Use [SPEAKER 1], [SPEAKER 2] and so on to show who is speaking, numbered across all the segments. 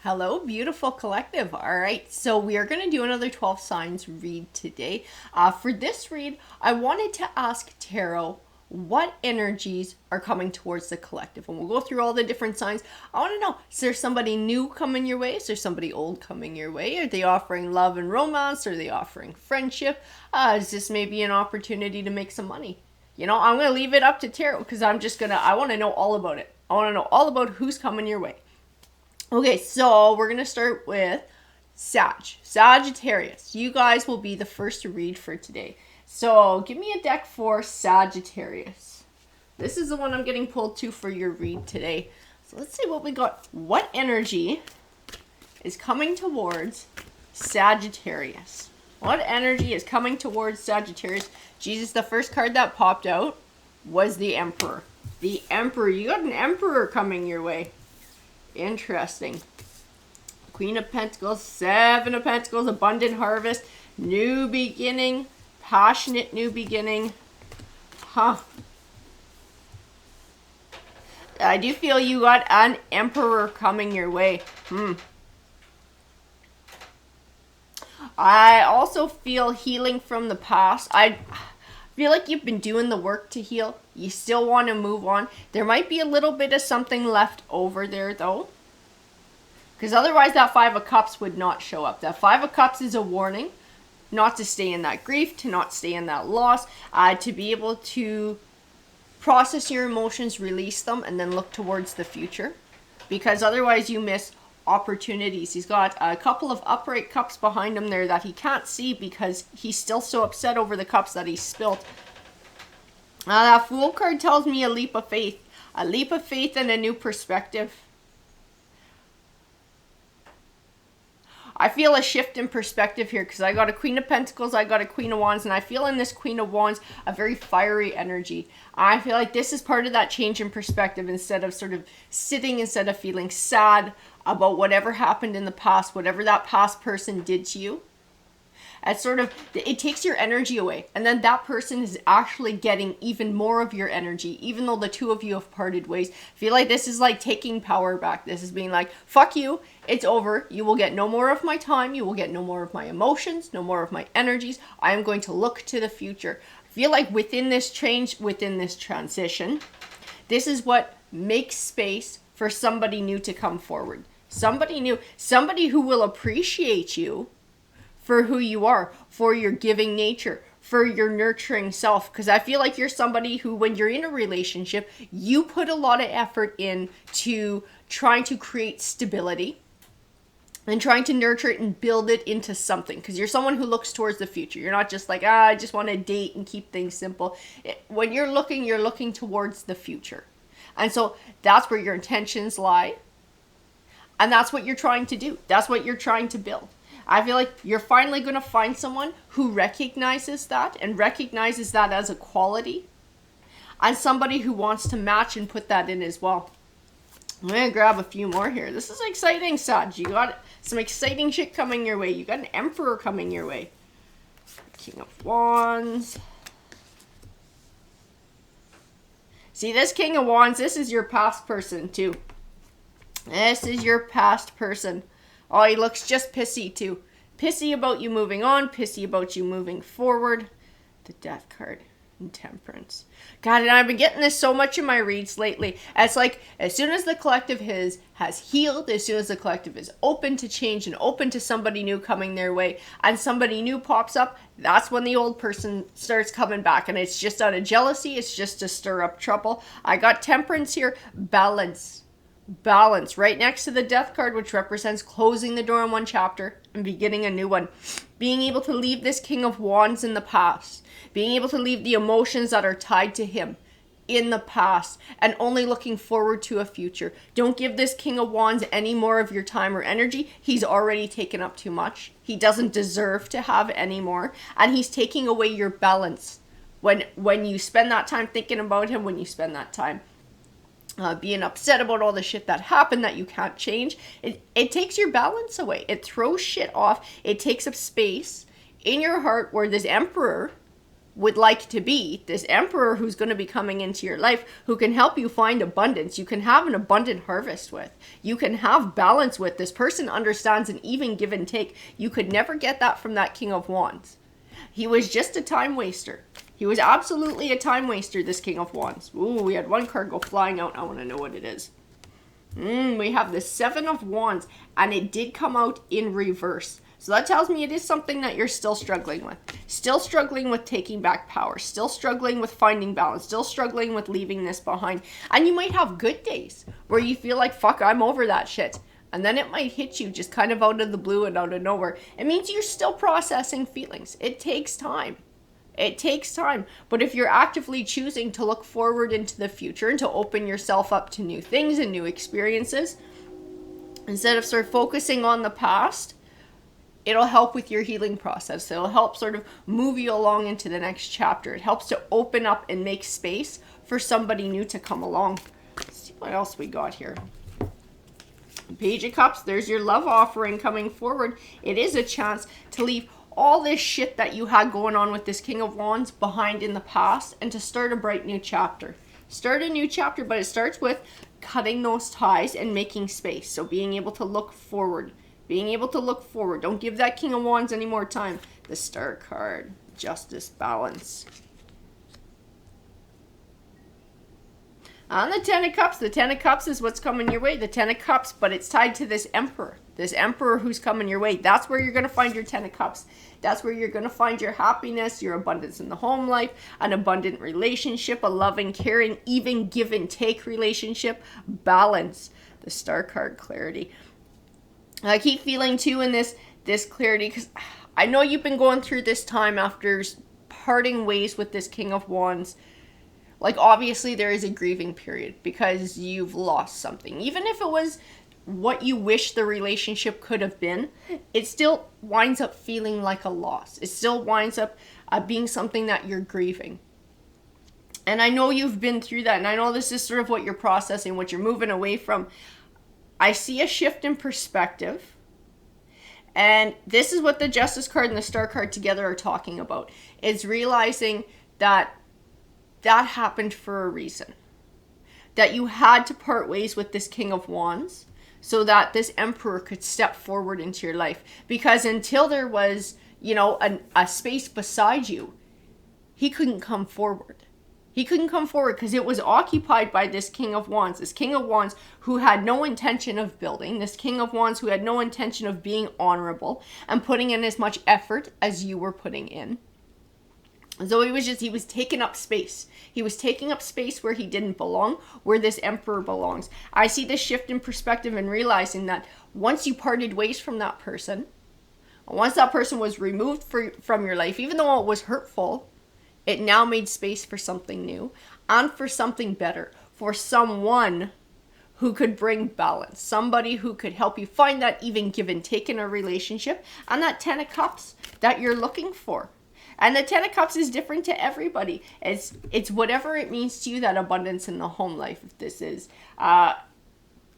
[SPEAKER 1] Hello, beautiful collective. All right, so we are going to do another 12 signs read today. For this read, I wanted to ask Tarot what energies are coming towards the collective. And we'll go through all the different signs. I want to know, is there somebody new coming your way? Is there somebody old coming your way? Are they offering love and romance? Are they offering friendship? Is this maybe an opportunity to make some money? I'm going to leave it up to Tarot because I want to know all about it. I want to know all about who's coming your way. Okay, so we're going to start with Sagittarius. You guys will be the first to read for today. So give me a deck for Sagittarius. This is the one I'm getting pulled to for your read today. So let's see what we got. What energy is coming towards Sagittarius? What energy is coming towards Sagittarius? Jesus, the first card that popped out was the Emperor. The Emperor. You got an Emperor coming your way. Interesting. Queen of Pentacles, Seven of Pentacles, abundant harvest, new beginning, passionate new beginning. I do feel you got an Emperor coming your way. I also feel healing from the past. I feel like you've been doing the work to heal. You still want to move on. There might be a little bit of something left over there, though. Because otherwise that Five of Cups would not show up. That Five of Cups is a warning not to stay in that grief, to not stay in that loss, to be able to process your emotions, release them, and then look towards the future. Because otherwise you miss opportunities. He's got a couple of upright cups behind him there that he can't see because he's still so upset over the cups that he spilt. That Fool card tells me a leap of faith. A leap of faith and a new perspective. I feel a shift in perspective here because I got a Queen of Pentacles, I got a Queen of Wands, and I feel in this Queen of Wands a very fiery energy. I feel like this is part of that change in perspective instead of instead of feeling sad about whatever happened in the past, whatever that past person did to you. It takes your energy away. And then that person is actually getting even more of your energy, even though the two of you have parted ways. I feel like this is like taking power back. This is being like, fuck you, it's over. You will get no more of my time. You will get no more of my emotions, no more of my energies. I am going to look to the future. I feel like within this change, within this transition, this is what makes space for somebody new to come forward. Somebody new, somebody who will appreciate you for who you are, for your giving nature, for your nurturing self. Because I feel like you're somebody who, when you're in a relationship, you put a lot of effort into trying to create stability and trying to nurture it and build it into something. Because you're someone who looks towards the future. You're not just like, I just want to date and keep things simple. When you're looking towards the future. And so that's where your intentions lie. And that's what you're trying to do. That's what you're trying to build. I feel like you're finally going to find someone who recognizes that and recognizes that as a quality, and somebody who wants to match and put that in as well. I'm going to grab a few more here. This is exciting, Sag. You got some exciting shit coming your way. You got an Emperor coming your way. King of Wands. See, this King of Wands, this is your past person too. This is your past person. Oh, he looks just pissy too. Pissy about you moving on. Pissy about you moving forward. The Death card and Temperance. God, and I've been getting this so much in my reads lately. It's like, as soon as the collective has healed, as soon as the collective is open to change and open to somebody new coming their way, and somebody new pops up, that's when the old person starts coming back. And it's just out of jealousy. It's just to stir up trouble. I got Temperance here. Balance right next to the Death card, which represents closing the door on one chapter and beginning a new one. Being able to leave this King of Wands in the past, being able to leave the emotions that are tied to him in the past, and only looking forward to a future. Don't give this King of Wands any more of your time or energy. He's already taken up too much. He doesn't deserve to have any more, and he's taking away your balance when you spend that time thinking about him, when you spend that time being upset about all the shit that happened that you can't change. It takes your balance away. It throws shit off. It takes up space in your heart where this Emperor would like to be, this emperor who's going to be coming into your life, who can help you find abundance. You can have an abundant harvest with. You can have balance with. This person understands an even give and take. You could never get that from that King of Wands. He was just a time waster. He was absolutely a time waster, this King of Wands. Ooh, we had one card go flying out. I want to know what it is. We have the Seven of Wands, and it did come out in reverse. So that tells me it is something that you're still struggling with. Still struggling with taking back power. Still struggling with finding balance. Still struggling with leaving this behind. And you might have good days where you feel like, fuck, I'm over that shit. And then it might hit you just kind of out of the blue and out of nowhere. It means you're still processing feelings. It takes time. It takes time. But if you're actively choosing to look forward into the future and to open yourself up to new things and new experiences, instead of sort of focusing on the past, it'll help with your healing process. It'll help sort of move you along into the next chapter. It helps to open up and make space for somebody new to come along. Let's see what else we got here. Page of Cups, there's your love offering coming forward. It is a chance to leave all this shit that you had going on with this King of Wands behind in the past and to start a bright new chapter. Start a new chapter, but it starts with cutting those ties and making space. So being able to look forward. Being able to look forward. Don't give that King of Wands any more time. The Star card. Justice, balance. On the Ten of Cups. The Ten of Cups is what's coming your way. The Ten of Cups, but it's tied to this Emperor. This Emperor who's coming your way. That's where you're going to find your Ten of Cups. That's where you're going to find your happiness, your abundance in the home life, an abundant relationship, a loving, caring, even give and take relationship, balance. The Star card, clarity. I keep feeling too in this clarity, because I know you've been going through this time after parting ways with this King of Wands. Like, obviously there is a grieving period because you've lost something. Even if it was what you wish the relationship could have been, it still winds up feeling like a loss. It still winds up being something that you're grieving. And I know you've been through that, and I know this is sort of what you're processing, what you're moving away from. I see a shift in perspective. And this is what the Justice card and the Star card together are talking about. It's realizing that that happened for a reason. That you had to part ways with this King of Wands so that this Emperor could step forward into your life. Because until there was, a space beside you, he couldn't come forward. He couldn't come forward because it was occupied by this King of Wands. This King of Wands who had no intention of building. This King of Wands who had no intention of being honorable and putting in as much effort as you were putting in. So he was taking up space. He was taking up space where he didn't belong, where this Emperor belongs. I see this shift in perspective and realizing that once you parted ways from that person, once that person was removed from your life, even though it was hurtful, it now made space for something new and for something better, for someone who could bring balance, somebody who could help you find that even give and take in a relationship, and that Ten of Cups that you're looking for. And the Ten of Cups is different to everybody. It's whatever it means to you, that abundance in the home life. If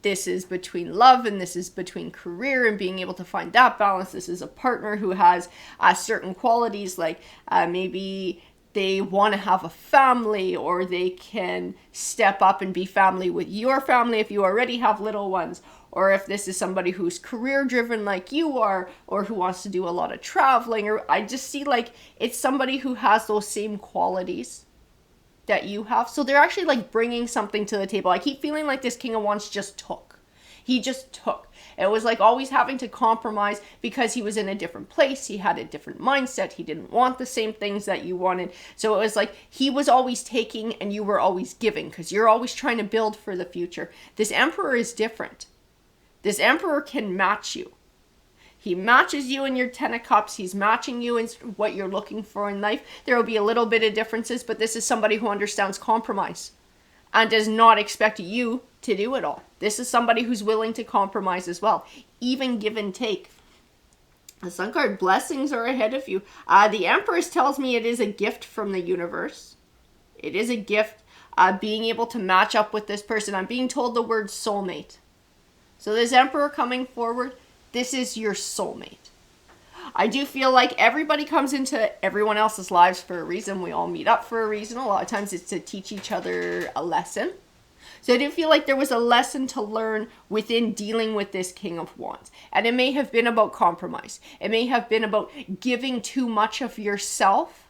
[SPEAKER 1] this is between love and this is between career and being able to find that balance. This is a partner who has certain qualities, like maybe they want to have a family, or they can step up and be family with your family if you already have little ones. Or if this is somebody who's career driven like you are, or who wants to do a lot of traveling, or I just see like it's somebody who has those same qualities that you have. So they're actually like bringing something to the table. I keep feeling like this King of Wands just took. He just took. It was like always having to compromise because he was in a different place. He had a different mindset. He didn't want the same things that you wanted. So it was like he was always taking and you were always giving, because you're always trying to build for the future. This Emperor is different. This Emperor can match you. He matches you in your Ten of Cups. He's matching you in what you're looking for in life. There will be a little bit of differences, but this is somebody who understands compromise and does not expect you to do it all. This is somebody who's willing to compromise as well, even give and take. The Sun card, blessings are ahead of you. The Empress tells me it is a gift from the universe. It is a gift, being able to match up with this person. I'm being told the word soulmate. So this Emperor coming forward, this is your soulmate. I do feel like everybody comes into everyone else's lives for a reason. We all meet up for a reason. A lot of times it's to teach each other a lesson. So I do feel like there was a lesson to learn within dealing with this King of Wands. And it may have been about compromise. It may have been about giving too much of yourself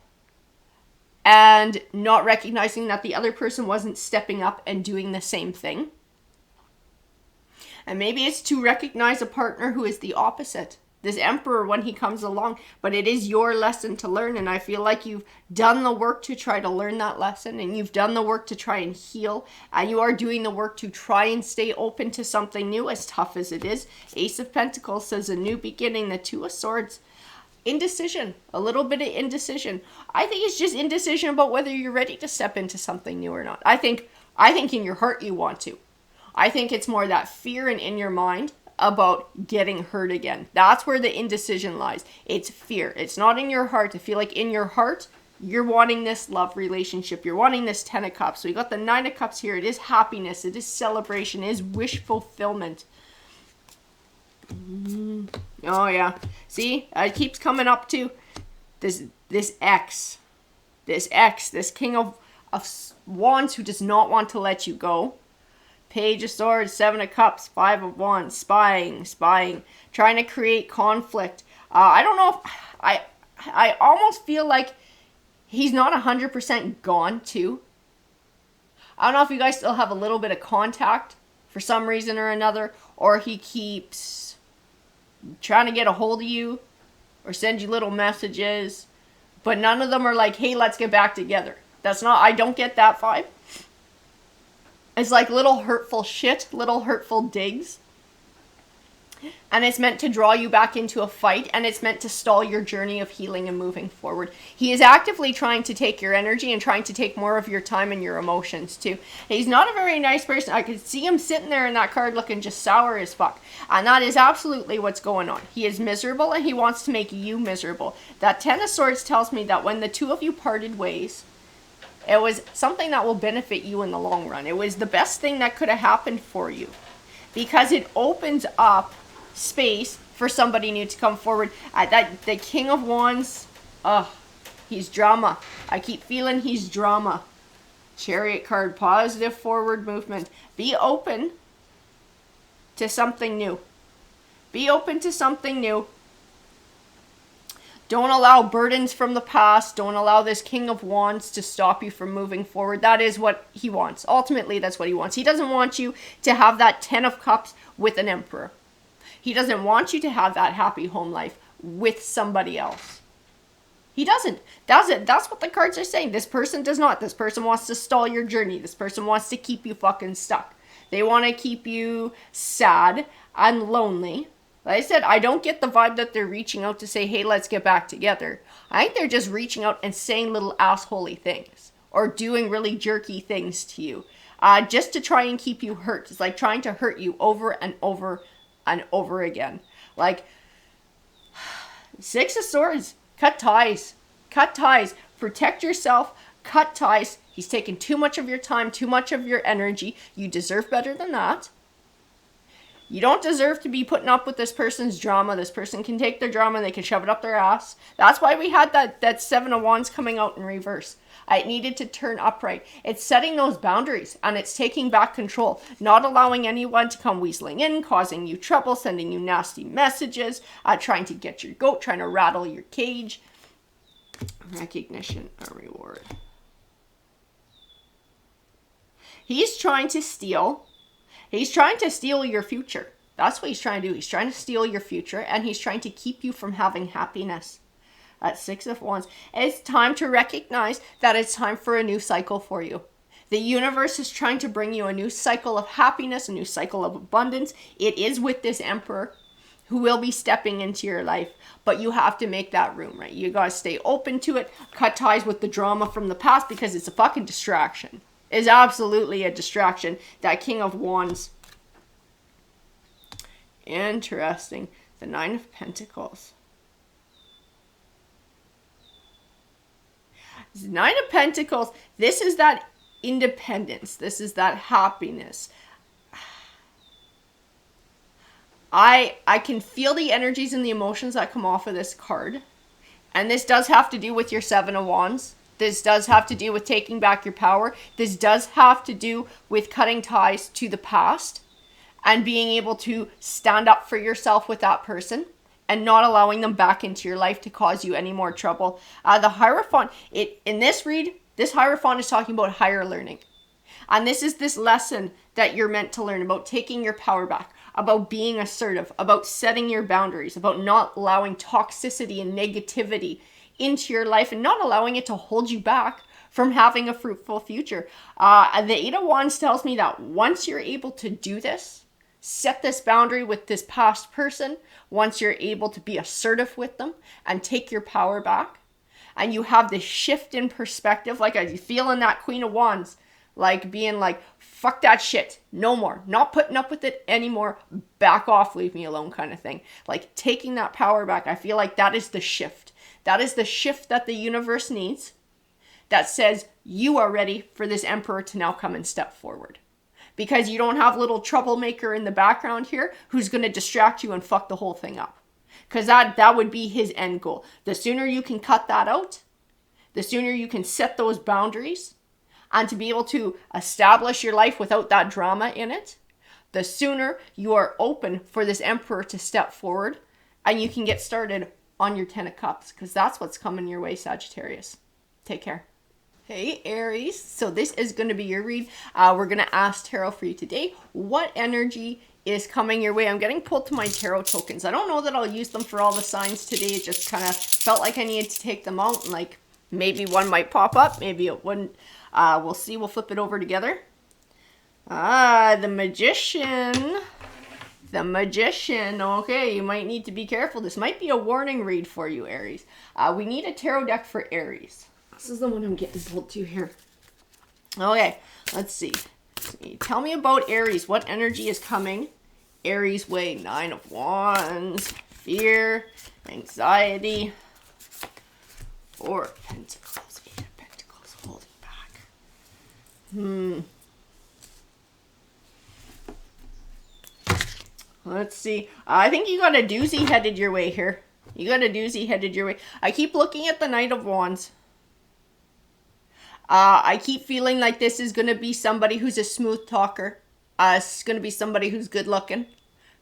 [SPEAKER 1] and not recognizing that the other person wasn't stepping up and doing the same thing. And maybe it's to recognize a partner who is the opposite. This Emperor when he comes along, but it is your lesson to learn, and I feel like you've done the work to try to learn that lesson, and you've done the work to try and heal, and you are doing the work to try and stay open to something new, as tough as it is. Ace of Pentacles says a new beginning. The Two of Swords, indecision, a little bit of indecision. I think it's just indecision about whether you're ready to step into something new or not. I think in your heart you want to. I think it's more that fear and in your mind about getting hurt again. That's where the indecision lies. It's fear. It's not in your heart. I feel like in your heart, you're wanting this love relationship. You're wanting this 10 of Cups. So we got the 9 of Cups here. It is happiness. It is celebration. It is wish fulfillment. Oh, yeah. See? It keeps coming up to this X. This King of Wands who does not want to let you go. Page of Swords, 7 of Cups, 5 of Wands, spying, trying to create conflict. I don't know if, I almost feel like he's not 100% gone too. I don't know if you guys still have a little bit of contact for some reason or another, or he keeps trying to get a hold of you or send you little messages, but none of them are like, hey, let's get back together. I don't get that vibe. It's like little hurtful shit, little hurtful digs. And it's meant to draw you back into a fight, and it's meant to stall your journey of healing and moving forward. He is actively trying to take your energy and trying to take more of your time and your emotions too. He's not a very nice person. I could see him sitting there in that card looking just sour as fuck. And that is absolutely what's going on. He is miserable and he wants to make you miserable. That 10 of Swords tells me that when the two of you parted ways, it was something that will benefit you in the long run. It was the best thing that could have happened for you because it opens up space for somebody new to come forward. The King of Wands, he's drama. I keep feeling he's drama. Chariot card, positive forward movement. Be open to something new. Be open to something new. Don't allow burdens from the past. Don't allow this King of Wands to stop you from moving forward. That is what he wants. Ultimately, that's what he wants. He doesn't want you to have that 10 of Cups with an Emperor. He doesn't want you to have that happy home life with somebody else. He doesn't. That's it. That's what the cards are saying. This person does not. This person wants to stall your journey. This person wants to keep you fucking stuck. They want to keep you sad and lonely. Like I said, I don't get the vibe that they're reaching out to say, hey, let's get back together. I think they're just reaching out and saying little assholey things or doing really jerky things to you just to try and keep you hurt. It's like trying to hurt you over and over and over again. Like, 6 of Swords, cut ties. Cut ties. Protect yourself. Cut ties. He's taking too much of your time, too much of your energy. You deserve better than that. You don't deserve to be putting up with this person's drama. This person can take their drama and they can shove it up their ass. That's why we had that 7 of Wands coming out in reverse. It needed to turn upright. It's setting those boundaries and it's taking back control. Not allowing anyone to come weaseling in, causing you trouble, sending you nasty messages, trying to get your goat, trying to rattle your cage. Recognition or reward. He's trying to steal. He's trying to steal your future. That's what he's trying to do. He's trying to steal your future and he's trying to keep you from having happiness. At 6 of Wands. It's time to recognize that it's time for a new cycle for you. The universe is trying to bring you a new cycle of happiness, a new cycle of abundance. It is with this Emperor who will be stepping into your life, but you have to make that room, right? You gotta stay open to it, cut ties with the drama from the past because it's a fucking distraction. It's absolutely a distraction. That King of Wands. Interesting. The 9 of Pentacles. 9 of Pentacles, this is that independence. This is that happiness. I can feel the energies and the emotions that come off of this card. And this does have to do with your Seven of Wands. This does have to do with taking back your power. This does have to do with cutting ties to the past and being able to stand up for yourself with that person and not allowing them back into your life to cause you any more trouble. The Hierophant, in this read, this Hierophant is talking about higher learning. And this is this lesson that you're meant to learn about taking your power back, about being assertive, about setting your boundaries, about not allowing toxicity and negativity into your life and not allowing it to hold you back from having a fruitful future. The Eight of Wands tells me that once you're able to do this, set this boundary with this past person, once you're able to be assertive with them and take your power back, and you have this shift in perspective, like I feel in that Queen of Wands, like being like, fuck that shit, no more, not putting up with it anymore, back off, leave me alone kind of thing. Like taking that power back, I feel like that is the shift. That is the shift that the universe needs, that says you are ready for this Emperor to now come and step forward. Because you don't have little troublemaker in the background here who's going to distract you and fuck the whole thing up. Because that would be his end goal. The sooner you can cut that out, the sooner you can set those boundaries, and to be able to establish your life without that drama in it, the sooner you are open for this Emperor to step forward and you can get started on your Ten of Cups, because that's what's coming your way, Sagittarius. Take care. Hey, Aries. So this is going to be your read. We're going to ask Tarot for you today. What energy is coming your way? I'm getting pulled to my tarot tokens. I don't know that I'll use them for all the signs today. It just kind of felt like I needed to take them out. And like maybe one might pop up. Maybe it wouldn't. We'll see. We'll flip it over together. The Magician. The Magician. Okay, you might need to be careful. This might be a warning read for you, Aries. We need a tarot deck for Aries. This is the one I'm getting pulled to here. Okay, let's see. Tell me about Aries. What energy is coming Aries' way? Nine of Wands. Fear. Anxiety. Four of Pentacles. Eight of Pentacles. Holding back. Let's see. I think you got a doozy headed your way here. You got a doozy headed your way. I keep looking at the Knight of Wands. I keep feeling like this is going to be somebody who's a smooth talker. It's going to be somebody who's good looking,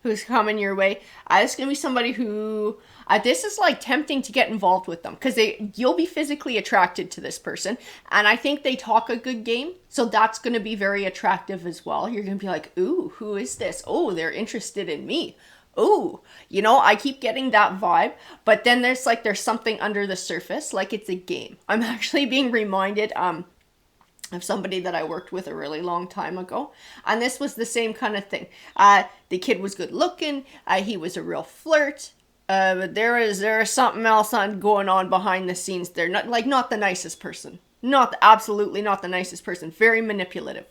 [SPEAKER 1] who's coming your way. It's going to be somebody who, this is like tempting to get involved with them because you'll be physically attracted to this person. And I think they talk a good game. So that's going to be very attractive as well. You're going to be like, ooh, who is this? Oh, they're interested in me. Oh, you know, I keep getting that vibe, but then there's something under the surface, like it's a game. I'm actually being reminded of somebody that I worked with a really long time ago, and this was the same kind of thing. The kid was good looking, he was a real flirt, but there is something else going on behind the scenes. They're not the nicest person. Absolutely not the nicest person. Very manipulative.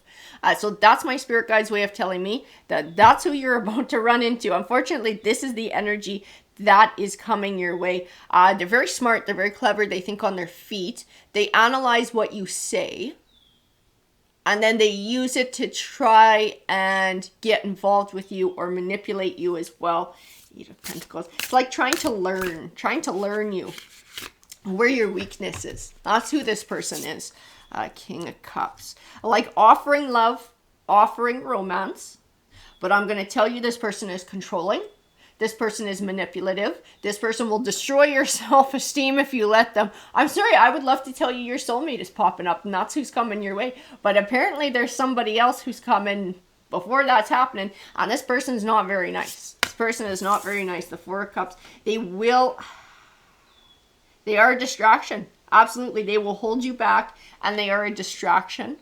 [SPEAKER 1] So that's my spirit guide's way of telling me that that's who you're about to run into. Unfortunately, this is the energy that is coming your way. They're very smart. They're very clever. They think on their feet. They analyze what you say. And then they use it to try and get involved with you or manipulate you as well. Eight of Pentacles. It's like trying to learn you. Where your weakness is. That's who this person is. King of Cups. Like offering love, offering romance. But I'm going to tell you this person is controlling. This person is manipulative. This person will destroy your self-esteem if you let them. I'm sorry, I would love to tell you your soulmate is popping up and that's who's coming your way. But apparently there's somebody else who's coming before that's happening. And this person's not very nice. This person is not very nice. The Four of Cups. They are a distraction. Absolutely. They will hold you back and they are a distraction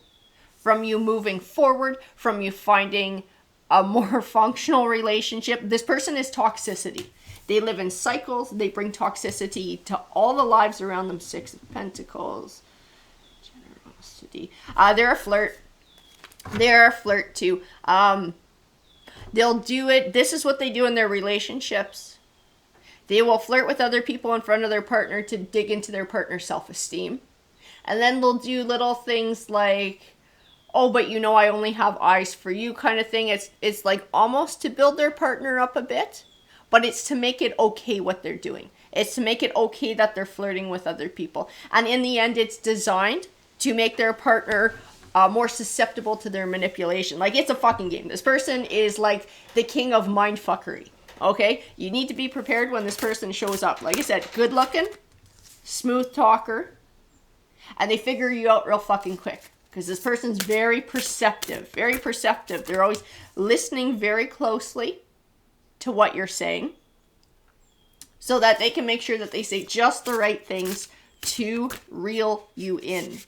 [SPEAKER 1] from you moving forward, from you finding a more functional relationship. This person is toxicity. They live in cycles. They bring toxicity to all the lives around them. Six of Pentacles. Generosity. They're a flirt. They're a flirt too. They'll do it. This is what they do in their relationships. They will flirt with other people in front of their partner to dig into their partner's self-esteem. And then they'll do little things like, oh, but you know, I only have eyes for you kind of thing. It's like almost to build their partner up a bit, but it's to make it okay what they're doing. It's to make it okay that they're flirting with other people. And in the end, it's designed to make their partner more susceptible to their manipulation. Like, it's a fucking game. This person is like the king of mindfuckery. Okay? You need to be prepared when this person shows up. Like I said, good looking, smooth talker, and they figure you out real fucking quick. Because this person's very perceptive. Very perceptive. They're always listening very closely to what you're saying, so that they can make sure that they say just the right things to reel you in.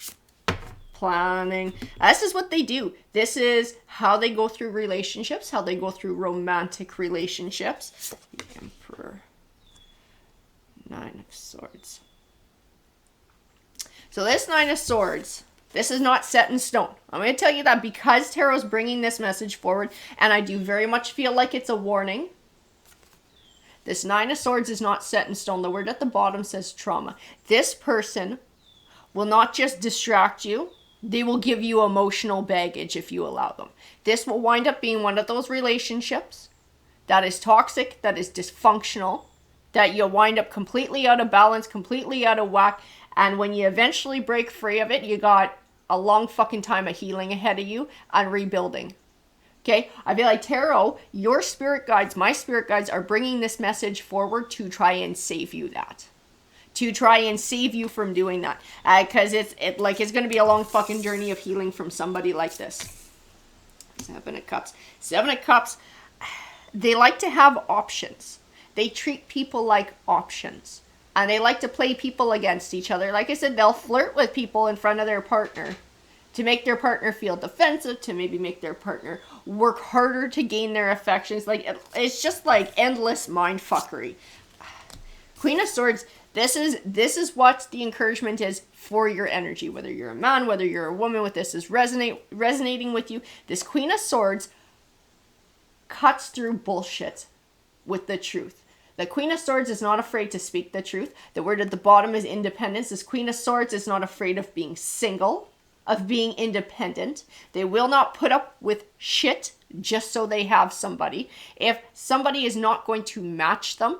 [SPEAKER 1] Planning. This is what they do. This is how they go through relationships, how they go through romantic relationships. The Emperor. 9 of Swords. So this 9 of Swords, this is not set in stone. I'm going to tell you that because Tarot's bringing this message forward, and I do very much feel like it's a warning. This 9 of Swords is not set in stone. The word at the bottom says trauma. This person will not just distract you. They will give you emotional baggage if you allow them. This will wind up being one of those relationships that is toxic, that is dysfunctional, that you'll wind up completely out of balance, completely out of whack. And when you eventually break free of it, you got a long fucking time of healing ahead of you and rebuilding. Okay, I feel like Tarot, your spirit guides, my spirit guides are bringing this message forward to try and save you that. To try and save you from doing that. Because it's going to be a long fucking journey of healing from somebody like this. 7 of Cups. 7 of Cups, they like to have options. They treat people like options. And they like to play people against each other. Like I said, they'll flirt with people in front of their partner to make their partner feel defensive, to maybe make their partner work harder to gain their affections. Like, it's just like endless mind fuckery. Queen of Swords, this is what the encouragement is for your energy. Whether you're a man, whether you're a woman, with this is resonating with you. This Queen of Swords cuts through bullshit with the truth. The Queen of Swords is not afraid to speak the truth. The word at the bottom is independence. This Queen of Swords is not afraid of being single, of being independent. They will not put up with shit just so they have somebody. If somebody is not going to match them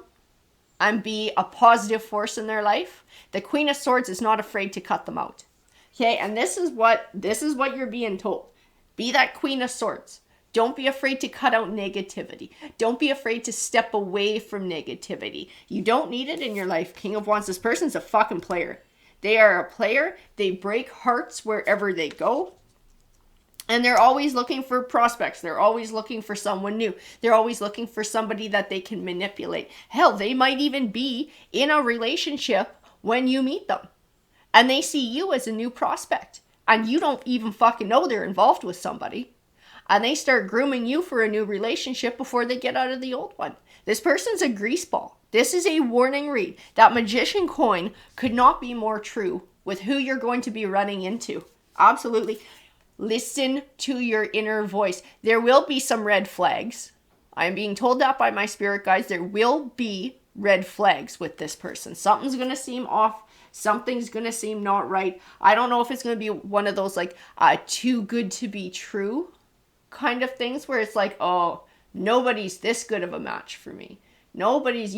[SPEAKER 1] and be a positive force in their life, the Queen of Swords is not afraid to cut them out. Okay, and this is what you're being told. Be that Queen of Swords. Don't be afraid to cut out negativity. Don't be afraid to step away from negativity. You don't need it in your life. King of Wands, this person's a fucking player. They are a player. They break hearts wherever they go. And they're always looking for prospects. They're always looking for someone new. They're always looking for somebody that they can manipulate. Hell, they might even be in a relationship when you meet them. And they see you as a new prospect. And you don't even fucking know they're involved with somebody. And they start grooming you for a new relationship before they get out of the old one. This person's a greaseball. This is a warning read. That Magician coin could not be more true with who you're going to be running into. Absolutely. Listen to your inner voice. There will be some red flags. I am being told that by my spirit guides. There will be red flags with this person. Something's going to seem off. Something's going to seem not right. I don't know if it's going to be one of those like too good to be true kind of things where it's like, oh, nobody's this good of a match for me. Nobody's,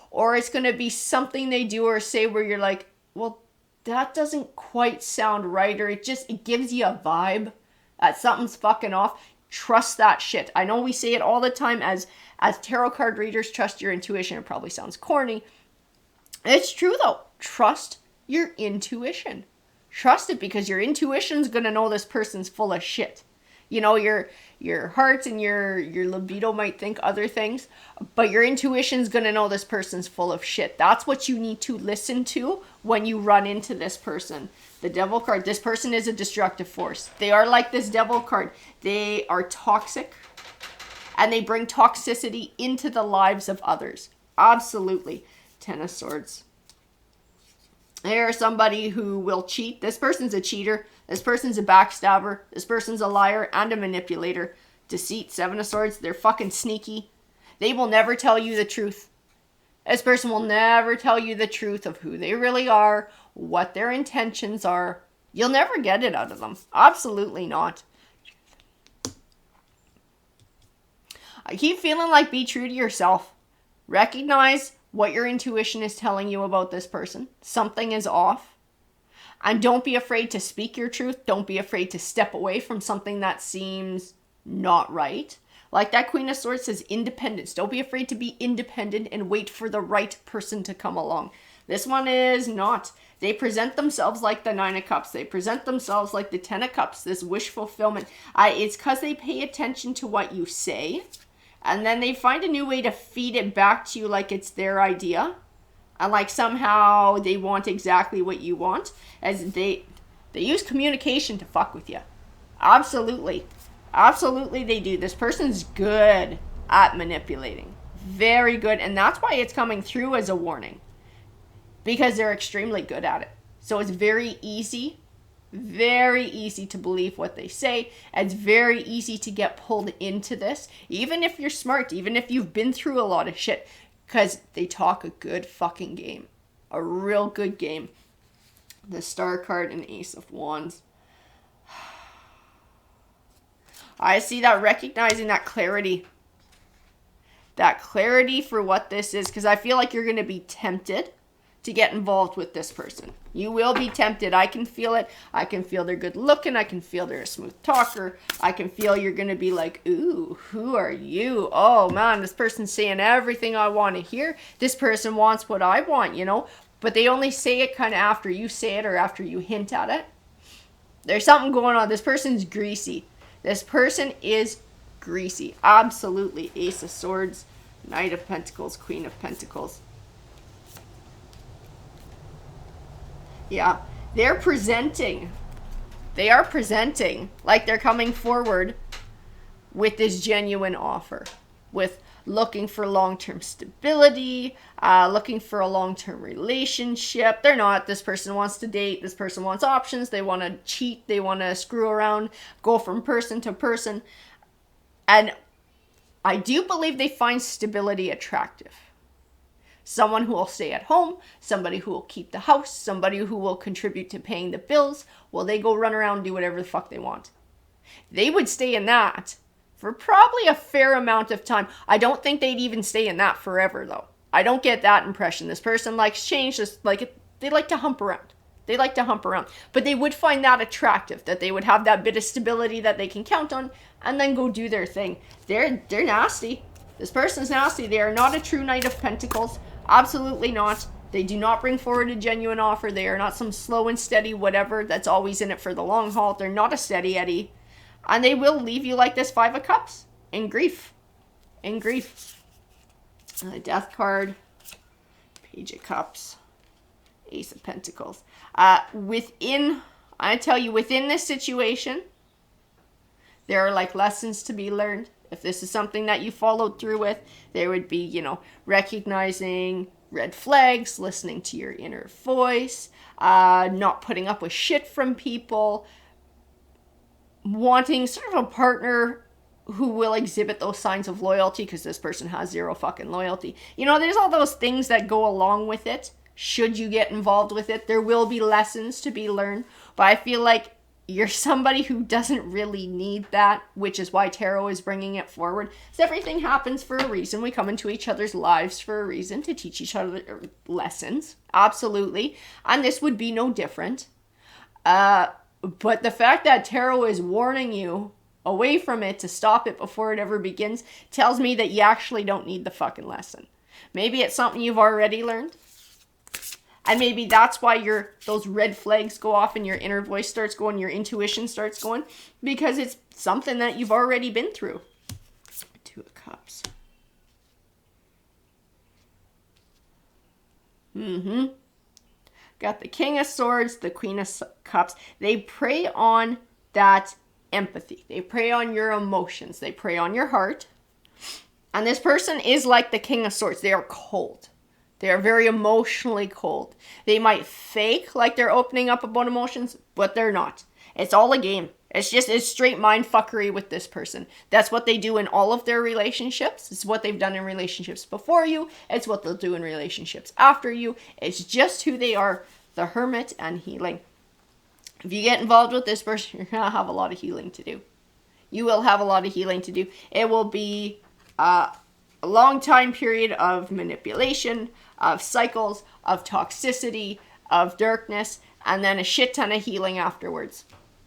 [SPEAKER 1] or it's going to be something they do or say where you're like, well, that doesn't quite sound right. Or it gives you a vibe that something's fucking off. Trust that shit. I know we say it all the time as tarot card readers, trust your intuition. It probably sounds corny. It's true though. Trust your intuition. Trust it, because your intuition's going to know this person's full of shit. Your heart and your libido might think other things, but your intuition's going to know this person's full of shit. That's what you need to listen to when you run into this person. The Devil card, this person is a destructive force. They are like this Devil card. They are toxic, and they bring toxicity into the lives of others. Absolutely. 10 of Swords. They're somebody who will cheat. This person's a cheater. This person's a backstabber. This person's a liar and a manipulator. Deceit, 7 of Swords. They're fucking sneaky. They will never tell you the truth. This person will never tell you the truth of who they really are, what their intentions are. You'll never get it out of them. Absolutely not. I keep feeling like be true to yourself. Recognize what your intuition is telling you about this person. Something is off. And don't be afraid to speak your truth. Don't be afraid to step away from something that seems not right. Like that Queen of Swords says, independence. Don't be afraid to be independent and wait for the right person to come along. This one is not. They present themselves like the Nine of Cups. They present themselves like the Ten of Cups, this wish fulfillment. It's because they pay attention to what you say, and then they find a new way to feed it back to you like it's their idea. And like somehow they want exactly what you want. As they use communication to fuck with you. Absolutely. Absolutely they do. This person's good at manipulating. Very good. And that's why it's coming through as a warning. Because they're extremely good at it. So it's very easy to believe what they say. It's very easy to get pulled into this. Even if you're smart, even if you've been through a lot of shit. Because they talk a good fucking game. A real good game. The Star card and Ace of Wands. I see that, recognizing that clarity. That clarity for what this is. Because I feel like you're going to be tempted to get involved with this person. You will be tempted. I can feel it. I can feel they're good looking. I can feel they're a smooth talker. I can feel you're going to be like, ooh, who are you? Oh man, this person's saying everything I want to hear. This person wants what I want, you know. But they only say it kind of after you say it or after you hint at it. There's something going on. This person's greasy. This person is greasy. Absolutely. Ace of Swords, Knight of Pentacles, Queen of Pentacles. Yeah, they're presenting. They are presenting like they're coming forward with this genuine offer. With looking for long-term stability, looking for a long-term relationship. They're not. This person wants to date. This person wants options. They want to cheat. They want to screw around, go from person to person. And I do believe they find stability attractive. Someone who will stay at home, somebody who will keep the house, somebody who will contribute to paying the bills, while they go run around and do whatever the fuck they want. They would stay in that for probably a fair amount of time. I don't think they'd even stay in that forever, though. I don't get that impression. This person likes change. They like to hump around. They like to hump around. But they would find that attractive, that they would have that bit of stability that they can count on, and then go do their thing. They're nasty. This person's nasty. They are not a true Knight of Pentacles. Absolutely not. They do not bring forward a genuine offer. They are not some slow and steady whatever that's always in it for the long haul. They're not a steady Eddie. And they will leave you like this Five of Cups. In grief. In grief. The Death card. Page of Cups. Ace of Pentacles. Within this situation, there are like lessons to be learned. If this is something that you followed through with, there would be, you know, recognizing red flags, listening to your inner voice, not putting up with shit from people, wanting sort of a partner who will exhibit those signs of loyalty, because this person has zero fucking loyalty. You know, there's all those things that go along with it. Should you get involved with it, there will be lessons to be learned. But I feel like you're somebody who doesn't really need that, which is why tarot is bringing it forward. So everything happens for a reason. We come into each other's lives for a reason, to teach each other lessons. Absolutely. And this would be no different. But the fact that tarot is warning you away from it to stop it before it ever begins tells me that you actually don't need the fucking lesson. Maybe it's something you've already learned. And maybe that's why those red flags go off and your inner voice starts going, your intuition starts going, because it's something that you've already been through. Two of Cups. Got the King of Swords, the Queen of Cups. They prey on that empathy. They prey on your emotions. They prey on your heart. And this person is like the King of Swords. They are cold. They are very emotionally cold. They might fake like they're opening up about emotions, but they're not. It's all a game. It's straight mind fuckery with this person. That's what they do in all of their relationships. It's what they've done in relationships before you. It's what they'll do in relationships after you. It's just who they are. The Hermit and healing. If you get involved with this person, you're going to have a lot of healing to do. You will have a lot of healing to do. It will be A long time period of manipulation, of cycles, of toxicity, of darkness, and then a shit ton of healing afterwards.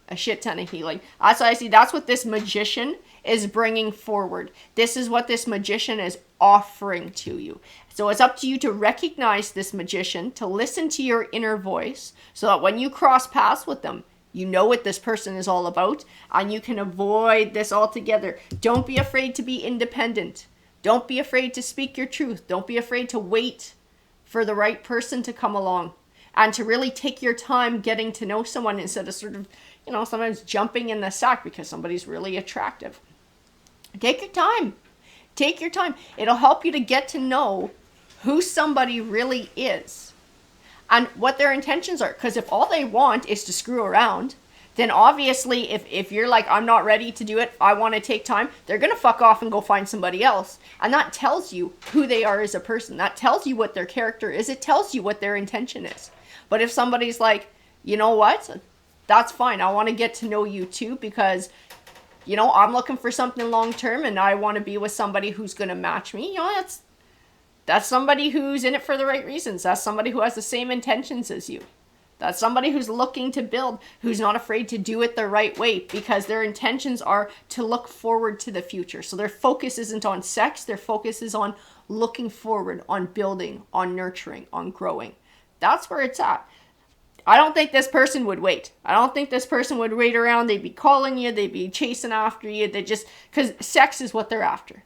[SPEAKER 1] A shit ton of healing. That's what I see. That's what this magician is bringing forward. This is what this magician is offering to you. So it's up to you to recognize this magician, to listen to your inner voice, so that when you cross paths with them, you know what this person is all about, and you can avoid this altogether. Don't be afraid to be independent. Don't be afraid to speak your truth. Don't be afraid to wait for the right person to come along, and to really take your time getting to know someone instead of sort of, sometimes jumping in the sack because somebody's really attractive. Take your time. Take your time. It'll help you to get to know who somebody really is and what their intentions are. Because if all they want is to screw around, then obviously if you're like, I'm not ready to do it, I want to take time, they're going to fuck off and go find somebody else. And that tells you who they are as a person. That tells you what their character is. It tells you what their intention is. But if somebody's like, you know what, that's fine. I want to get to know you too, because I'm looking for something long term and I want to be with somebody who's going to match me. That's somebody who's in it for the right reasons. That's somebody who has the same intentions as you. That's somebody who's looking to build, who's not afraid to do it the right way, because their intentions are to look forward to the future. So their focus isn't on sex. Their focus is on looking forward, on building, on nurturing, on growing. That's where it's at. I don't think this person would wait. I don't think this person would wait around. They'd be calling you. They'd be chasing after you. Because sex is what they're after.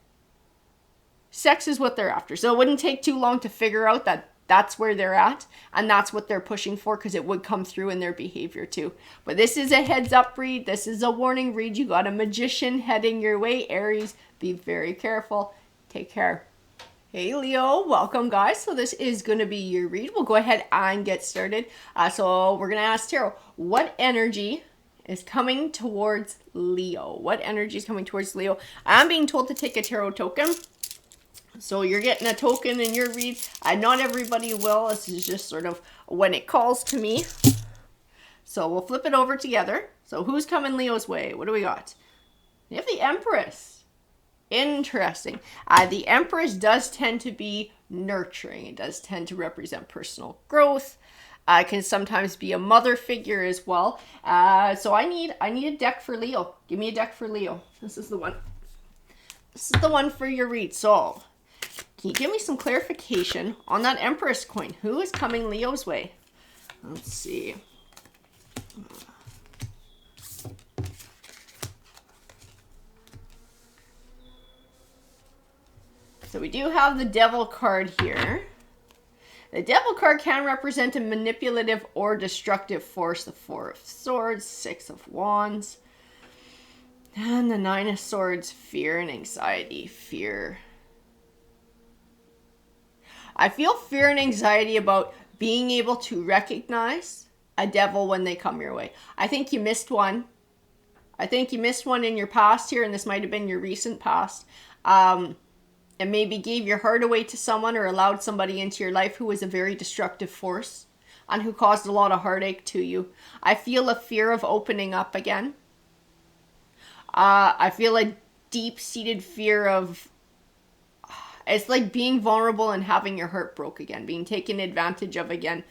[SPEAKER 1] Sex is what they're after. So it wouldn't take too long to figure out that that's where they're at. And that's what they're pushing for, because it would come through in their behavior too. But this is a heads up read. This is a warning read. You got a magician heading your way, Aries. Be very careful. Take care. Hey Leo, welcome guys. So this is going to be your read. We'll go ahead and get started. So we're going to ask Tarot, what energy is coming towards Leo? What energy is coming towards Leo? I'm being told to take a tarot token. So you're getting a token in your read. Not everybody will. This is just sort of when it calls to me. So we'll flip it over together. So who's coming Leo's way? What do we got? We have the Empress. Interesting. The Empress does tend to be nurturing. It does tend to represent personal growth. It can sometimes be a mother figure as well. So I need a deck for Leo. Give me a deck for Leo. This is the one. This is the one for your read. So can you give me some clarification on that Empress coin? Who is coming Leo's way? Let's see. So we do have the Devil card here. The Devil card can represent a manipulative or destructive force. The Four of Swords, Six of Wands, and the Nine of Swords, fear and anxiety. Fear. I feel fear and anxiety about being able to recognize a devil when they come your way. I think you missed one. I think you missed one in your past here, and this might have been your recent past. And maybe gave your heart away to someone or allowed somebody into your life who was a very destructive force and who caused a lot of heartache to you. I feel a fear of opening up again. I feel a deep-seated fear of, it's like being vulnerable and having your heart broke again, being taken advantage of again.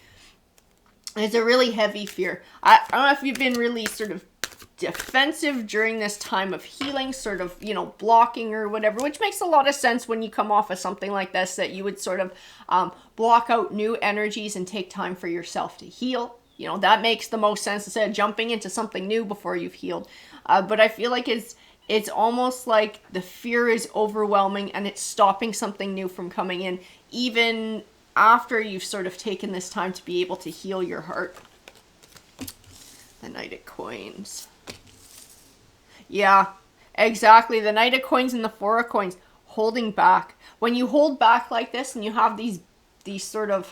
[SPEAKER 1] It's a really heavy fear. I don't know if you've been really sort of defensive during this time of healing, sort of, blocking or whatever, which makes a lot of sense when you come off of something like this, that you would sort of block out new energies and take time for yourself to heal. That makes the most sense instead of jumping into something new before you've healed. But I feel like it's almost like the fear is overwhelming and it's stopping something new from coming in, even after you've sort of taken this time to be able to heal your heart. The Knight of Coins. Yeah, exactly. The Knight of Coins and the Four of Coins. Holding back. When you hold back like this and you have these sort of,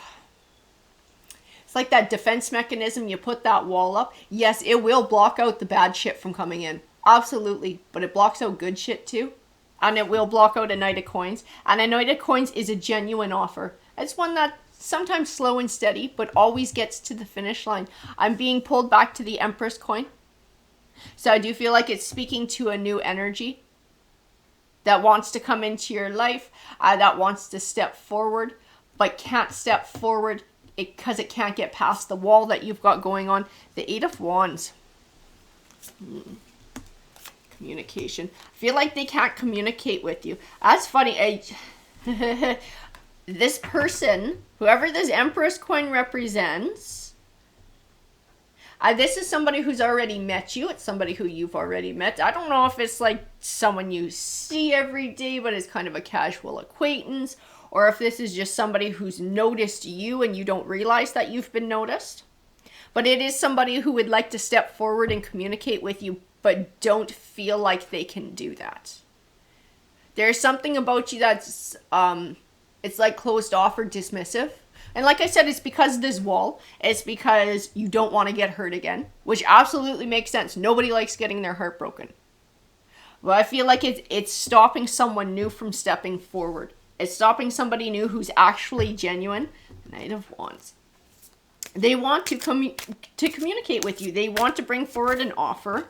[SPEAKER 1] it's like that defense mechanism, you put that wall up. Yes, it will block out the bad shit from coming in. Absolutely. But it blocks out good shit too. And it will block out a Knight of Coins. And a Knight of Coins is a genuine offer. It's one that sometimes slow and steady, but always gets to the finish line. I'm being pulled back to the Empress coin. So I do feel like it's speaking to a new energy. that wants to come into your life, that wants to step forward, but can't step forward because it can't get past the wall that you've got going on. The Eight of Wands. Communication. I feel like they can't communicate with you. That's funny. This person, whoever this Empress coin represents, this is somebody who's already met you. It's somebody who you've already met. I don't know if it's like someone you see every day, but it's kind of a casual acquaintance, or if this is just somebody who's noticed you and you don't realize that you've been noticed. But it is somebody who would like to step forward and communicate with you, but don't feel like they can do that. There's something about you that's, it's like closed off or dismissive. And like I said, it's because of this wall. It's because you don't want to get hurt again, which absolutely makes sense. Nobody likes getting their heart broken. But I feel like it's stopping someone new from stepping forward. It's stopping somebody new who's actually genuine. Knight of Wands. They want to communicate with you. They want to bring forward an offer.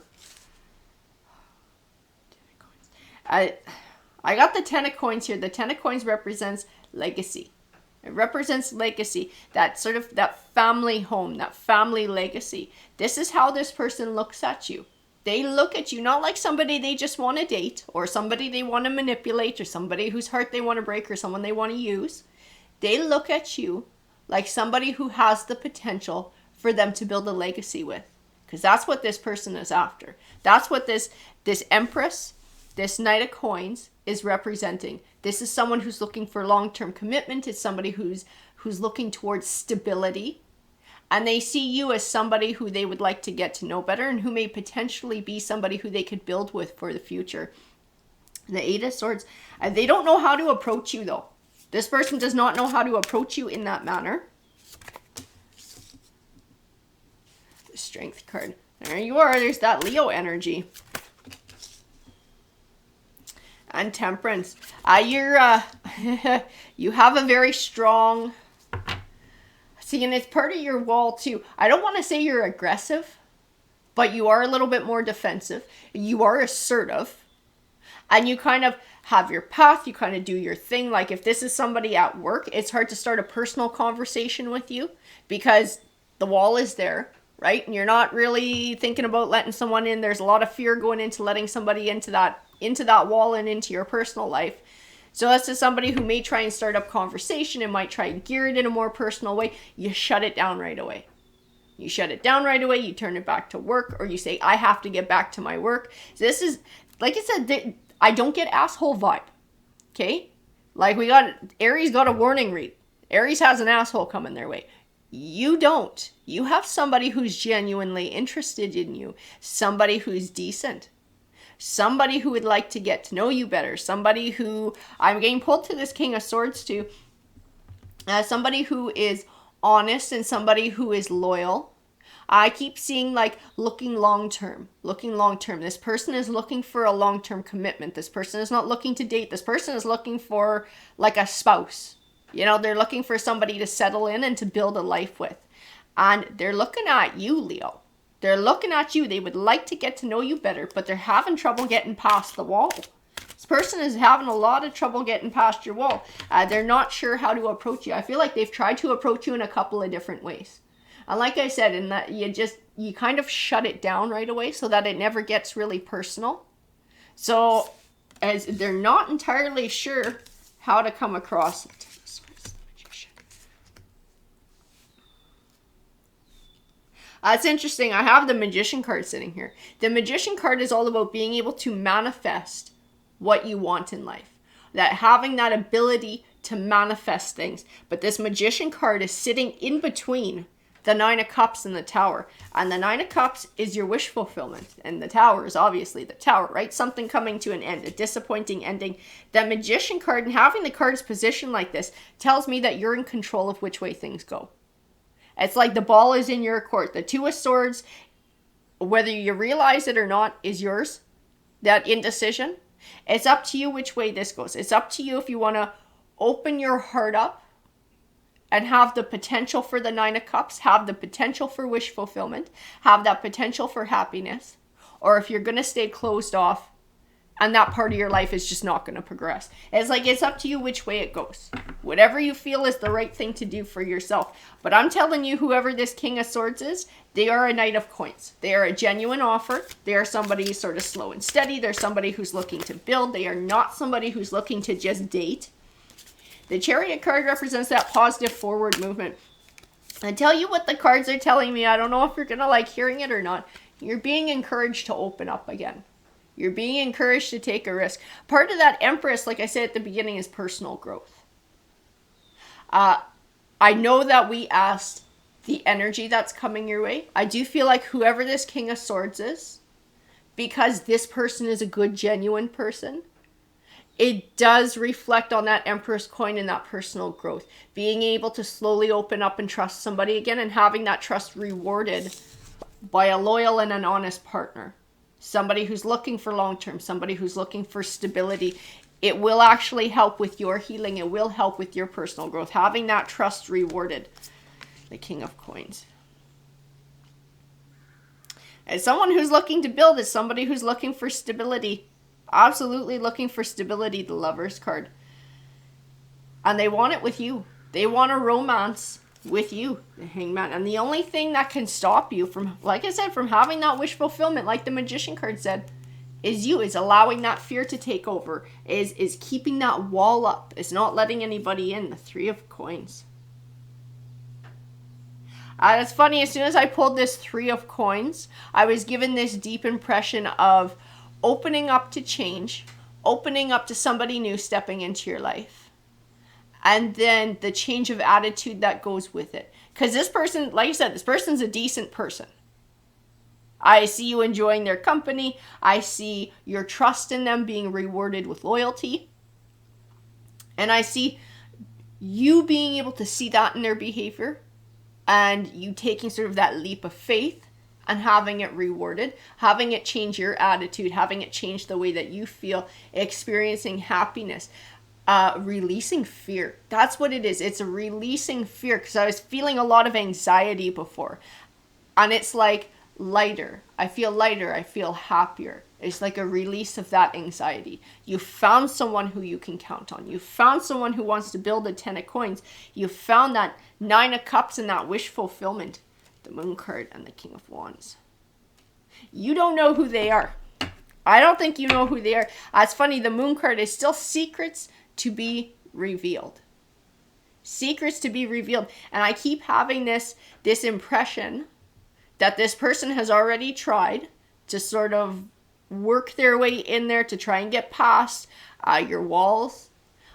[SPEAKER 1] I got the Ten of Coins here. The Ten of Coins represents legacy. It represents legacy, that sort of that family home, that family legacy. This is how this person looks at you. They look at you not like somebody they just want to date, or somebody they want to manipulate, or somebody whose heart they want to break, or someone they want to use. They look at you like somebody who has the potential for them to build a legacy with. Because that's what this person is after. That's what this Empress, this Knight of Coins is representing. This is someone who's looking for long-term commitment. It's somebody who's looking towards stability. And they see you as somebody who they would like to get to know better and who may potentially be somebody who they could build with for the future. The Eight of Swords. They don't know how to approach you though. This person does not know how to approach you in that manner. The Strength card. There you are. There's that Leo energy. And Temperance. You have a very strong... See, and it's part of your wall too. I don't want to say you're aggressive, but you are a little bit more defensive. You are assertive. And you kind of have your path. You kind of do your thing. Like if this is somebody at work, it's hard to start a personal conversation with you because the wall is there, right? And you're not really thinking about letting someone in. There's a lot of fear going into letting somebody into that wall and into your personal life. So that's to somebody who may try and start up conversation and might try and gear it in a more personal way. You shut it down right away. You shut it down right away. You turn it back to work, or you say, I have to get back to my work. So this is, like I said, I don't get asshole vibe. Okay? Like Aries got a warning read. Aries has an asshole coming their way. You don't. You have somebody who's genuinely interested in you. Somebody who's decent. Somebody who would like to get to know you better. Somebody who, I'm getting pulled to this King of Swords too. Somebody who is honest and somebody who is loyal. I keep seeing like looking long-term. This person is looking for a long-term commitment. This person is not looking to date. This person is looking for like a spouse. You know, they're looking for somebody to settle in and to build a life with. And they're looking at you, Leo. They're looking at you. They would like to get to know you better, but they're having trouble getting past the wall. This person is having a lot of trouble getting past your wall. They're not sure how to approach you. I feel like they've tried to approach you in a couple of different ways. And like I said, in that you kind of shut it down right away so that it never gets really personal. So as they're not entirely sure how to come across it. It's interesting. I have the Magician card sitting here. The Magician card is all about being able to manifest what you want in life. That having that ability to manifest things. But this Magician card is sitting in between the Nine of Cups and the Tower. And the Nine of Cups is your wish fulfillment. And the Tower is obviously the Tower, right? Something coming to an end, a disappointing ending. The Magician card and having the cards positioned like this tells me that you're in control of which way things go. It's like the ball is in your court. The Two of Swords, whether you realize it or not, is yours. That indecision. It's up to you which way this goes. It's up to you if you want to open your heart up and have the potential for the Nine of Cups, have the potential for wish fulfillment, have that potential for happiness, or if you're going to stay closed off and that part of your life is just not going to progress. It's like, it's up to you which way it goes. Whatever you feel is the right thing to do for yourself. But I'm telling you, whoever this King of Swords is, they are a Knight of Coins. They are a genuine offer. They are somebody sort of slow and steady. They're somebody who's looking to build. They are not somebody who's looking to just date. The Chariot card represents that positive forward movement. I tell you what the cards are telling me. I don't know if you're going to like hearing it or not. You're being encouraged to open up again. You're being encouraged to take a risk. Part of that Empress, like I said at the beginning, is personal growth. I know that we asked the energy that's coming your way. I do feel like whoever this King of Swords is, because this person is a good, genuine person, it does reflect on that Empress coin and that personal growth. Being able to slowly open up and trust somebody again, and having that trust rewarded by a loyal and an honest partner. Somebody who's looking for long-term, somebody who's looking for stability. It will actually help with your healing. It will help with your personal growth. Having that trust rewarded. The King of Coins. As someone who's looking to build, as somebody who's looking for stability. Absolutely looking for stability, the Lovers card. And they want it with you. They want a romance with you, the Hangman. And the only thing that can stop you from, like I said, from having that wish fulfillment, like the Magician card said, is you, is allowing that fear to take over, is keeping that wall up, is not letting anybody in, the Three of Coins. It's funny, as soon as I pulled this Three of Coins, I was given this deep impression of opening up to change, opening up to somebody new stepping into your life. And then the change of attitude that goes with it. Because this person, like I said, this person's a decent person. I see you enjoying their company. I see your trust in them being rewarded with loyalty. And I see you being able to see that in their behavior. And you taking sort of that leap of faith and having it rewarded. Having it change your attitude. Having it change the way that you feel. Experiencing happiness. Releasing fear. That's what it is. It's a releasing fear, because I was feeling a lot of anxiety before, and it's like lighter. I feel lighter. I feel happier. It's like a release of that anxiety. You found someone who you can count on. You found someone who wants to build a 10 of coins. You found that 9 of cups and that wish fulfillment. The Moon card and the King of Wands. You don't know who they are. I don't think you know who they are. It's funny, the Moon card is still secrets to be revealed. Secrets to be revealed. And I keep having this impression that this person has already tried to sort of work their way in there to try and get past your walls.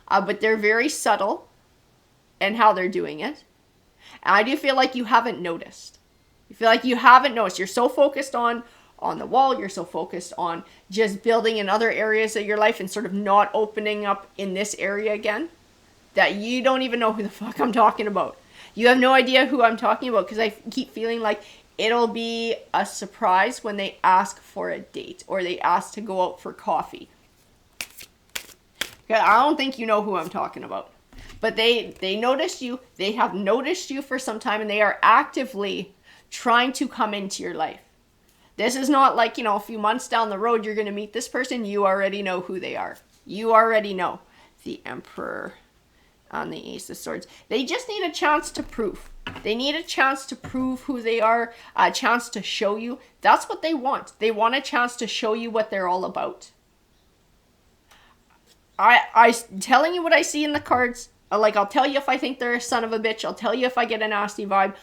[SPEAKER 1] But they're very subtle in how they're doing it. And I do feel like you haven't noticed. You feel like you haven't noticed. You're so focused on the wall, you're so focused on just building in other areas of your life and sort of not opening up in this area again, that you don't even know who the fuck I'm talking about. You have no idea who I'm talking about, because I keep feeling like it'll be a surprise when they ask for a date or they ask to go out for coffee. Okay, I don't think you know who I'm talking about. But they noticed you, they have noticed you for some time, and they are actively trying to come into your life. This is not like, a few months down the road, you're going to meet this person. You already know who they are. You already know. The Emperor and the Ace of Swords. They just need a chance to prove. They need a chance to prove who they are, a chance to show you. That's what they want. They want a chance to show you what they're all about. I'm telling you what I see in the cards. I'll tell you if I think they're a son of a bitch. I'll tell you if I get a nasty vibe.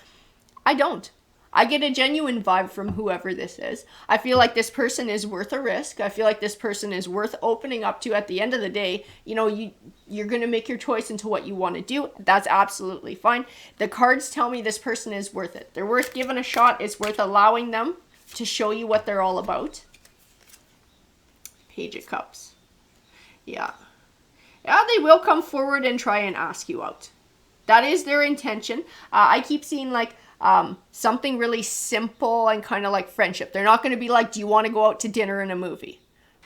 [SPEAKER 1] I don't. I get a genuine vibe from whoever this is. I feel like this person is worth a risk. I feel like this person is worth opening up to. At the end of the day, you're going to make your choice into what you want to do. That's absolutely fine. The cards tell me this person is worth it. They're worth giving a shot. It's worth allowing them to show you what they're all about. Page of Cups. Yeah, they will come forward and try and ask you out. That is their intention. I keep seeing something really simple and kind of like friendship. They're not going to be like, do you want to go out to dinner and a movie?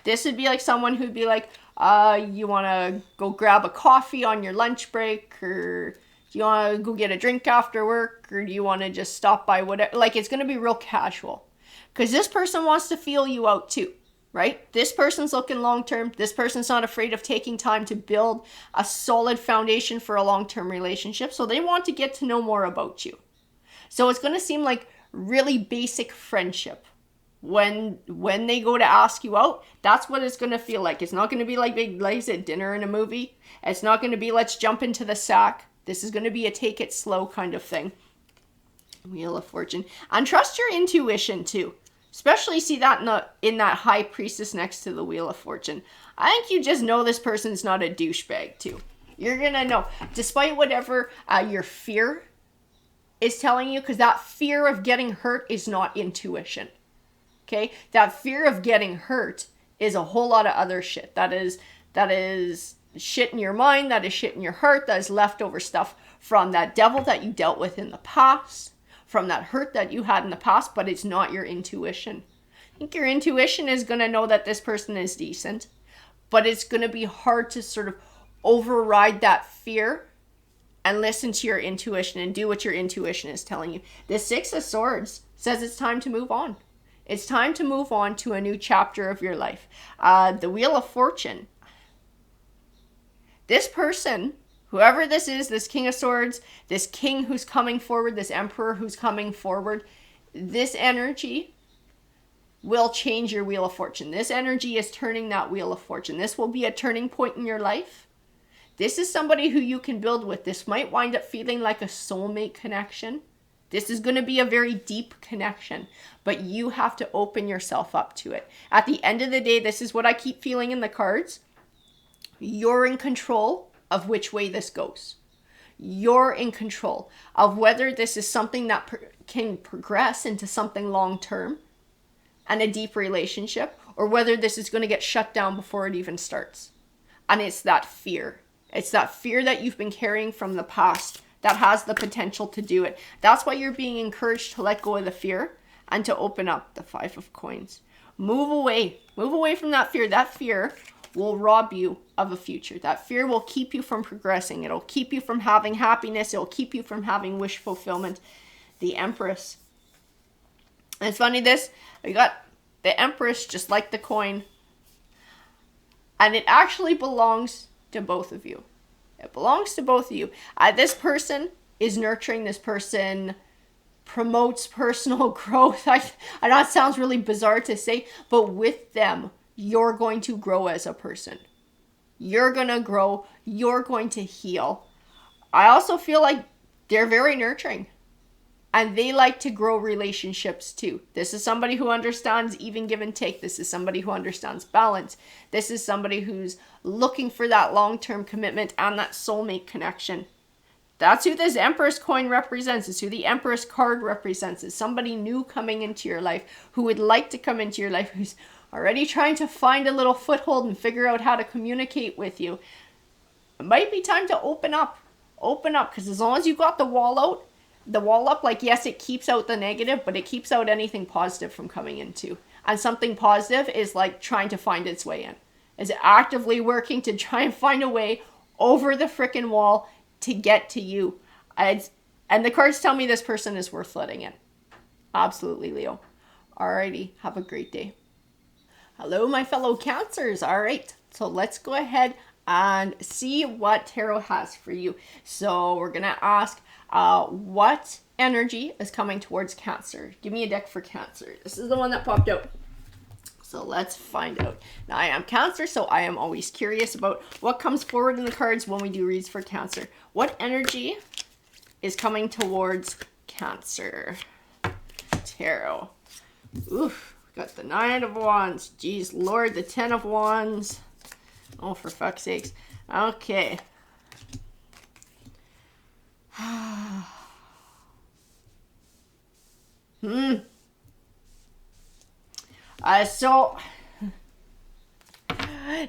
[SPEAKER 1] This would be like someone who'd be like, you want to go grab a coffee on your lunch break, or do you want to go get a drink after work, or do you want to just stop by whatever? It's going to be real casual, because this person wants to feel you out too. right? This person's looking long-term. This person's not afraid of taking time to build a solid foundation for a long-term relationship. So they want to get to know more about you. So it's going to seem like really basic friendship. When they go to ask you out, that's what it's going to feel like. It's not going to be like big, like I said, dinner and a movie. It's not going to be let's jump into the sack. This is going to be a take it slow kind of thing. Wheel of Fortune. And trust your intuition too. Especially see that in that High Priestess next to the Wheel of Fortune. I think you just know this person's not a douchebag too. You're going to know. Despite whatever your fear is telling you, because that fear of getting hurt is not intuition. Okay, that fear of getting hurt is a whole lot of other shit. That is shit in your mind, that is shit in your heart, that is leftover stuff from that devil that you dealt with in the past, from that hurt that you had in the past, but it's not your intuition. I think your intuition is going to know that this person is decent, but it's going to be hard to sort of override that fear and listen to your intuition and do what your intuition is telling you. The Six of Swords says it's time to move on. It's time to move on to a new chapter of your life. The Wheel of Fortune. This person, whoever this is, this King of Swords, this king who's coming forward, this emperor who's coming forward, this energy will change your Wheel of Fortune. This energy is turning that Wheel of Fortune. This will be a turning point in your life. This is somebody who you can build with. This might wind up feeling like a soulmate connection. This is going to be a very deep connection, but you have to open yourself up to it. At the end of the day, this is what I keep feeling in the cards. You're in control of which way this goes. You're in control of whether this is something that can progress into something long-term and a deep relationship, or whether this is going to get shut down before it even starts. And it's that fear. It's that fear that you've been carrying from the past that has the potential to do it. That's why you're being encouraged to let go of the fear and to open up. The Five of Coins. Move away from that fear. That fear will rob you of a future. That fear will keep you from progressing. It'll keep you from having happiness. It'll keep you from having wish fulfillment. The Empress. And it's funny we got the Empress just like the coin. And it actually belongs to both of you. It belongs to both of you. This person is nurturing. This person promotes personal growth. I know it sounds really bizarre to say, but with them, you're going to grow as a person. You're going to grow. You're going to heal. I also feel like they're very nurturing. And they like to grow relationships too. This is somebody who understands even give and take. This is somebody who understands balance. This is somebody who's looking for that long-term commitment and that soulmate connection. That's who this Empress coin represents. It's who the Empress card represents. It's somebody new coming into your life who would like to come into your life, who's already trying to find a little foothold and figure out how to communicate with you. It might be time to open up. Open up, because as long as you got the wall up, like, yes, it keeps out the negative, but it keeps out anything positive from coming into. And something positive is like trying to find its way in. Is actively working to try and find a way over the frickin' wall to get to you. And the cards tell me this person is worth letting in. Absolutely, Leo. Alrighty, have a great day. Hello, my fellow Cancers. All right, so let's go ahead and see what Tarot has for you. So we're going to ask, what energy is coming towards Cancer? Give me a deck for Cancer. This is the one that popped out. So let's find out. Now, I am Cancer, so I am always curious about what comes forward in the cards when we do reads for Cancer. What energy is coming towards Cancer? Tarot. Oof, we got the Nine of Wands. Jeez Lord, the Ten of Wands. Oh, for fuck's sakes. Okay. So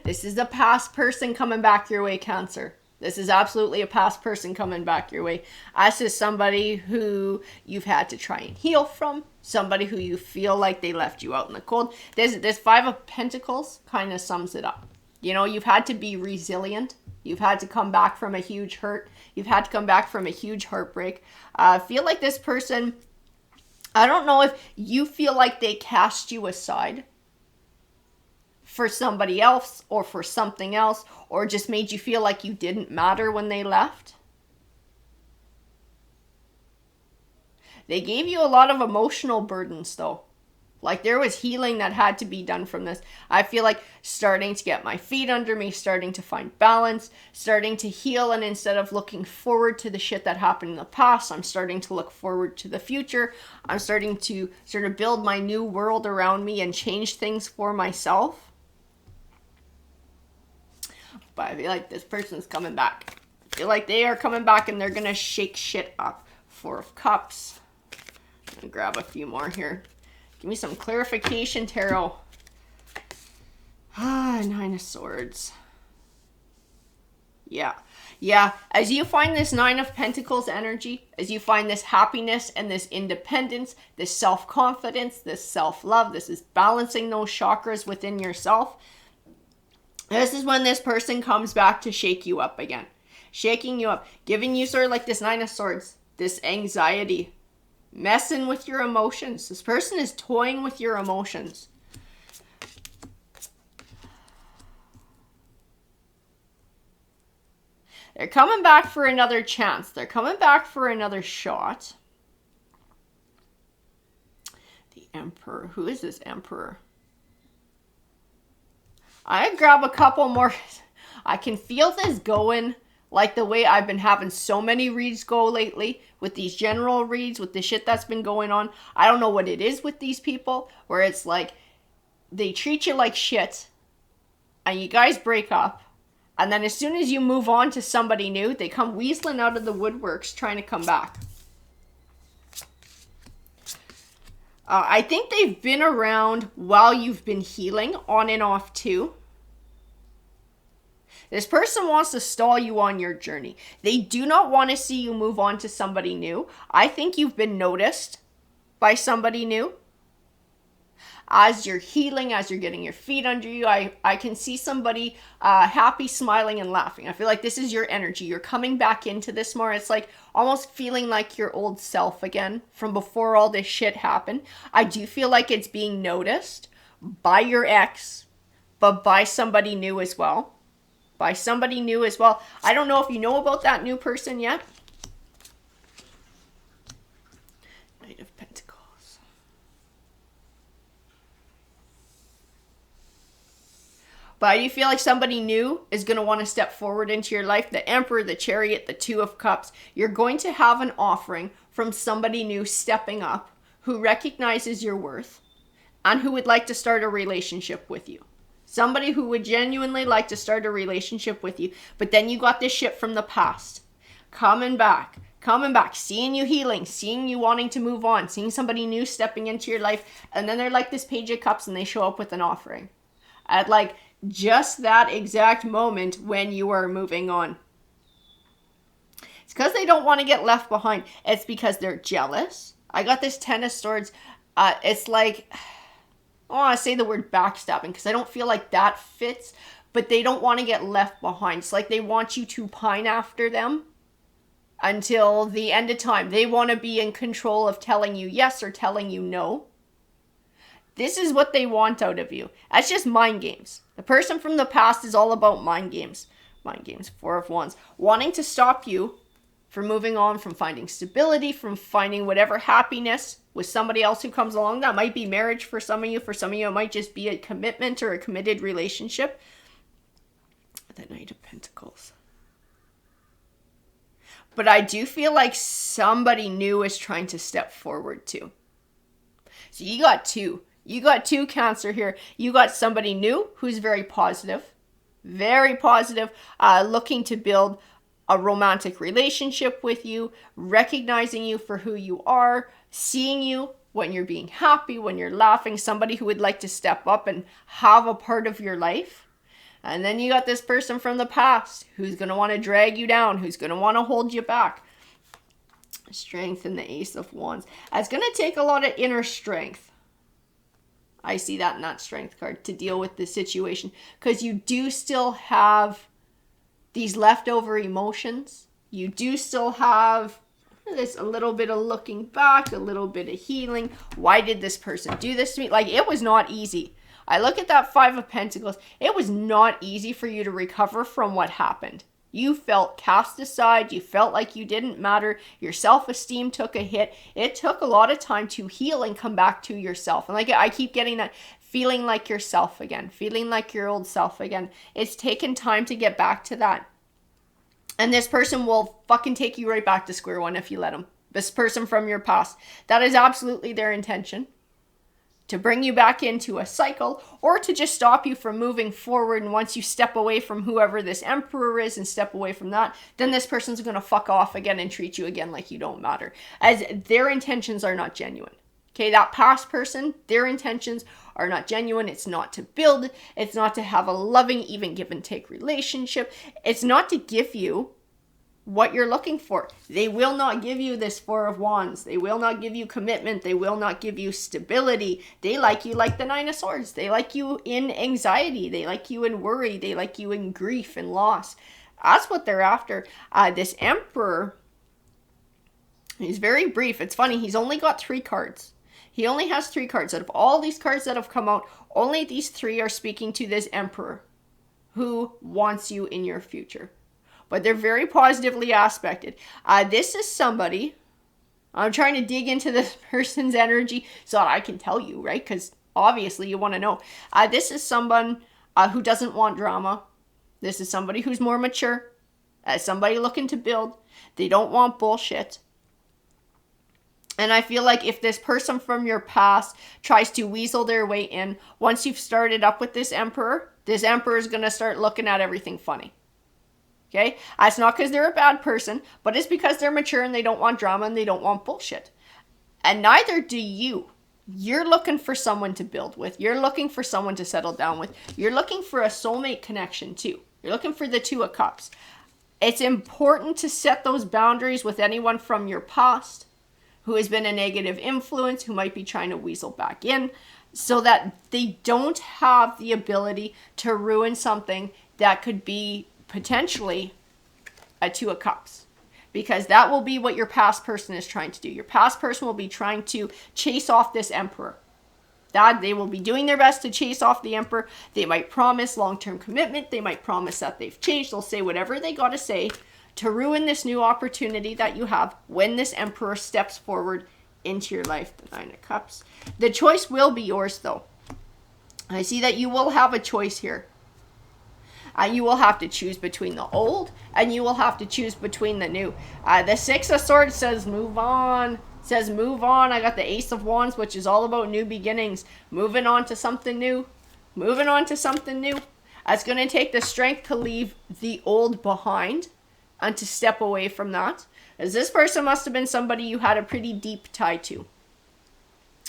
[SPEAKER 1] this is a past person coming back your way, Cancer. This is absolutely a past person coming back your way. This is somebody who you've had to try and heal from. Somebody who you feel like they left you out in the cold. This Five of Pentacles kind of sums it up. You know, you've had to be resilient. You've had to come back from a huge hurt. You've had to come back from a huge heartbreak. I feel like this person, I don't know if you feel like they cast you aside. for somebody else or for something else, or just made you feel like you didn't matter when they left. They gave you a lot of emotional burdens though. Like there was healing that had to be done from this. I feel like starting to get my feet under me, starting to find balance, starting to heal. And instead of looking forward to the shit that happened in the past, I'm starting to look forward to the future. I'm starting to sort of build my new world around me and change things for myself. But I feel like this person's coming back. I feel like they are coming back and they're going to shake shit up. 4 of Cups. I'm going to grab a few more here. Give me some clarification, Tarot. 9 of Swords. Yeah. As you find this 9 of Pentacles energy, as you find this happiness and this independence, this self-confidence, this self-love, this is balancing those chakras within yourself. This is when this person comes back to shake you up again. Shaking you up. Giving you sort of like this 9 of Swords. This anxiety. Messing with your emotions. This person is toying with your emotions. They're coming back for another chance. They're coming back for another shot. The Emperor. Who is this Emperor? I grab a couple more. I can feel this going. Like the way I've been having so many reads go lately with these general reads, with the shit that's been going on. I don't know what it is with these people where it's like they treat you like shit and you guys break up. And then as soon as you move on to somebody new, they come weaseling out of the woodworks trying to come back. I think they've been around while you've been healing on and off too. This person wants to stall you on your journey. They do not want to see you move on to somebody new. I think you've been noticed by somebody new. As you're healing, as you're getting your feet under you, I can see somebody happy, smiling, and laughing. I feel like this is your energy. You're coming back into this more. It's like almost feeling like your old self again from before all this shit happened. I do feel like it's being noticed by your ex, but by somebody new as well. By somebody new as well. I don't know if you know about that new person yet. Knight of Pentacles. But I do feel like somebody new is going to want to step forward into your life. The Emperor, the Chariot, the 2 of Cups. You're going to have an offering from somebody new stepping up who recognizes your worth and who would like to start a relationship with you. Somebody who would genuinely like to start a relationship with you. But then you got this shit from the past. Coming back. Seeing you healing. Seeing you wanting to move on. Seeing somebody new stepping into your life. And then they're like this Page of Cups and they show up with an offering. At like just that exact moment when you are moving on. It's because they don't want to get left behind. It's because they're jealous. I got this 10 of Swords. It's like... I don't want to say the word backstabbing because I don't feel like that fits, but they don't want to get left behind. It's like they want you to pine after them until the end of time. They want to be in control of telling you yes or telling you no. This is what they want out of you. That's just mind games. The person from the past is all about mind games. Mind games, 4 of Wands. Wanting to stop you from moving on, from finding stability, from finding whatever happiness with somebody else who comes along. That might be marriage for some of you. For some of you, it might just be a commitment or a committed relationship. The Knight of Pentacles. But I do feel like somebody new is trying to step forward too. So you got two. You got 2 Cancer here. You got somebody new who's very positive, looking to build a romantic relationship with you, recognizing you for who you are, seeing you when you're being happy, when you're laughing, somebody who would like to step up and have a part of your life. And then you got this person from the past who's going to want to drag you down, who's going to want to hold you back. Strength and the Ace of Wands. It's going to take a lot of inner strength. I see that in that Strength card to deal with this situation because you do still have these leftover emotions. You do still have this a little bit of looking back, a little bit of healing. Why did this person do this to me? Like, it was not easy. I look at that Five of Pentacles. It was not easy for you to recover from what happened. You felt cast aside. You felt like you didn't matter. Your self-esteem took a hit. It took a lot of time to heal and come back to yourself. And like I keep getting that feeling like yourself again, feeling like your old self again. It's taken time to get back to that. And this person will fucking take you right back to square one if you let them. This person from your past. That is absolutely their intention. To bring you back into a cycle, or to just stop you from moving forward. And once you step away from whoever this emperor is and step away from that, then this person's going to fuck off again and treat you again like you don't matter. As their intentions are not genuine. Okay, that past person, their intentions are not genuine. It's not to build. It's not to have a loving, even give and take relationship. It's not to give you what you're looking for. They will not give you this Four of Wands. They will not give you commitment. They will not give you stability. They like you like the Nine of Swords. They like you in anxiety. They like you in worry. They like you in grief and loss. That's what they're after. This Emperor, he's very brief. It's funny. He's only got 3 cards. He only has 3 cards. Out of all these cards that have come out, only these 3 are speaking to this Emperor who wants you in your future. But they're very positively aspected. This is somebody, I'm trying to dig into this person's energy so that I can tell you, right? Because obviously you want to know. This is someone who doesn't want drama. This is somebody who's more mature. Somebody looking to build. They don't want bullshit. And I feel like if this person from your past tries to weasel their way in, once you've started up with this Emperor is going to start looking at everything funny. Okay? It's not because they're a bad person, but it's because they're mature and they don't want drama and they don't want bullshit. And neither do you. You're looking for someone to build with. You're looking for someone to settle down with. You're looking for a soulmate connection too. You're looking for the Two of Cups. It's important to set those boundaries with anyone from your past who has been a negative influence, who might be trying to weasel back in, so that they don't have the ability to ruin something that could be potentially a Two of Cups, because that will be what your past person is trying to do. Your past person will be trying to chase off this Emperor. That they will be doing their best to chase off the Emperor. They might promise long-term commitment. They might promise that they've changed. They'll say whatever they got to say to ruin this new opportunity that you have when this Emperor steps forward into your life. The Nine of Cups. The choice will be yours though. I see that you will have a choice here. You will have to choose between the old and you will have to choose between the new. The Six of Swords says move on. Says move on. I got the Ace of Wands, which is all about new beginnings. Moving on to something new. Moving on to something new. It's going to take the strength to leave the old behind and to step away from that. As this person must have been somebody you had a pretty deep tie to.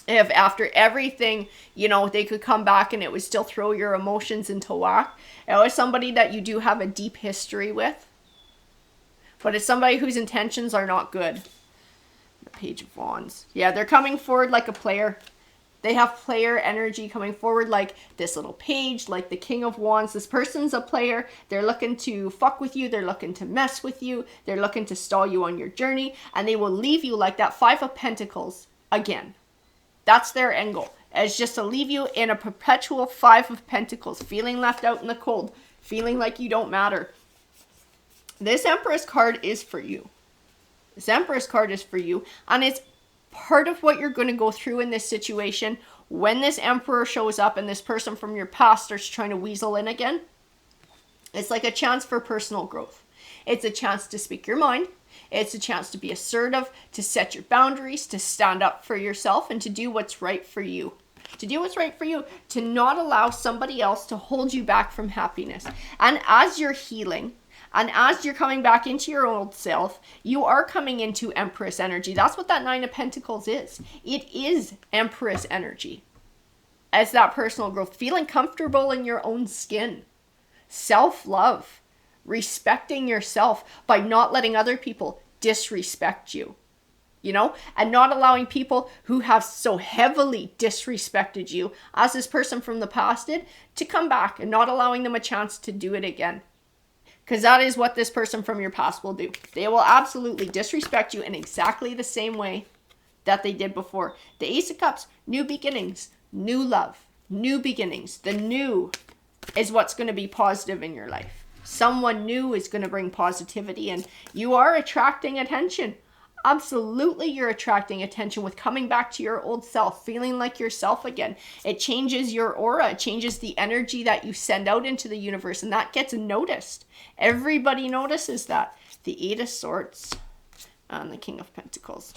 [SPEAKER 1] If after everything, you know, they could come back and it would still throw your emotions into whack. It was somebody that you do have a deep history with. But it's somebody whose intentions are not good. The Page of Wands. Yeah, they're coming forward like a player. They have player energy coming forward like this little page, like the King of Wands. This person's a player. They're looking to fuck with you. They're looking to mess with you. They're looking to stall you on your journey. And they will leave you like that Five of Pentacles again. That's their end goal. It's just to leave you in a perpetual Five of Pentacles, feeling left out in the cold, feeling like you don't matter. This Empress card is for you. This Empress card is for you. And it's part of what you're going to go through in this situation when this Emperor shows up and this person from your past starts trying to weasel in again. It's like a chance for personal growth. It's a chance to speak your mind. It's a chance to be assertive, to set your boundaries, to stand up for yourself, and to do what's right for you. To do what's right for you. To not allow somebody else to hold you back from happiness. And as you're healing, and as you're coming back into your old self, you are coming into Empress energy. That's what that Nine of Pentacles is. It is Empress energy. As that personal growth. Feeling comfortable in your own skin. Self-love. Respecting yourself by not letting other people disrespect you. You know? And not allowing people who have so heavily disrespected you, as this person from the past did, to come back and not allowing them a chance to do it again. Because that is what this person from your past will do. They will absolutely disrespect you in exactly the same way that they did before. The Ace of Cups, new beginnings, new love. New beginnings. The new is what's going to be positive in your life. Someone new is going to bring positivity, and you are attracting attention. Absolutely, you're attracting attention with coming back to your old self, feeling like yourself again. It changes your aura. It changes the energy that you send out into the universe, and that gets noticed. Everybody notices that. The 8 of Swords and the King of Pentacles.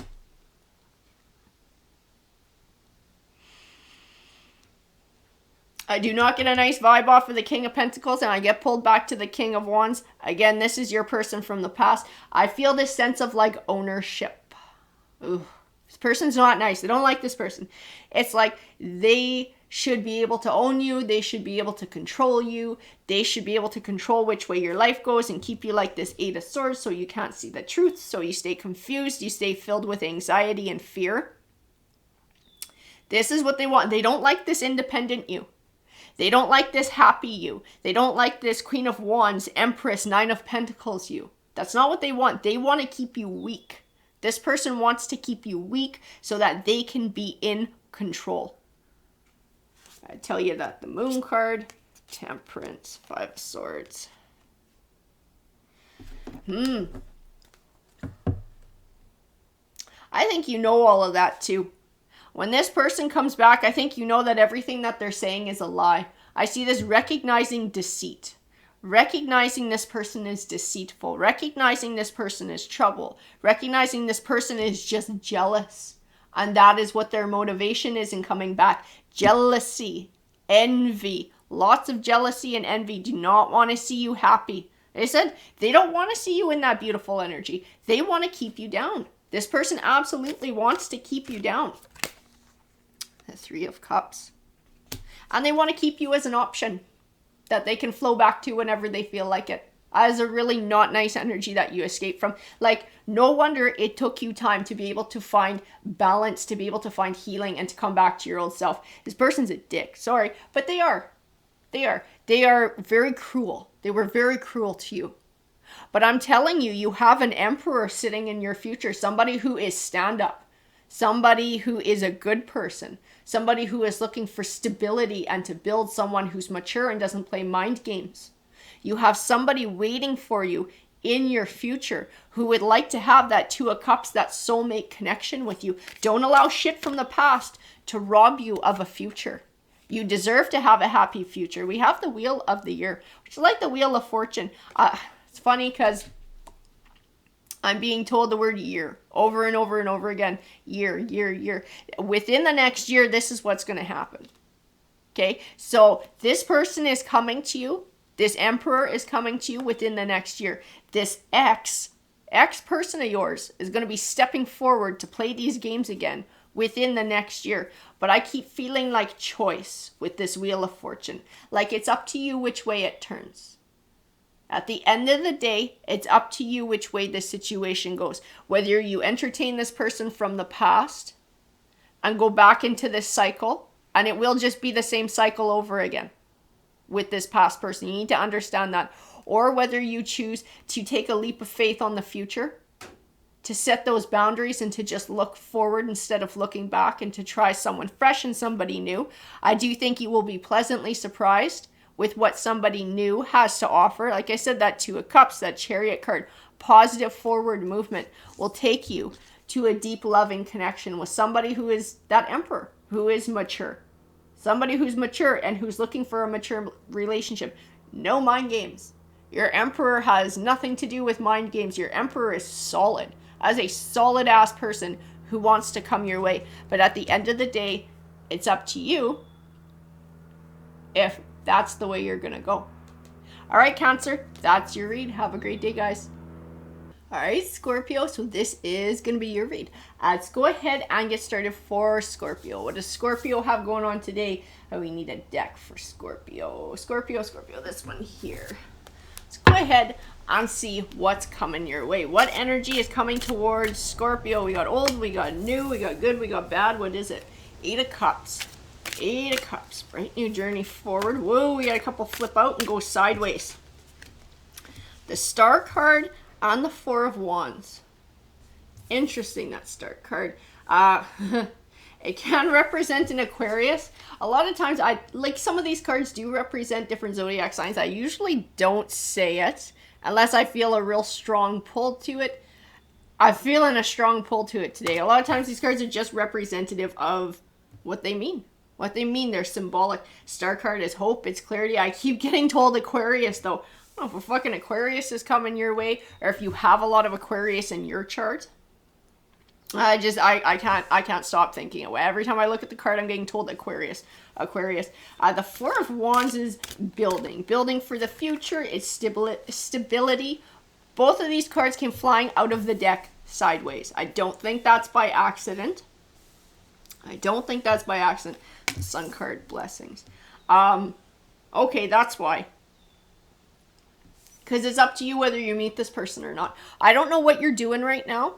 [SPEAKER 1] I do not get a nice vibe off of the King of Pentacles, and I get pulled back to the King of Wands. Again, this is your person from the past. I feel this sense of like ownership. Ooh, this person's not nice. They don't like this person. It's like they should be able to own you. They should be able to control you. They should be able to control which way your life goes and keep you like this 8 of Swords so you can't see the truth, so you stay confused, you stay filled with anxiety and fear. This is what they want. They don't like this independent you. They don't like this happy you. They don't like this Queen of Wands, Empress, 9 of Pentacles you. That's not what they want. They want to keep you weak. This person wants to keep you weak so that they can be in control. I tell you that the Moon card, Temperance, 5 of Swords. I think you know all of that too. When this person comes back, I think you know that everything that they're saying is a lie. I see this recognizing deceit. Recognizing this person is deceitful. Recognizing this person is trouble. Recognizing this person is just jealous. And that is what their motivation is in coming back. Jealousy, envy, lots of jealousy and envy. Do not want to see you happy. They said they don't want to see you in that beautiful energy. They want to keep you down. This person absolutely wants to keep you down. The 3 of Cups. And they want to keep you as an option that they can flow back to whenever they feel like it. That is a really not nice energy that you escape from. Like, no wonder it took you time to be able to find balance, to be able to find healing, and to come back to your old self. This person's a dick. Sorry, but they are. They are. They are very cruel. They were very cruel to you. But I'm telling you, you have an emperor sitting in your future. Somebody who is stand-up. Somebody who is a good person. Somebody who is looking for stability and to build someone who's mature and doesn't play mind games. You have somebody waiting for you in your future who would like to have that 2 of Cups, that soulmate connection with you. Don't allow shit from the past to rob you of a future. You deserve to have a happy future. We have the Wheel of the Year, which is like the Wheel of Fortune. It's funny because I'm being told the word year over and over and over again. Year, year, year. Within the next year, this is what's going to happen. Okay? So this person is coming to you. This emperor is coming to you within the next year. This ex person of yours is going to be stepping forward to play these games again within the next year. But I keep feeling like choice with this Wheel of Fortune. Like it's up to you which way it turns. At the end of the day, it's up to you which way this situation goes. Whether you entertain this person from the past and go back into this cycle, and it will just be the same cycle over again with this past person. You need to understand that. Or whether you choose to take a leap of faith on the future, to set those boundaries and to just look forward instead of looking back and to try someone fresh and somebody new. I do think you will be pleasantly surprised with what somebody new has to offer. Like I said, that 2 of Cups, that Chariot card, positive forward movement will take you to a deep loving connection with somebody who is that emperor, who is mature. Somebody who's mature and who's looking for a mature relationship. No mind games. Your emperor has nothing to do with mind games. Your emperor is solid. As a solid ass person who wants to come your way. But at the end of the day, it's up to you if that's the way you're going to go. All right, Cancer, that's your read. Have a great day, guys. All right, Scorpio, so this is going to be your read. Let's go ahead and get started for Scorpio. What does Scorpio have going on today? Oh, we need a deck for Scorpio. Scorpio, this one here. Let's go ahead and see what's coming your way. What energy is coming towards Scorpio? We got old, we got new, we got good, we got bad. What is it? 8 of Cups. 8 of Cups. Bright new journey forward. Whoa, we got a couple flip out and go sideways. The Star card and the 4 of Wands. Interesting, that Star card. It can represent an Aquarius. A lot of times, some of these cards do represent different zodiac signs. I usually don't say it unless I feel a real strong pull to it. I'm feeling a strong pull to it today. A lot of times these cards are just representative of what they mean. What they mean, they're symbolic. Star card is hope, it's clarity. I keep getting told Aquarius though. I don't know if a fucking Aquarius is coming your way or if you have a lot of Aquarius in your chart. I can't stop thinking it. Every time I look at the card, I'm getting told Aquarius. The Four of Wands is building for the future. It's stability. Both of these cards came flying out of the deck sideways. I don't think that's by accident. The Sun card, blessings. Okay, that's why. Because it's up to you whether you meet this person or not. I don't know what you're doing right now,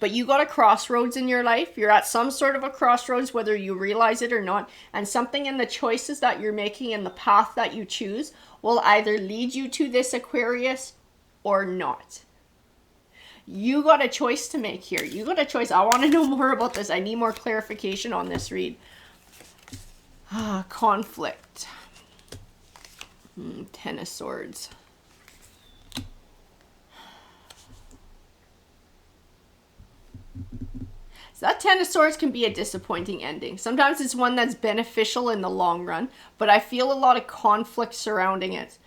[SPEAKER 1] but you got a crossroads in your life. You're at some sort of a crossroads, whether you realize it or not. And something in the choices that you're making and the path that you choose will either lead you to this Aquarius or not. You got a choice to make here. You got a choice. I want to know more about this. I need more clarification on this read. Conflict. Ten of Swords. So that Ten of Swords can be a disappointing ending. Sometimes it's one that's beneficial in the long run, but I feel a lot of conflict surrounding it.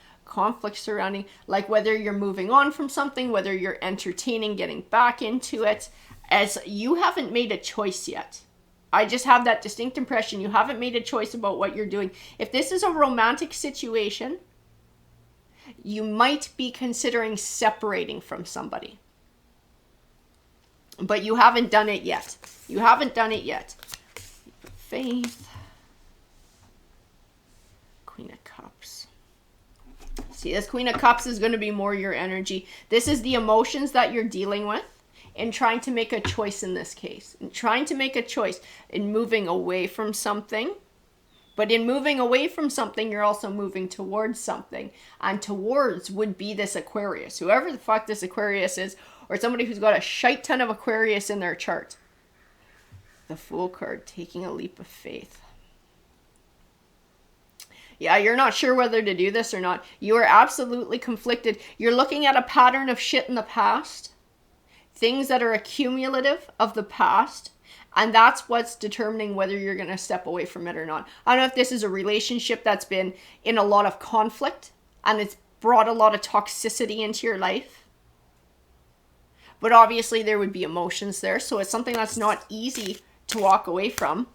[SPEAKER 1] Like whether you're moving on from something, whether you're entertaining getting back into it, as you haven't made a choice yet. I just have that distinct impression you haven't made a choice about what you're doing. If this is a romantic situation, you might be considering separating from somebody. But you haven't done it yet. Faith. Queen of Cups. See, this Queen of Cups is going to be more your energy. This is the emotions that you're dealing with in trying to make a choice in this case. In trying to make a choice in moving away from something. But in moving away from something, you're also moving towards something. And towards would be this Aquarius. Whoever the fuck this Aquarius is, or somebody who's got a shite ton of Aquarius in their chart. The Fool card, taking a leap of faith. Yeah, you're not sure whether to do this or not. You are absolutely conflicted. You're looking at a pattern of shit in the past. Things that are accumulative of the past. And that's what's determining whether you're going to step away from it or not. I don't know if this is a relationship that's been in a lot of conflict. And it's brought a lot of toxicity into your life. But obviously there would be emotions there. So it's something that's not easy to walk away from.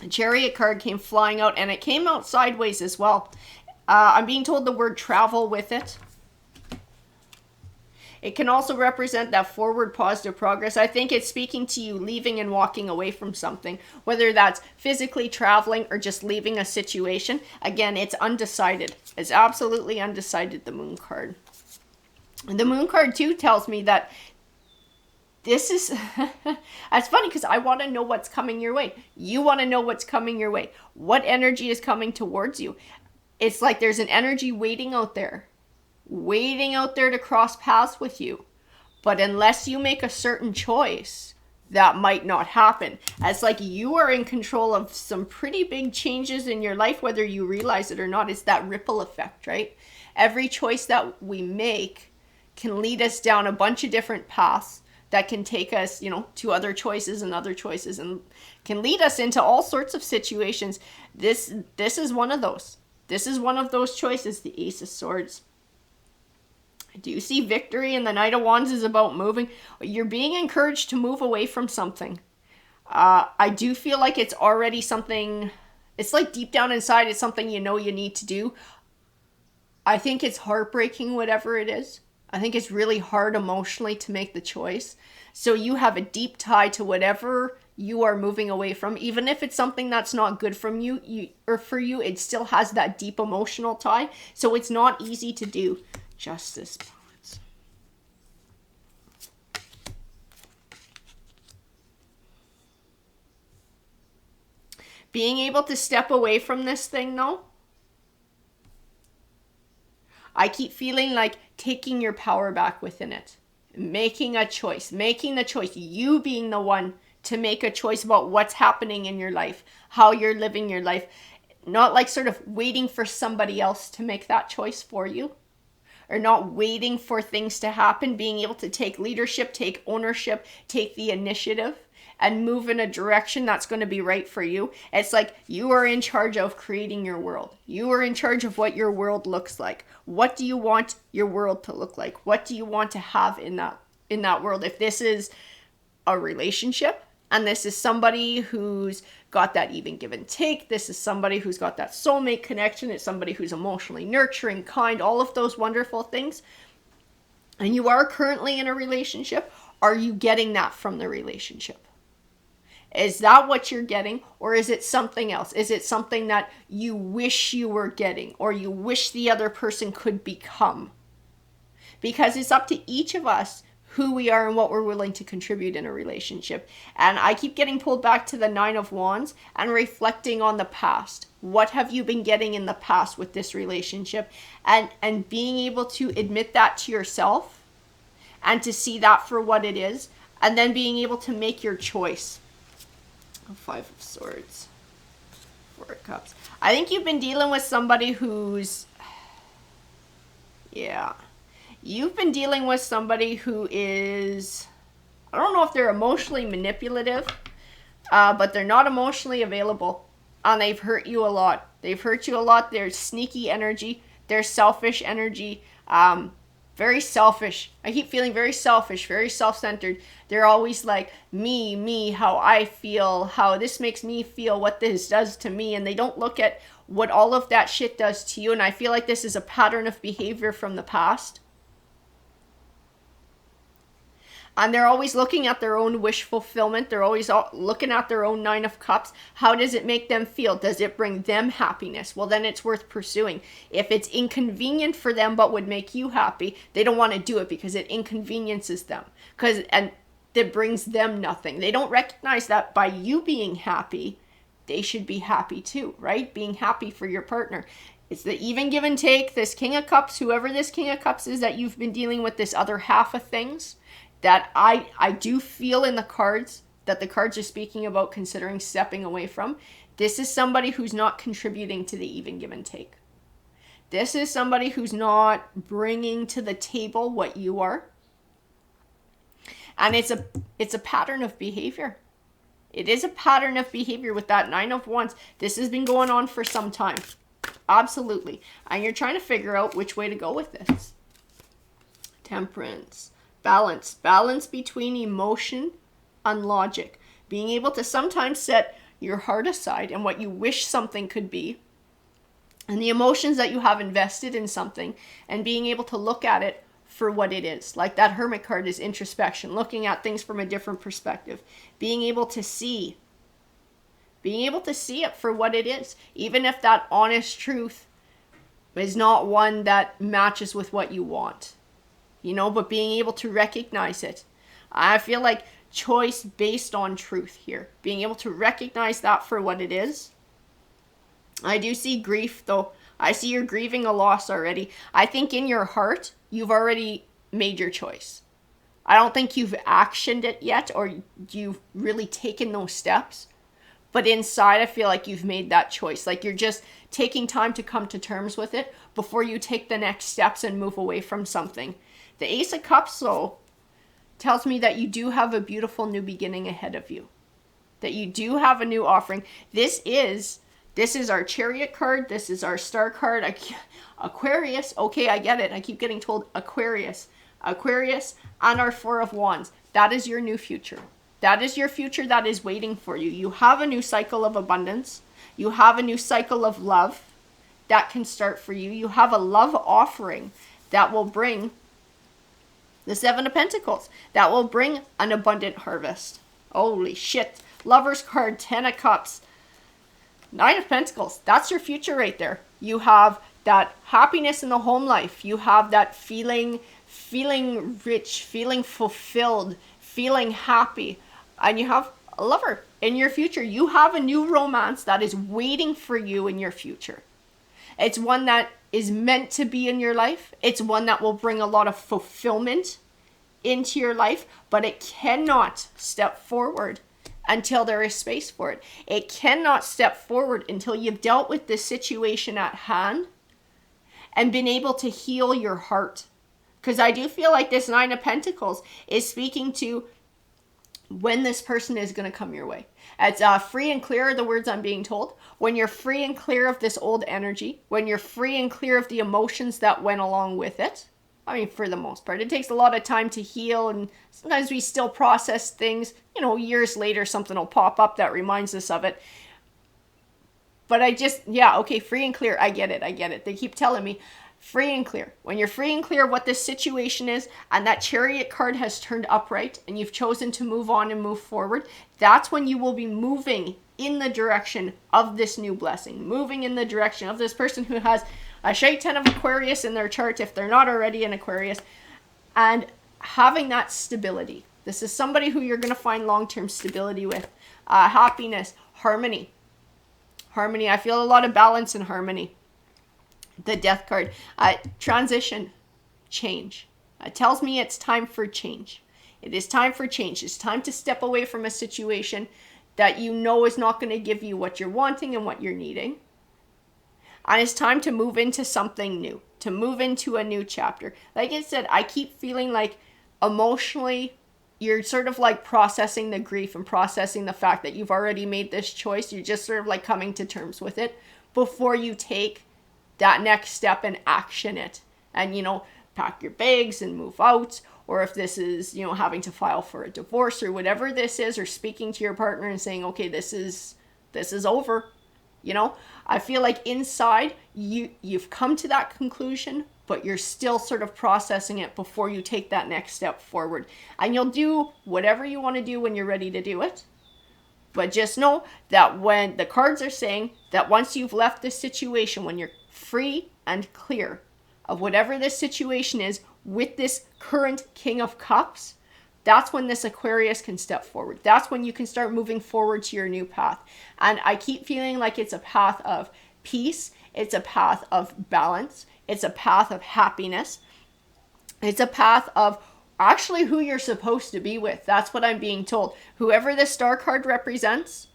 [SPEAKER 1] The Chariot card came flying out. And it came out sideways as well. I'm being told the word travel with it. It can also represent that forward positive progress. I think it's speaking to you leaving and walking away from something. Whether that's physically traveling or just leaving a situation. Again, it's undecided. It's absolutely undecided, the Moon card. The Moon card too tells me that this is, it's funny because I want to know what's coming your way. You want to know what's coming your way. What energy is coming towards you? It's like there's an energy waiting out there to cross paths with you. But unless you make a certain choice, that might not happen. It's like you are in control of some pretty big changes in your life, whether you realize it or not. It's that ripple effect, right? Every choice that we make can lead us down a bunch of different paths that can take us, to other choices and can lead us into all sorts of situations. This is one of those. This is one of those choices, the Ace of Swords. I do see victory, and the Knight of Wands is about moving. You're being encouraged to move away from something. I do feel like it's already something, it's like deep down inside, it's something you need to do. I think it's heartbreaking, whatever it is. I think it's really hard emotionally to make the choice. So you have a deep tie to whatever you are moving away from. Even if it's something that's not good for you, it still has that deep emotional tie. So it's not easy to do. Justice, balance. Being able to step away from this thing, though, I keep feeling like taking your power back within it. Making a choice. Making the choice. You being the one to make a choice about what's happening in your life, how you're living your life. Not like sort of waiting for somebody else to make that choice for you, or not waiting for things to happen, being able to take leadership, take ownership, take the initiative, and move in a direction that's going to be right for you. It's like you are in charge of creating your world. You are in charge of what your world looks like. What do you want your world to look like? What do you want to have in that world? If this is a relationship, and this is somebody who's got that even give and take, this is somebody who's got that soulmate connection, it's somebody who's emotionally nurturing, kind, all of those wonderful things, and you are currently in a relationship, are you getting that from the relationship? Is that what you're getting, or is it something else? Is it something that you wish you were getting, or you wish the other person could become? Because it's up to each of us who we are and what we're willing to contribute in a relationship. And I keep getting pulled back to the 9 of Wands and reflecting on the past. What have you been getting in the past with this relationship? And being able to admit that to yourself and to see that for what it is, and then being able to make your choice. 5 of Swords, 4 of Cups. I think you've been dealing with somebody who's, you've been dealing with somebody who is, I don't know if they're emotionally manipulative, but they're not emotionally available. And they've hurt you a lot. They've hurt you a lot. They're sneaky energy. They're selfish energy. Very selfish. I keep feeling very selfish, very self-centered. They're always like, me, how I feel, how this makes me feel, what this does to me. And they don't look at what all of that shit does to you. And I feel like this is a pattern of behavior from the past. And they're always looking at their own wish fulfillment. They're always looking at their own 9 of Cups. How does it make them feel? Does it bring them happiness? Well, then it's worth pursuing. If it's inconvenient for them but would make you happy, they don't want to do it because it inconveniences them. And it brings them nothing. They don't recognize that by you being happy, they should be happy too, right? Being happy for your partner. It's the even give and take. This King of Cups, whoever this King of Cups is that you've been dealing with, this other half of things, that I do feel in the cards that the cards are speaking about considering stepping away from. This is somebody who's not contributing to the even give and take. This is somebody who's not bringing to the table what you are. And it's a pattern of behavior. It is a pattern of behavior with that 9 of Wands. This has been going on for some time. Absolutely. And you're trying to figure out which way to go with this. Temperance. Balance between emotion and logic. Being able to sometimes set your heart aside and what you wish something could be, and the emotions that you have invested in something, and being able to look at it for what it is. Like that Hermit card is introspection, looking at things from a different perspective, being able to see it for what it is, even if that honest truth is not one that matches with what you want. But being able to recognize it. I feel like choice based on truth here. Being able to recognize that for what it is. I do see grief, though. I see you're grieving a loss already. I think in your heart, you've already made your choice. I don't think you've actioned it yet, or you've really taken those steps. But inside, I feel like you've made that choice. Like you're just taking time to come to terms with it before you take the next steps and move away from something. The Ace of Cups, though, tells me that you do have a beautiful new beginning ahead of you. That you do have a new offering. This is our Chariot card. This is our Star card. Aquarius. Okay, I get it. I keep getting told Aquarius. Aquarius and our 4 of Wands. That is your new future. That is your future that is waiting for you. You have a new cycle of abundance. You have a new cycle of love that can start for you. You have a love offering that will bring the 7 of Pentacles. That will bring an abundant harvest. Holy shit. Lover's card, 10 of Cups, 9 of Pentacles. That's your future right there. You have that happiness in the home life. You have that feeling rich, feeling fulfilled, feeling happy. And you have a lover in your future. You have a new romance that is waiting for you in your future. It's one that is meant to be in your life. It's one that will bring a lot of fulfillment into your life, but it cannot step forward until there is space for it. It cannot step forward until you've dealt with the situation at hand and been able to heal your heart. Because I do feel like this Nine of Pentacles is speaking to when this person is going to come your way. It's free and clear are the words I'm being told. When you're free and clear of this old energy, when you're free and clear of the emotions that went along with it, I mean, for the most part, it takes a lot of time to heal, and sometimes we still process things, you know, years later, something will pop up that reminds us of it. But okay, free and clear. I get it. They keep telling me free and clear. When you're free and clear of what this situation is, and that Chariot card has turned upright, and you've chosen to move on and move forward, that's when you will be moving in the direction of this new blessing, moving in the direction of this person who has a shade 10 of Aquarius in their chart, if they're not already in Aquarius, and having that stability. This is somebody who you're going to find long-term stability with. Happiness, harmony. I feel a lot of balance and harmony. The Death card, transition, change. It tells me it's time for change. It is time for change. It's time to step away from a situation that you know is not going to give you what you're wanting and what you're needing. And it's time to move into something new, to move into a new chapter. Like I said, I keep feeling like emotionally, you're sort of like processing the grief and processing the fact that you've already made this choice. You're just sort of like coming to terms with it before you take that next step and action it. And, you know, pack your bags and move out. Or if this is, you know, having to file for a divorce or whatever this is, or speaking to your partner and saying, okay, this is over. You know, I feel like inside you've come to that conclusion, but you're still sort of processing it before you take that next step forward. And you'll do whatever you want to do when you're ready to do it. But just know that when the cards are saying that once you've left this situation, when you're free and clear of whatever this situation is with this current King of Cups, that's when this Aquarius can step forward. That's when you can start moving forward to your new path. And I keep feeling like it's a path of peace. It's a path of balance. It's a path of happiness. It's a path of actually who you're supposed to be with. That's what I'm being told. Whoever this star card represents,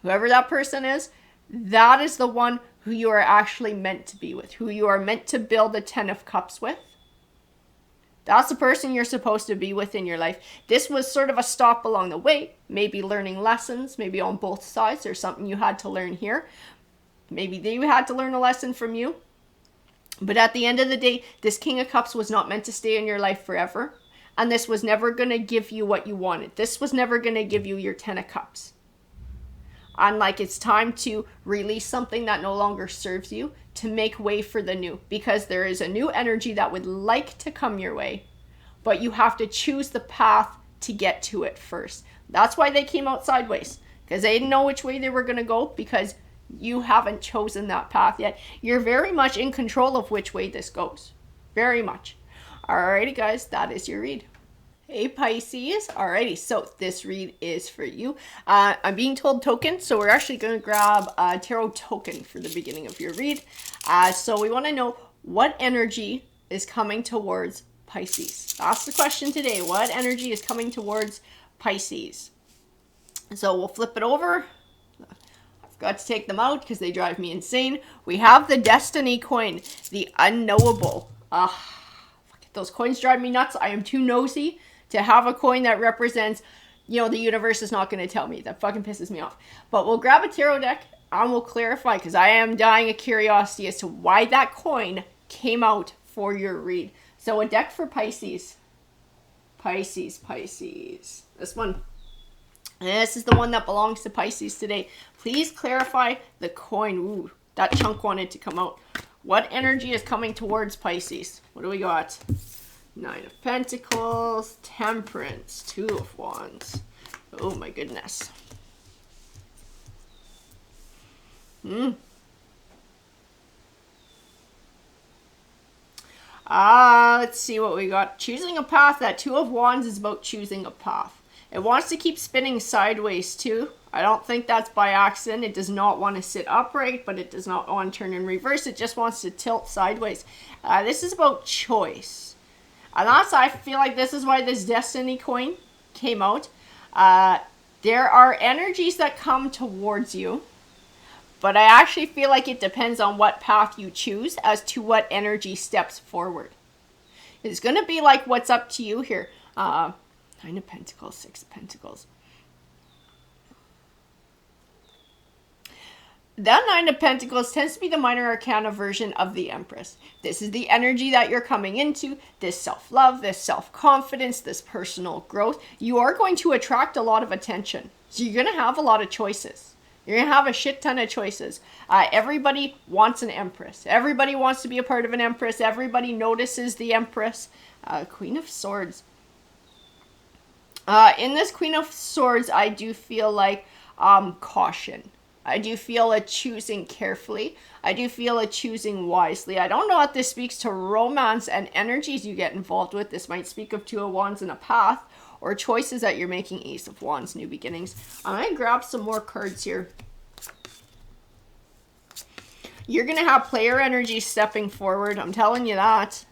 [SPEAKER 1] whoever that person is, that is the one who you are actually meant to be with, who you are meant to build the 10 of Cups with. That's the person you're supposed to be with in your life. This was sort of a stop along the way, maybe learning lessons, maybe on both sides. There's something you had to learn here. Maybe they had to learn a lesson from you. But at the end of the day, this King of Cups was not meant to stay in your life forever. And this was never going to give you what you wanted. This was never going to give you your 10 of Cups. And like it's time to release something that no longer serves you to make way for the new. Because there is a new energy that would like to come your way. But you have to choose the path to get to it first. That's why they came out sideways. Because they didn't know which way they were going to go. Because you haven't chosen that path yet. You're very much in control of which way this goes. Very much. Alrighty guys, that is your read. Hey Pisces. Alrighty, so this read is for you. I'm being told token, so we're actually going to grab a tarot token for the beginning of your read. So we want to know what energy is coming towards Pisces. That's the question today. What energy is coming towards Pisces? So we'll flip it over. Got to take them out because they drive me insane. We have the Destiny coin, the unknowable. Those coins drive me nuts. I am too nosy to have a coin that represents, you know, the universe is not going to tell me. That fucking pisses me off. But we'll grab a tarot deck and we'll clarify because I am dying of curiosity as to why that coin came out for your read. So a deck for Pisces. Pisces. This one. And this is the one that belongs to Pisces today. Please clarify the coin. Ooh, that chunk wanted to come out. What energy is coming towards Pisces? What do we got? 9 of Pentacles, Temperance, 2 of Wands. Oh my goodness. Let's see what we got. Choosing a path. That 2 of Wands is about choosing a path. It wants to keep spinning sideways too. I don't think that's by accident. It does not want to sit upright, but it does not want to turn in reverse. It just wants to tilt sideways. This is about choice. And that's, I feel like this is why this Destiny coin came out. There are energies that come towards you, but I actually feel like it depends on what path you choose as to what energy steps forward. It's going to be like what's up to you here. Nine of Pentacles, Six of Pentacles. That Nine of Pentacles tends to be the minor arcana version of the Empress. This is the energy that you're coming into, this self-love, this self-confidence, this personal growth. You are going to attract a lot of attention. So you're going to have a lot of choices. You're going to have a shit ton of choices. Everybody wants an Empress. Everybody wants to be a part of an Empress. Everybody notices the Empress. Queen of Swords. In this Queen of Swords, I do feel like caution. I do feel a choosing carefully. I do feel a choosing wisely. I don't know if this speaks to romance and energies you get involved with. This might speak of Two of Wands and a path, or choices that you're making. Ace of Wands, new beginnings. I'm going to grab some more cards here. You're going to have player energy stepping forward. I'm telling you that.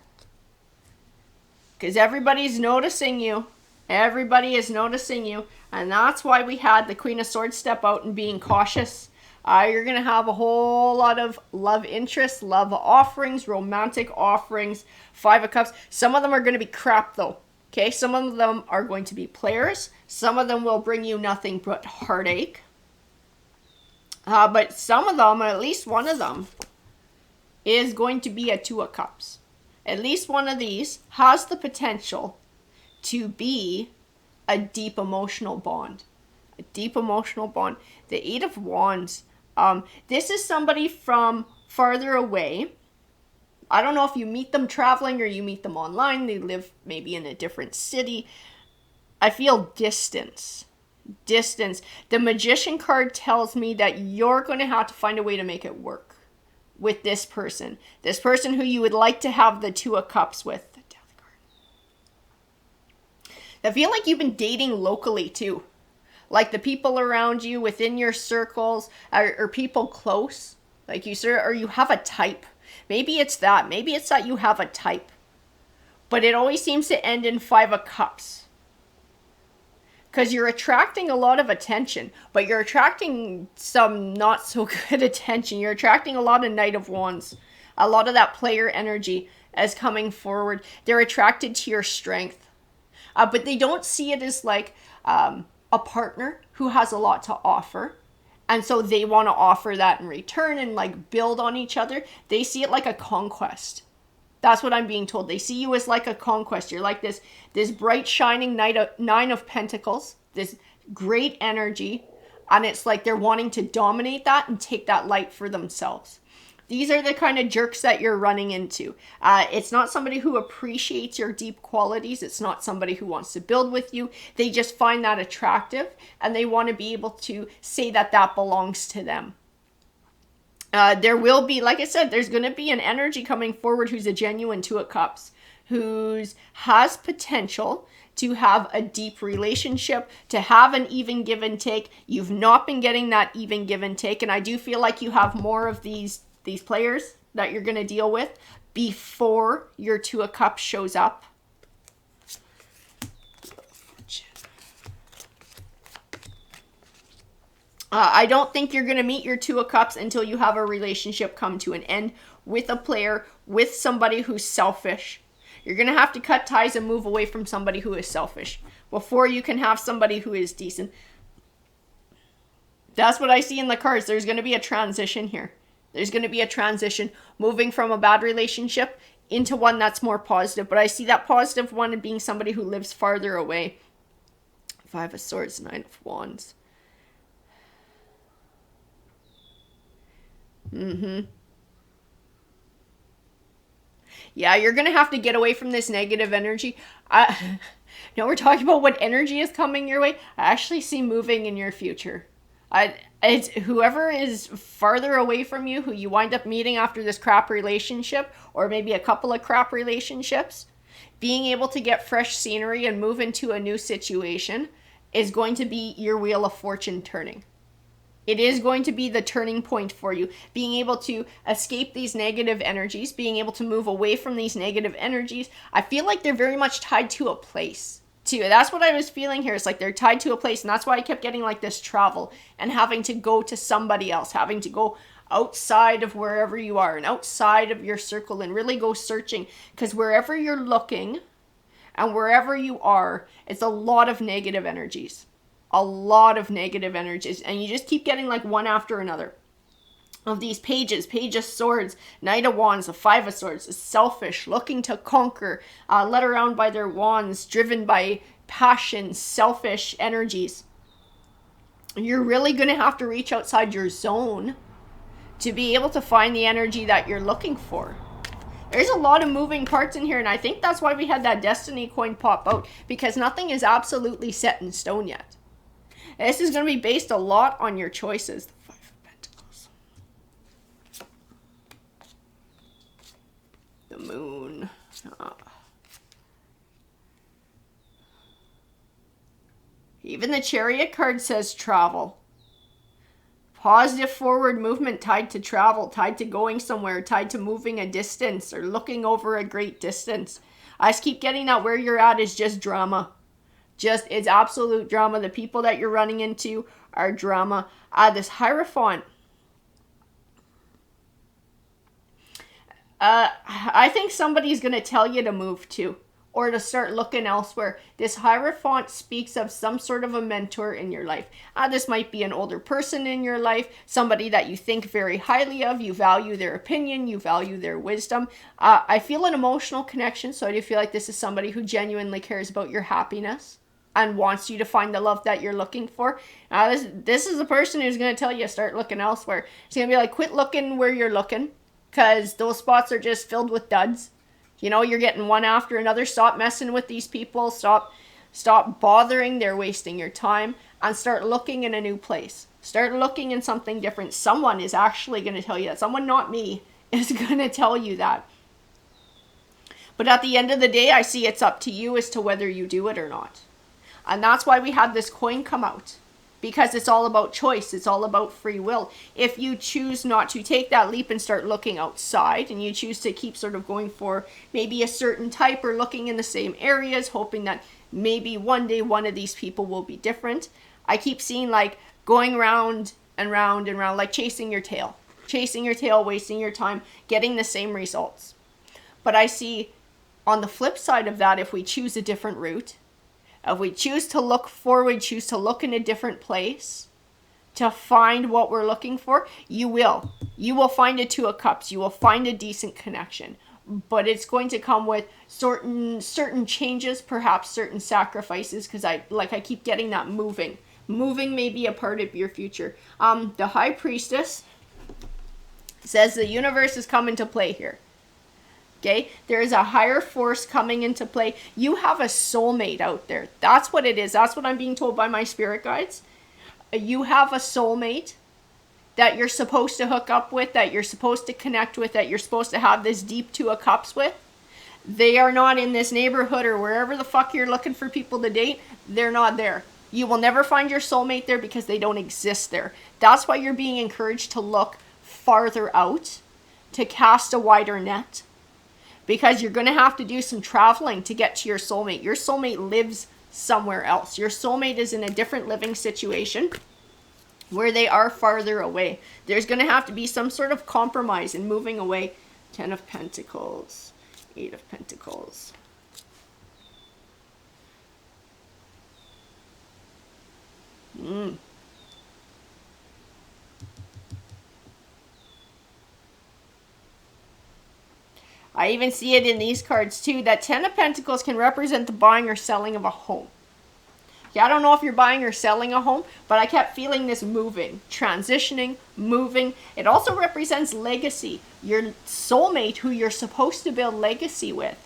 [SPEAKER 1] Because everybody's noticing you. Everybody is noticing you. And that's why we had the Queen of Swords step out and being cautious. You're going to have a whole lot of love interests, love offerings, romantic offerings, Five of Cups. Some of them are going to be crap though. Okay, some of them are going to be players. Some of them will bring you nothing but heartache. But some of them, or at least one of them, is going to be a Two of Cups. At least one of these has the potential to be a deep emotional bond. A deep emotional bond. The Eight of Wands. This is somebody from farther away. I don't know if you meet them traveling or you meet them online. They live maybe in a different city. I feel distance. Distance. The Magician card tells me that you're going to have to find a way to make it work with this person. This person who you would like to have the Two of Cups with. The Death card. I feel like you've been dating locally too. Like the people around you within your circles or people close. Like you, sir, or you have a type. Maybe it's that. Maybe it's that you have a type. But it always seems to end in Five of Cups. Because you're attracting a lot of attention. But you're attracting some not so good attention. You're attracting a lot of Knight of Wands. A lot of that player energy as coming forward. They're attracted to your strength. But they don't see it as like a partner who has a lot to offer. And so they want to offer that in return and like build on each other. They see it like a conquest. That's what I'm being told. They see you as like a conquest. You're like this bright shining Nine of Pentacles, this great energy. And it's like they're wanting to dominate that and take that light for themselves. These are the kind of jerks that you're running into. It's not somebody who appreciates your deep qualities. It's not somebody who wants to build with you. They just find that attractive and they want to be able to say that that belongs to them. There will be, like I said, there's going to be an energy coming forward who's a genuine Two of Cups, who has potential to have a deep relationship, to have an even give and take. You've not been getting that even give and take. And I do feel like you have more of these players that you're going to deal with before your Two of Cups shows up. I don't think you're going to meet your Two of Cups until you have a relationship come to an end with a player, with somebody who's selfish. You're going to have to cut ties and move away from somebody who is selfish before you can have somebody who is decent. That's what I see in the cards. There's going to be a transition here. There's going to be a transition moving from a bad relationship into one that's more positive. But I see that positive one being somebody who lives farther away. Five of Swords, Nine of Wands. Yeah, you're going to have to get away from this negative energy. Now we're talking about what energy is coming your way. I actually see moving in your future. It's whoever is farther away from you, who you wind up meeting after this crap relationship, or maybe a couple of crap relationships, being able to get fresh scenery and move into a new situation is going to be your wheel of fortune turning. It is going to be the turning point for you. Being able to escape these negative energies, being able to move away from these negative energies. I feel like they're very much tied to a place. too. That's what I was feeling here. It's like they're tied to a place, and that's why I kept getting like this travel and having to go to somebody else, having to go outside of wherever you are and outside of your circle and really go searching, because wherever you're looking and wherever you are, it's a lot of negative energies. A lot of negative energies, and you just keep getting like one after another of these pages. Page of Swords, Knight of Wands, the Five of Swords, is selfish, looking to conquer, led around by their wands, driven by passion, selfish energies. You're really going to have to reach outside your zone to be able to find the energy that you're looking for. There's a lot of moving parts in here, and I think that's why we had that Destiny coin pop out, because nothing is absolutely set in stone yet. This is going to be based a lot on your choices. The Five of Pentacles. The Moon. Even the Chariot card says travel. Positive forward movement tied to travel, tied to going somewhere, tied to moving a distance or looking over a great distance. I just keep getting that where you're at is just drama. It's absolute drama. The people that you're running into are drama. This Hierophant. I think somebody's going to tell you to move to, or to start looking elsewhere. This Hierophant speaks of some sort of a mentor in your life. This might be an older person in your life, somebody that you think very highly of, you value their opinion, you value their wisdom. I feel an emotional connection, so I do feel like this is somebody who genuinely cares about your happiness and wants you to find the love that you're looking for. This is the person who's going to tell you start looking elsewhere. It's going to be like, quit looking where you're looking, because those spots are just filled with duds. You know, you're getting one after another. Stop messing with these people. Stop bothering. They're wasting your time. And start looking in a new place. Start looking in something different. Someone is actually going to tell you that. Someone, not me, is going to tell you that. But at the end of the day, I see it's up to you as to whether you do it or not. And that's why we had this coin come out. Because it's all about choice. It's all about free will. If you choose not to take that leap and start looking outside, and you choose to keep sort of going for maybe a certain type or looking in the same areas, hoping that maybe one day one of these people will be different. I keep seeing like going round and round and round, like chasing your tail. Chasing your tail, wasting your time, getting the same results. But I see on the flip side of that, if we choose a different route, if we choose to look forward, choose to look in a different place to find what we're looking for, you will. You will find a Two of Cups. You will find a decent connection. But it's going to come with certain changes, perhaps certain sacrifices, because I keep getting that moving. Moving may be a part of your future. The High Priestess says the universe is coming to play here. Okay, there is a higher force coming into play. You have a soulmate out there. That's what it is. That's what I'm being told by my spirit guides. You have a soulmate that you're supposed to hook up with, that you're supposed to connect with, that you're supposed to have this deep Two of Cups with. They are not in this neighborhood or wherever the fuck you're looking for people to date. They're not there. You will never find your soulmate there because they don't exist there. That's why you're being encouraged to look farther out, to cast a wider net. Because you're going to have to do some traveling to get to your soulmate. Your soulmate lives somewhere else. Your soulmate is in a different living situation where they are farther away. There's going to have to be some sort of compromise in moving away. 10 of Pentacles. 8 of Pentacles. I even see it in these cards too, that 10 of Pentacles can represent the buying or selling of a home. Yeah, I don't know if you're buying or selling a home, but I kept feeling this moving, transitioning, moving. It also represents legacy. Your soulmate, who you're supposed to build legacy with,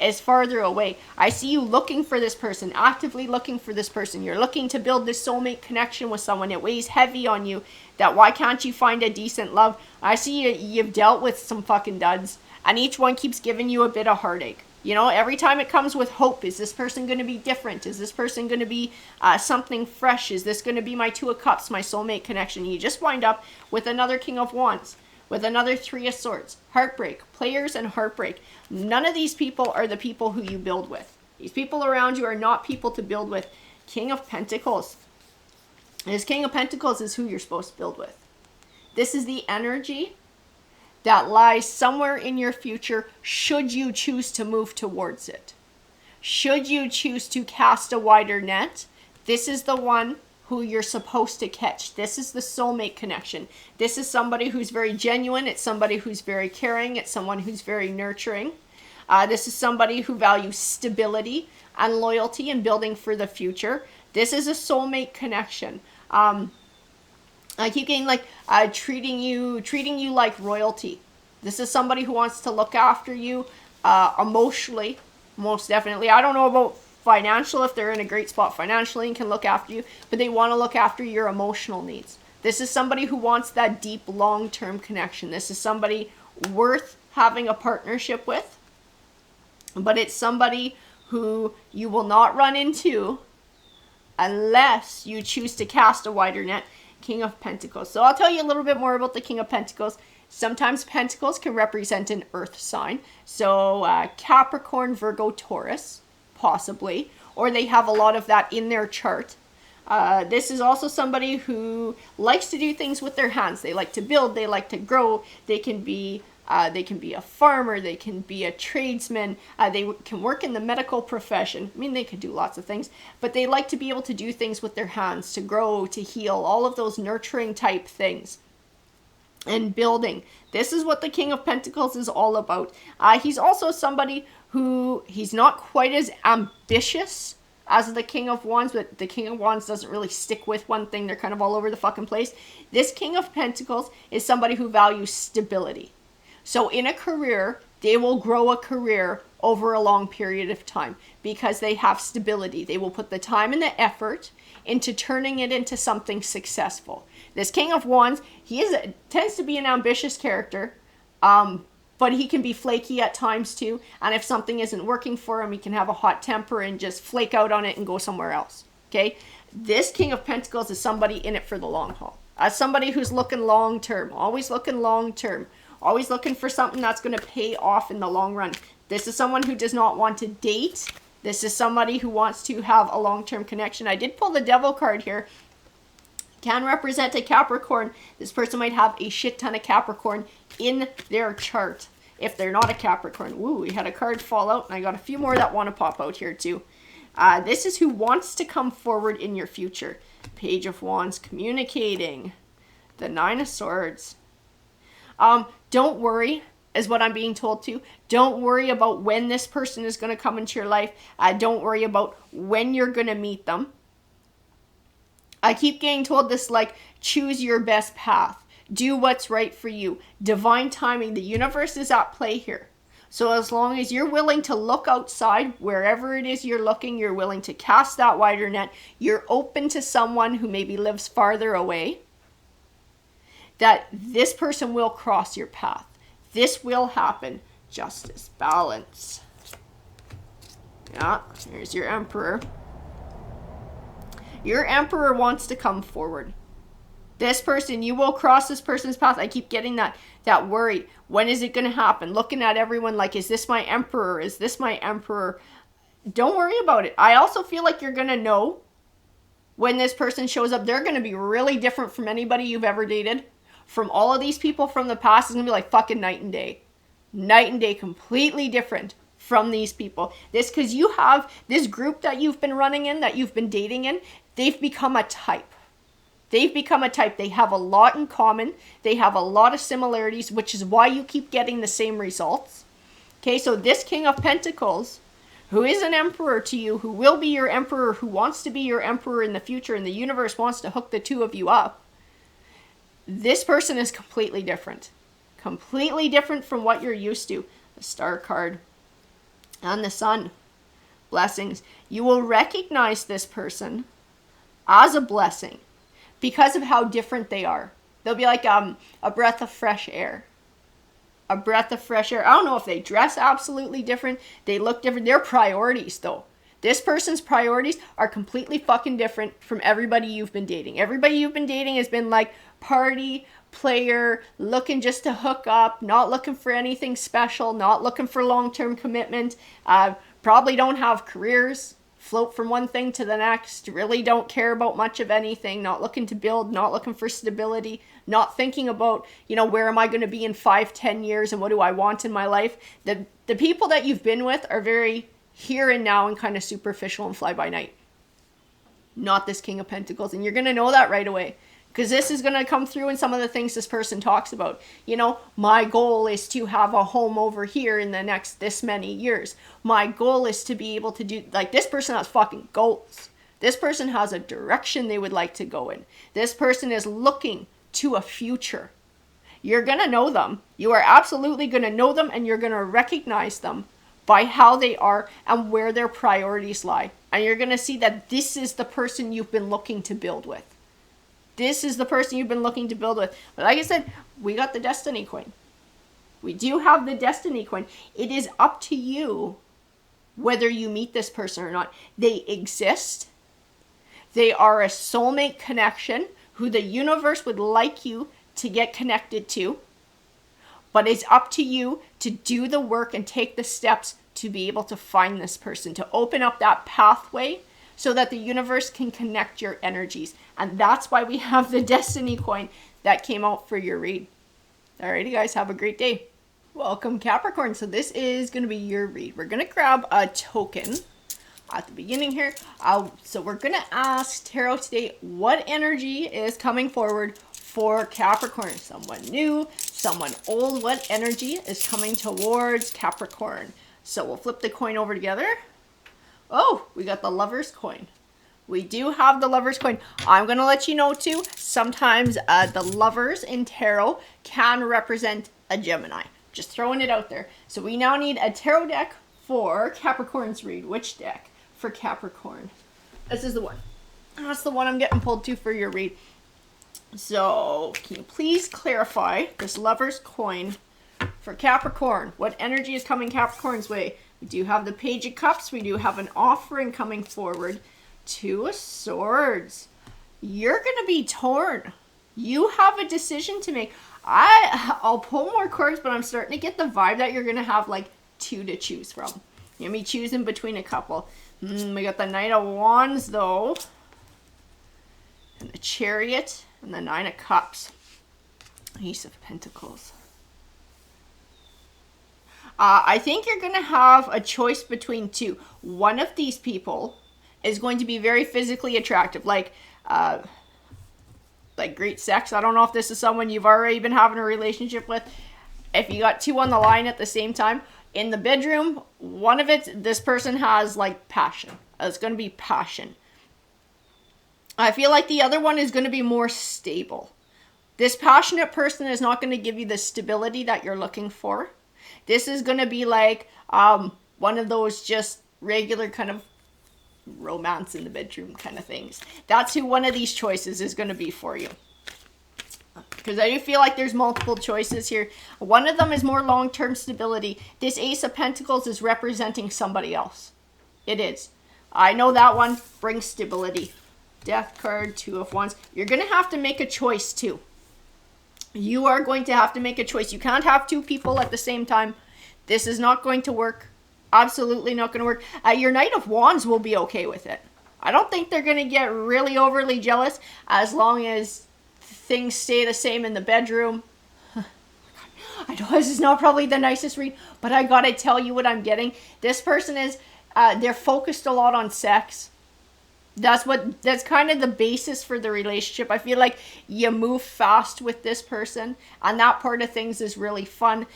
[SPEAKER 1] is farther away. I see you looking for this person, actively looking for this person. You're looking to build this soulmate connection with someone. It weighs heavy on you that why can't you find a decent love? I see you've dealt with some fucking duds. And each one keeps giving you a bit of heartache. You know, every time it comes with hope. Is this person going to be different? Is this person going to be something fresh? Is this going to be my Two of Cups, my soulmate connection? You just wind up with another King of Wands, with another Three of Swords. Heartbreak, players and heartbreak. None of these people are the people who you build with. These people around you are not people to build with. King of Pentacles. This King of Pentacles is who you're supposed to build with. This is the energy that lies somewhere in your future should you choose to move towards it. Should you choose to cast a wider net, this is the one who you're supposed to catch. This is the soulmate connection. This is somebody who's very genuine. It's somebody who's very caring. It's someone who's very nurturing. This is somebody who values stability and loyalty and building for the future. This is a soulmate connection. I keep getting like treating you like royalty. This is somebody who wants to look after you emotionally, most definitely. I don't know about financial, if they're in a great spot financially and can look after you, but they want to look after your emotional needs. This is somebody who wants that deep, long-term connection. This is somebody worth having a partnership with, but it's somebody who you will not run into unless you choose to cast a wider net. King of Pentacles. So I'll tell you a little bit more about the King of Pentacles. Sometimes Pentacles can represent an earth sign. So Capricorn, Virgo, Taurus, possibly. Or they have a lot of that in their chart. This is also somebody who likes to do things with their hands. They like to build. They like to grow. They can be a farmer. They can be a tradesman. They can work in the medical profession. I mean, they could do lots of things, but they like to be able to do things with their hands, to grow, to heal, all of those nurturing type things. And building. This is what the King of Pentacles is all about. He's also somebody who, he's not quite as ambitious as the King of Wands, but the King of Wands doesn't really stick with one thing. They're kind of all over the fucking place. This King of Pentacles is somebody who values stability. So in a career, they will grow a career over a long period of time because they have stability. They will put the time and the effort into turning it into something successful. This King of Wands, tends to be an ambitious character, but he can be flaky at times too. And if something isn't working for him, he can have a hot temper and just flake out on it and go somewhere else. Okay? This King of Pentacles is somebody in it for the long haul. As somebody who's looking long term, always looking long term. Always looking for something that's going to pay off in the long run. This is someone who does not want to date. This is somebody who wants to have a long-term connection. I did pull the Devil card here. Can represent a Capricorn. This person might have a shit ton of Capricorn in their chart if they're not a Capricorn. Ooh, we had a card fall out, and I got a few more that want to pop out here too. This is who wants to come forward in your future. Page of Wands, communicating. The Nine of Swords. Don't worry, is what I'm being told to. Don't worry about when this person is going to come into your life. Don't worry about when you're going to meet them. I keep getting told this, like, choose your best path. Do what's right for you. Divine timing. The universe is at play here. So as long as you're willing to look outside, wherever it is you're looking, you're willing to cast that wider net, you're open to someone who maybe lives farther away, that this person will cross your path. This will happen. Justice, balance. Yeah, here's your Emperor. Your Emperor wants to come forward. This person, you will cross this person's path. I keep getting that worry. When is it going to happen? Looking at everyone like, is this my Emperor? Is this my Emperor? Don't worry about it. I also feel like you're going to know when this person shows up. They're going to be really different from anybody you've ever dated. From all of these people from the past, it's going to be like fucking night and day. Night and day, completely different from these people. This, because you have this group that you've been running in, that you've been dating in, they've become a type. They've become a type. They have a lot in common. They have a lot of similarities, which is why you keep getting the same results. Okay, so this King of Pentacles, who is an Emperor to you, who will be your Emperor, who wants to be your Emperor in the future, and the universe wants to hook the two of you up, this person is completely different. Completely different from what you're used to. The Star card and the Sun. Blessings. You will recognize this person as a blessing because of how different they are. They'll be like a breath of fresh air. A breath of fresh air. I don't know if they dress absolutely different. They look different. Their priorities, though. This person's priorities are completely fucking different from everybody you've been dating. Everybody you've been dating has been like party, player, looking just to hook up, not looking for anything special, not looking for long-term commitment, probably don't have careers, float from one thing to the next, really don't care about much of anything, not looking to build, not looking for stability, not thinking about, where am I going to be in 5-10 years and what do I want in my life. The people that you've been with are very here and now and kind of superficial and fly by night. Not this King of Pentacles. And you're going to know that right away, because this is going to come through in some of the things this person talks about. My goal is to have a home over here in the next this many years. My goal is to be able to do, like, this person has fucking goals. This person has a direction they would like to go in. This person is looking to a future. You're going to know them. You are absolutely going to know them, and you're going to recognize them by how they are and where their priorities lie. And you're going to see that this is the person you've been looking to build with. This is the person you've been looking to build with. But like I said, we got the Destiny coin. We do have the Destiny coin. It is up to you whether you meet this person or not. They exist. They are a soulmate connection who the universe would like you to get connected to. But it's up to you to do the work and take the steps to be able to find this person, to open up that pathway so that the universe can connect your energies. And that's why we have the Destiny coin that came out for your read. Alrighty, guys, have a great day. Welcome, Capricorn. So this is going to be your read. We're going to grab a token at the beginning here. So we're going to ask Tarot today what energy is coming forward for Capricorn. Someone new, someone old. What energy is coming towards Capricorn? So we'll flip the coin over together. Oh, we got the Lover's coin. We do have the Lover's coin. I'm going to let you know too, sometimes the Lovers in Tarot can represent a Gemini. Just throwing it out there. So we now need a Tarot deck for Capricorn's read. Which deck for Capricorn? This is the one. That's the one I'm getting pulled to for your read. So can you please clarify this Lover's coin for Capricorn? What energy is coming Capricorn's way? We do have the Page of Cups. We do have an offering coming forward. Two of Swords. You're going to be torn. You have a decision to make. I'll pull more cards, but I'm starting to get the vibe that you're going to have like two to choose from. You're going to be choosing between a couple. We got the Knight of Wands though. And the Chariot. And the Nine of Cups. Ace of Pentacles. I think you're going to have a choice between two. One of these people is going to be very physically attractive. Like great sex. I don't know if this is someone you've already been having a relationship with. If you got two on the line at the same time. In the bedroom, one of it, this person has like passion. It's going to be passion. I feel like the other one is going to be more stable. This passionate person is not going to give you the stability that you're looking for. This is going to be like one of those just regular kind of romance in the bedroom kind of things. That's who one of these choices is going to be for you. Because I do feel like there's multiple choices here. One of them is more long-term stability. This Ace of Pentacles is representing somebody else. It is. I know that one brings stability. Death card, Two of Wands. You're going to have to make a choice too. You are going to have to make a choice. You can't have two people at the same time. This is not going to work. Absolutely not going to work. Your Knight of Wands will be okay with it. I don't think they're going to get really overly jealous as long as things stay the same in the bedroom. I know this is not probably the nicest read, but I got to tell you what I'm getting. This person is, they're focused a lot on sex. That's kind of the basis for the relationship. I feel like you move fast with this person, and that part of things is really fun.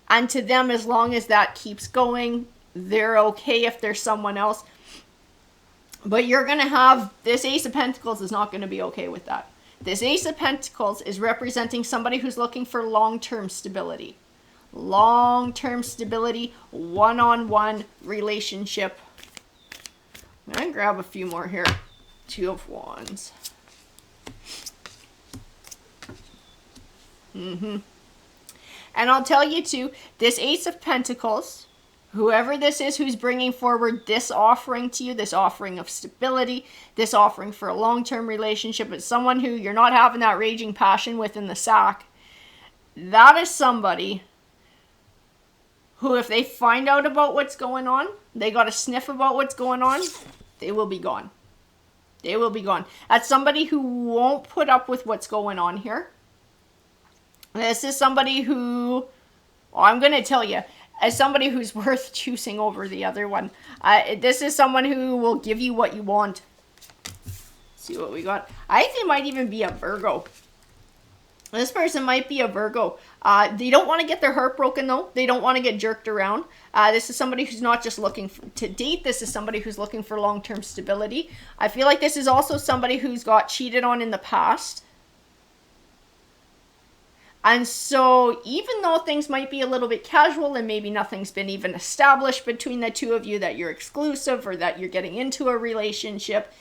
[SPEAKER 1] And to them, as long as that keeps going, they're okay if there's someone else. But you're going to have, this Ace of Pentacles is not going to be okay with that. This Ace of Pentacles is representing somebody who's looking for long-term stability. Long-term stability, one-on-one relationship. I'm going to grab a few more here. Two of Wands. And I'll tell you too, this Ace of Pentacles, whoever this is who's bringing forward this offering to you, this offering of stability, this offering for a long-term relationship, it's someone who you're not having that raging passion with in the sack. That is somebody who, if they find out about what's going on, they got a sniff about what's going on, they will be gone. They will be gone. That's somebody who won't put up with what's going on here. This is somebody who, well, I'm going to tell you, as somebody who's worth choosing over the other one, this is someone who will give you what you want. Let's see what we got. I think they might even be a Virgo. This person might be a Virgo. They don't want to get their heart broken, though. They don't want to get jerked around. This is somebody who's not just looking to date. This is somebody who's looking for long-term stability. I feel like this is also somebody who's got cheated on in the past. And so even though things might be a little bit casual and maybe nothing's been even established between the two of you, that you're exclusive or that you're getting into a relationship,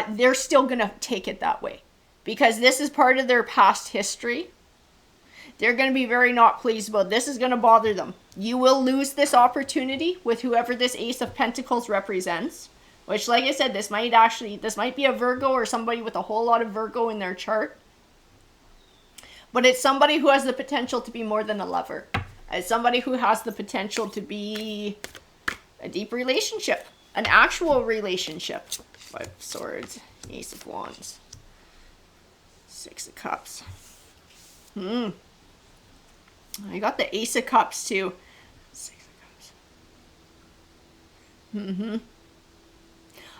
[SPEAKER 1] they're still going to take it that way. Because this is part of their past history. They're going to be very not pleased about this. Is going to bother them. You will lose this opportunity with whoever this Ace of Pentacles represents. Which, like I said, this might be a Virgo or somebody with a whole lot of Virgo in their chart. But it's somebody who has the potential to be more than a lover. It's somebody who has the potential to be a deep relationship. An actual relationship. Five of Swords. Ace of Wands. Six of Cups. I got the Ace of Cups too. Six of Cups.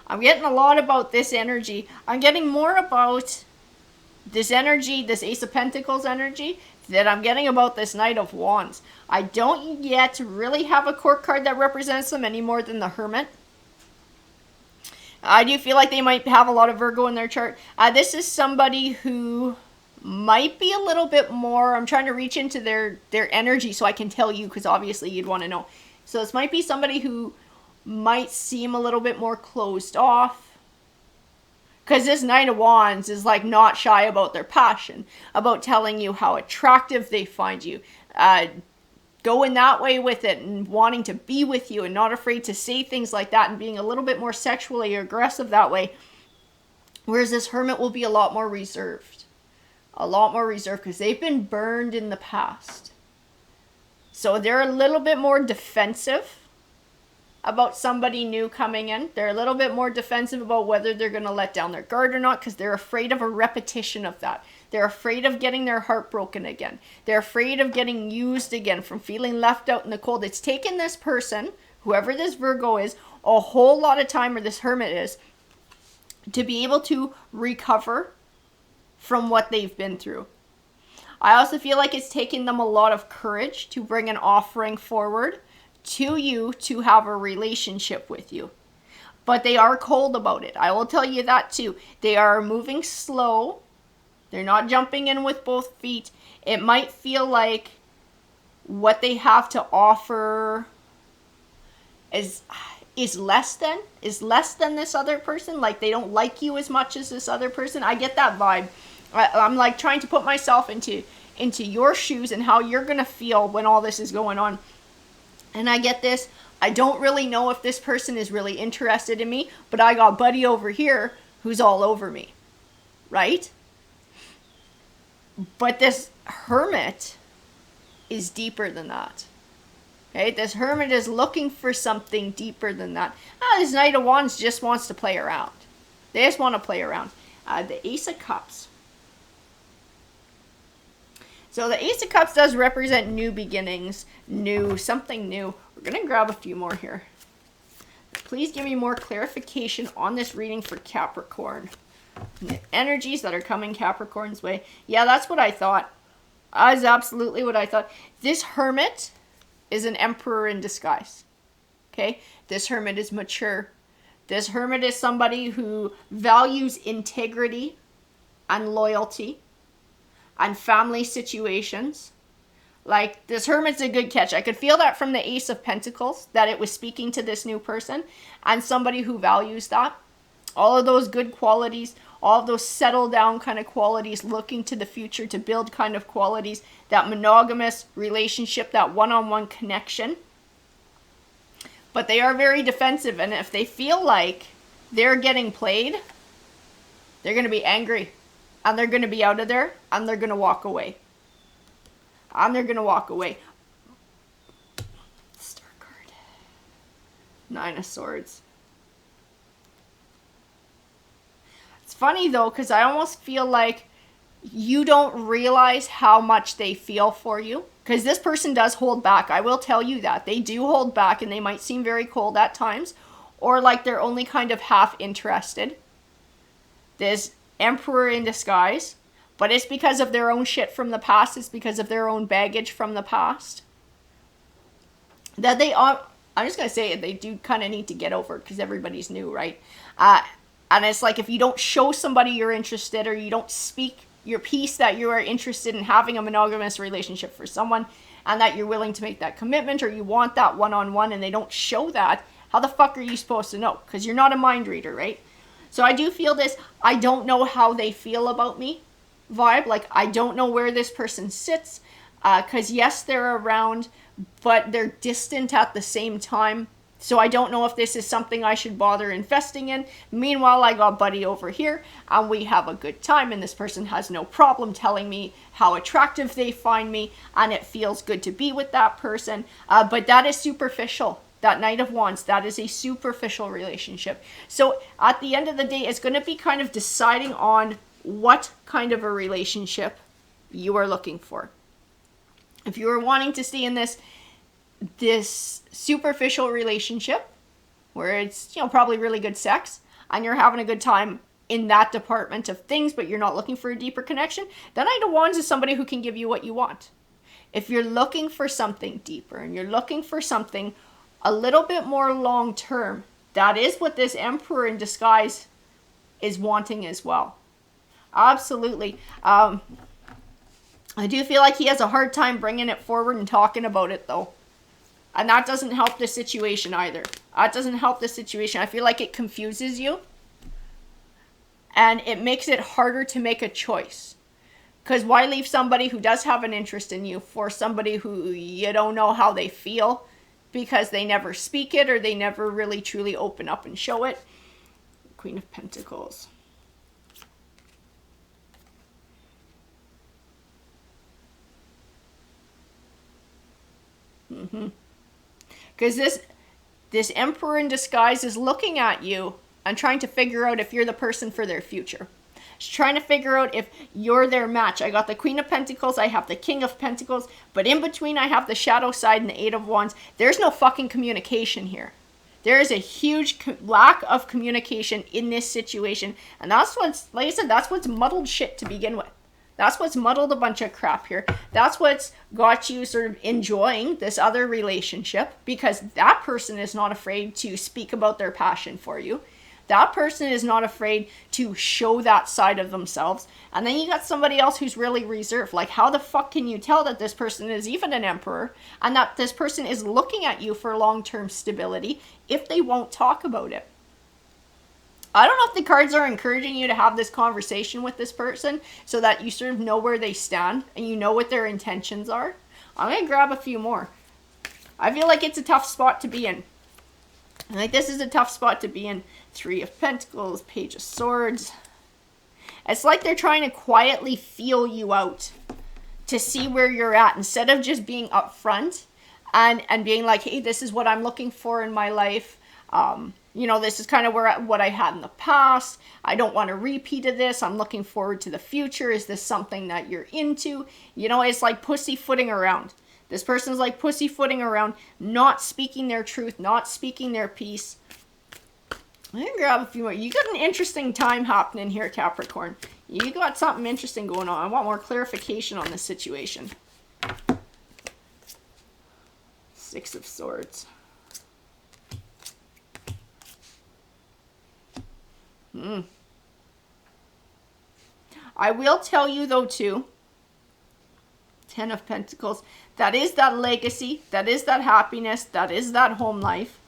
[SPEAKER 1] I'm getting a lot about this energy. I'm getting more about this energy, this Ace of Pentacles energy, that I'm getting about this Knight of Wands. I don't yet really have a court card that represents them any more than the Hermit. I do feel like they might have a lot of Virgo in their chart. This is somebody who might be a little bit more, I'm trying to reach into their energy so I can tell you, because obviously you'd want to know. So this might be somebody who might seem a little bit more closed off. Because this Knight of Wands is like not shy about their passion, about telling you how attractive they find you, going that way with it and wanting to be with you and not afraid to say things like that and being a little bit more sexually aggressive that way. Whereas this Hermit will be a lot more reserved. A lot more reserved because they've been burned in the past. So they're a little bit more defensive about somebody new coming in. They're a little bit more defensive about whether they're going to let down their guard or not because they're afraid of a repetition of that. They're afraid of getting their heart broken again. They're afraid of getting used again, from feeling left out in the cold. It's taken this person, whoever this Virgo is, a whole lot of time, or this Hermit is, to be able to recover from what they've been through. I also feel like it's taken them a lot of courage to bring an offering forward to you to have a relationship with you. But they are cold about it. I will tell you that too. They are moving slow. They're not jumping in with both feet. It might feel like what they have to offer is less than this other person. Like they don't like you as much as this other person. I get that vibe. I'm like trying to put myself into your shoes and how you're gonna feel when all this is going on. And I get this. I don't really know if this person is really interested in me, but I got buddy over here who's all over me, right? But this Hermit is deeper than that. Okay, this Hermit is looking for something deeper than that. This Knight of Wands just wants to play around. They just want to play around. The Ace of Cups. So the Ace of Cups does represent new beginnings, something new. We're going to grab a few more here. Please give me more clarification on this reading for Capricorn. The energies that are coming Capricorn's way. Yeah, that's what I thought. That is absolutely what I thought. This Hermit is an emperor in disguise. Okay? This Hermit is mature. This Hermit is somebody who values integrity and loyalty and family situations. Like, this Hermit's a good catch. I could feel that from the Ace of Pentacles, that it was speaking to this new person and somebody who values that. All of those good qualities, all of those settle down kind of qualities, looking to the future to build kind of qualities, that monogamous relationship, that one-on-one connection. But they are very defensive, and if they feel like they're getting played, they're going to be angry. And they're going to be out of there, and they're going to walk away. And they're going to walk away. Nine of Swords. It's funny though, because I almost feel like you don't realize how much they feel for you. Because this person does hold back. I will tell you that. They do hold back, and they might seem very cold at times. Or like they're only kind of half interested. There's Emperor in disguise. But it's because of their own shit from the past. It's because of their own baggage from the past. That they are... I'm just going to say it. They do kind of need to get over it. Because everybody's new, right? And it's like if you don't show somebody you're interested, or you don't speak your piece that you are interested in having a monogamous relationship for someone, and that you're willing to make that commitment, or you want that one-on-one, and they don't show that, how the fuck are you supposed to know? Because you're not a mind reader, right? So I do feel this, I don't know how they feel about me vibe. Like, I don't know where this person sits, because yes, they're around, but they're distant at the same time. So I don't know if this is something I should bother investing in. Meanwhile, I got Buddy over here, and we have a good time, and this person has no problem telling me how attractive they find me, and it feels good to be with that person. But that is superficial. That Knight of Wands, that is a superficial relationship. So at the end of the day, it's going to be kind of deciding on what kind of a relationship you are looking for. If you are wanting to stay in this superficial relationship where it's, you know, probably really good sex and you're having a good time in that department of things, but you're not looking for a deeper connection, then Knight of Wands is somebody who can give you what you want. If you're looking for something deeper and you're looking for something a little bit more long term, that is what this Emperor in disguise is wanting as well. Absolutely. I do feel like he has a hard time bringing it forward and talking about it though. And that doesn't help the situation either. That doesn't help the situation. I feel like it confuses you. And it makes it harder to make a choice. Because why leave somebody who does have an interest in you for somebody who you don't know how they feel because they never speak it or they never really truly open up and show it? Queen of Pentacles. Because this Emperor in disguise is looking at you and trying to figure out if you're the person for their future. He's trying to figure out if you're their match. I got the Queen of Pentacles, I have the King of Pentacles, but in between I have the Shadow side and the Eight of Wands. There's no fucking communication here. There is a huge lack of communication in this situation. And that's what's, like I said, that's what's muddled shit to begin with. That's what's muddled a bunch of crap here. That's what's got you sort of enjoying this other relationship, because that person is not afraid to speak about their passion for you. That person is not afraid to show that side of themselves. And then you got somebody else who's really reserved. Like, how the fuck can you tell that this person is even an Emperor and that this person is looking at you for long-term stability if they won't talk about it? I don't know if the cards are encouraging you to have this conversation with this person so that you sort of know where they stand and you know what their intentions are. I'm going to grab a few more. I feel like it's a tough spot to be in. Like, this is a tough spot to be in. Three of Pentacles, Page of Swords. It's like they're trying to quietly feel you out to see where you're at instead of just being upfront and being like, hey, this is what I'm looking for in my life. You know, this is kind of what I had in the past. I don't want a repeat of this. I'm looking forward to the future. Is this something that you're into? You know, it's like pussyfooting around. This person's like pussyfooting around, not speaking their truth, not speaking their piece. I'm going to grab a few more. You got an interesting time happening here, Capricorn. You got something interesting going on. I want more clarification on this situation. Six of Swords. I will tell you though too, Ten of Pentacles, that is that legacy, that is that happiness, that is that home life.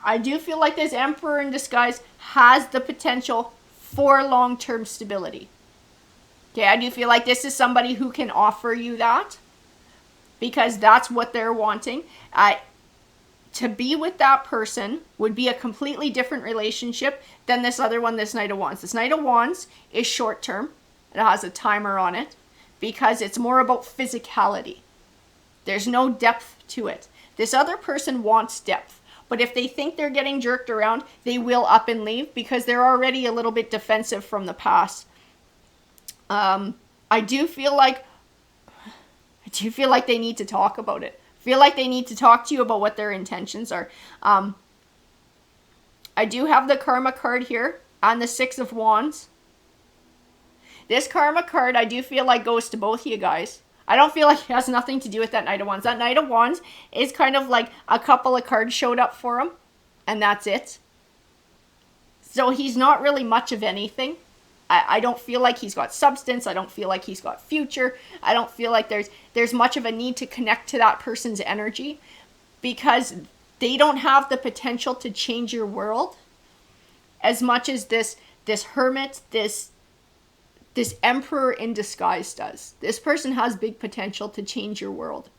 [SPEAKER 1] I do feel like this Emperor in disguise has the potential for long-term stability. Okay, I do feel like this is somebody who can offer you that because that's what they're wanting. To be with that person would be a completely different relationship than this other one, this Knight of Wands. This Knight of Wands is short term. It has a timer on it because it's more about physicality. There's no depth to it. This other person wants depth, But if they think they're getting jerked around, they will up and leave because they're already a little bit defensive from the past. I do feel like they need to talk about it. I feel like they need to talk to you about what their intentions are. I do have the Karma card here on the Six of Wands. This Karma card, I do feel like goes to both of you guys. I don't feel like it has nothing to do with that Knight of Wands. That Knight of Wands is kind of like a couple of cards showed up for him, and that's it. So he's not really much of anything. I don't feel like he's got substance. I don't feel like he's got future. I don't feel like there's much of a need to connect to that person's energy because they don't have the potential to change your world as much as this hermit, this emperor in disguise does. This person has big potential to change your world.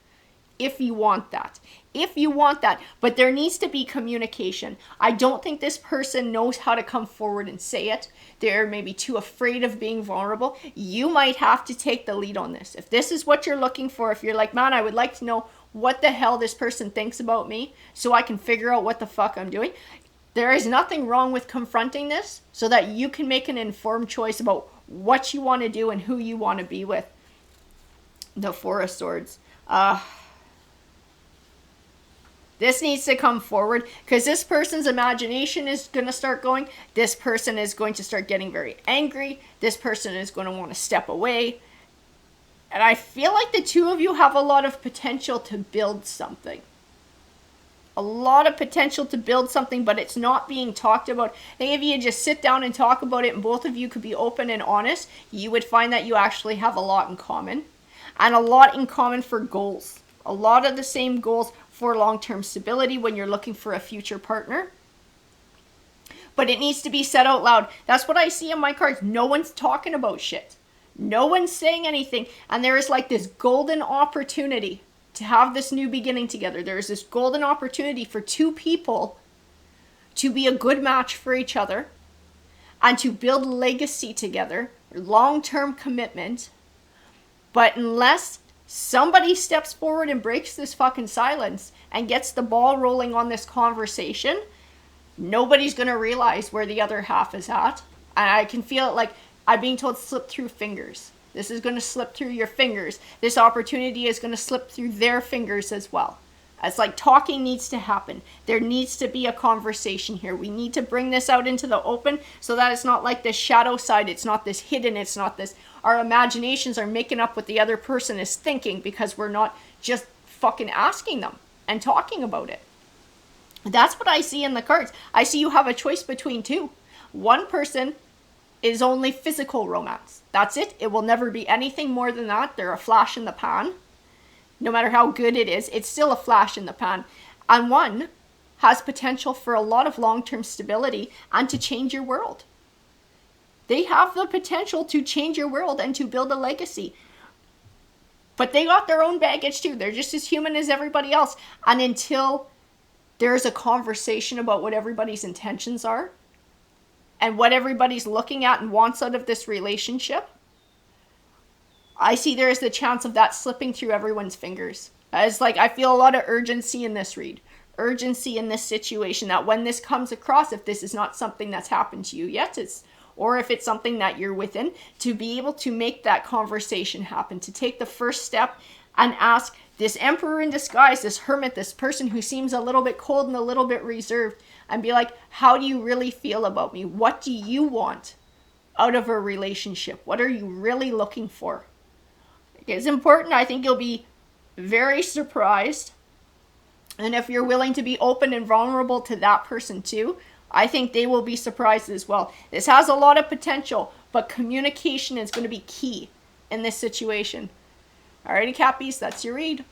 [SPEAKER 1] If you want that. If you want that. But there needs to be communication. I don't think this person knows how to come forward and say it. They're maybe too afraid of being vulnerable. You might have to take the lead on this. If this is what you're looking for, if you're like, man, I would like to know what the hell this person thinks about me so I can figure out what the fuck I'm doing. There is nothing wrong with confronting this so that you can make an informed choice about what you want to do and who you want to be with. The Four of Swords. This needs to come forward because this person's imagination is going to start going. This person is going to start getting very angry. This person is going to want to step away. And I feel like the two of you have a lot of potential to build something. A lot of potential to build something, but it's not being talked about. I think if you just sit down and talk about it and both of you could be open and honest, you would find that you actually have a lot in common. And a lot in common for goals. A lot of the same goals for long-term stability when you're looking for a future partner. But it needs to be said out loud. That's what I see in my cards. No one's talking about shit. No one's saying anything. And there is like this golden opportunity to have this new beginning together. There is this golden opportunity for two people to be a good match for each other and to build legacy together, long-term commitment. But unless somebody steps forward and breaks this fucking silence and gets the ball rolling on this conversation, nobody's going to realize where the other half is at. And I can feel it like I'm being told to slip through fingers. This is going to slip through your fingers. This opportunity is going to slip through their fingers as well. It's like talking needs to happen. There needs to be a conversation here. We need to bring this out into the open so that it's not like this shadow side. It's not this hidden. It's not this. Our imaginations are making up what the other person is thinking because we're not just fucking asking them and talking about it. That's what I see in the cards. I see you have a choice between two. One person is only physical romance. That's it. It will never be anything more than that. They're a flash in the pan. No matter how good it is, it's still a flash in the pan. And one has potential for a lot of long-term stability and to change your world. They have the potential to change your world and to build a legacy. But they got their own baggage too. They're just as human as everybody else. And until there's a conversation about what everybody's intentions are and what everybody's looking at and wants out of this relationship, I see there is the chance of that slipping through everyone's fingers. It's like I feel a lot of urgency in this read. Urgency in this situation that when this comes across, if this is not something that's happened to you yet, or if it's something that you're within, to be able to make that conversation happen, to take the first step and ask this emperor in disguise, this hermit, this person who seems a little bit cold and a little bit reserved, and be like, how do you really feel about me? What do you want out of a relationship? What are you really looking for? It's important. I think you'll be very surprised. And if you're willing to be open and vulnerable to that person too, I think they will be surprised as well. This has a lot of potential, but communication is going to be key in this situation. Alrighty, Cappies, that's your read.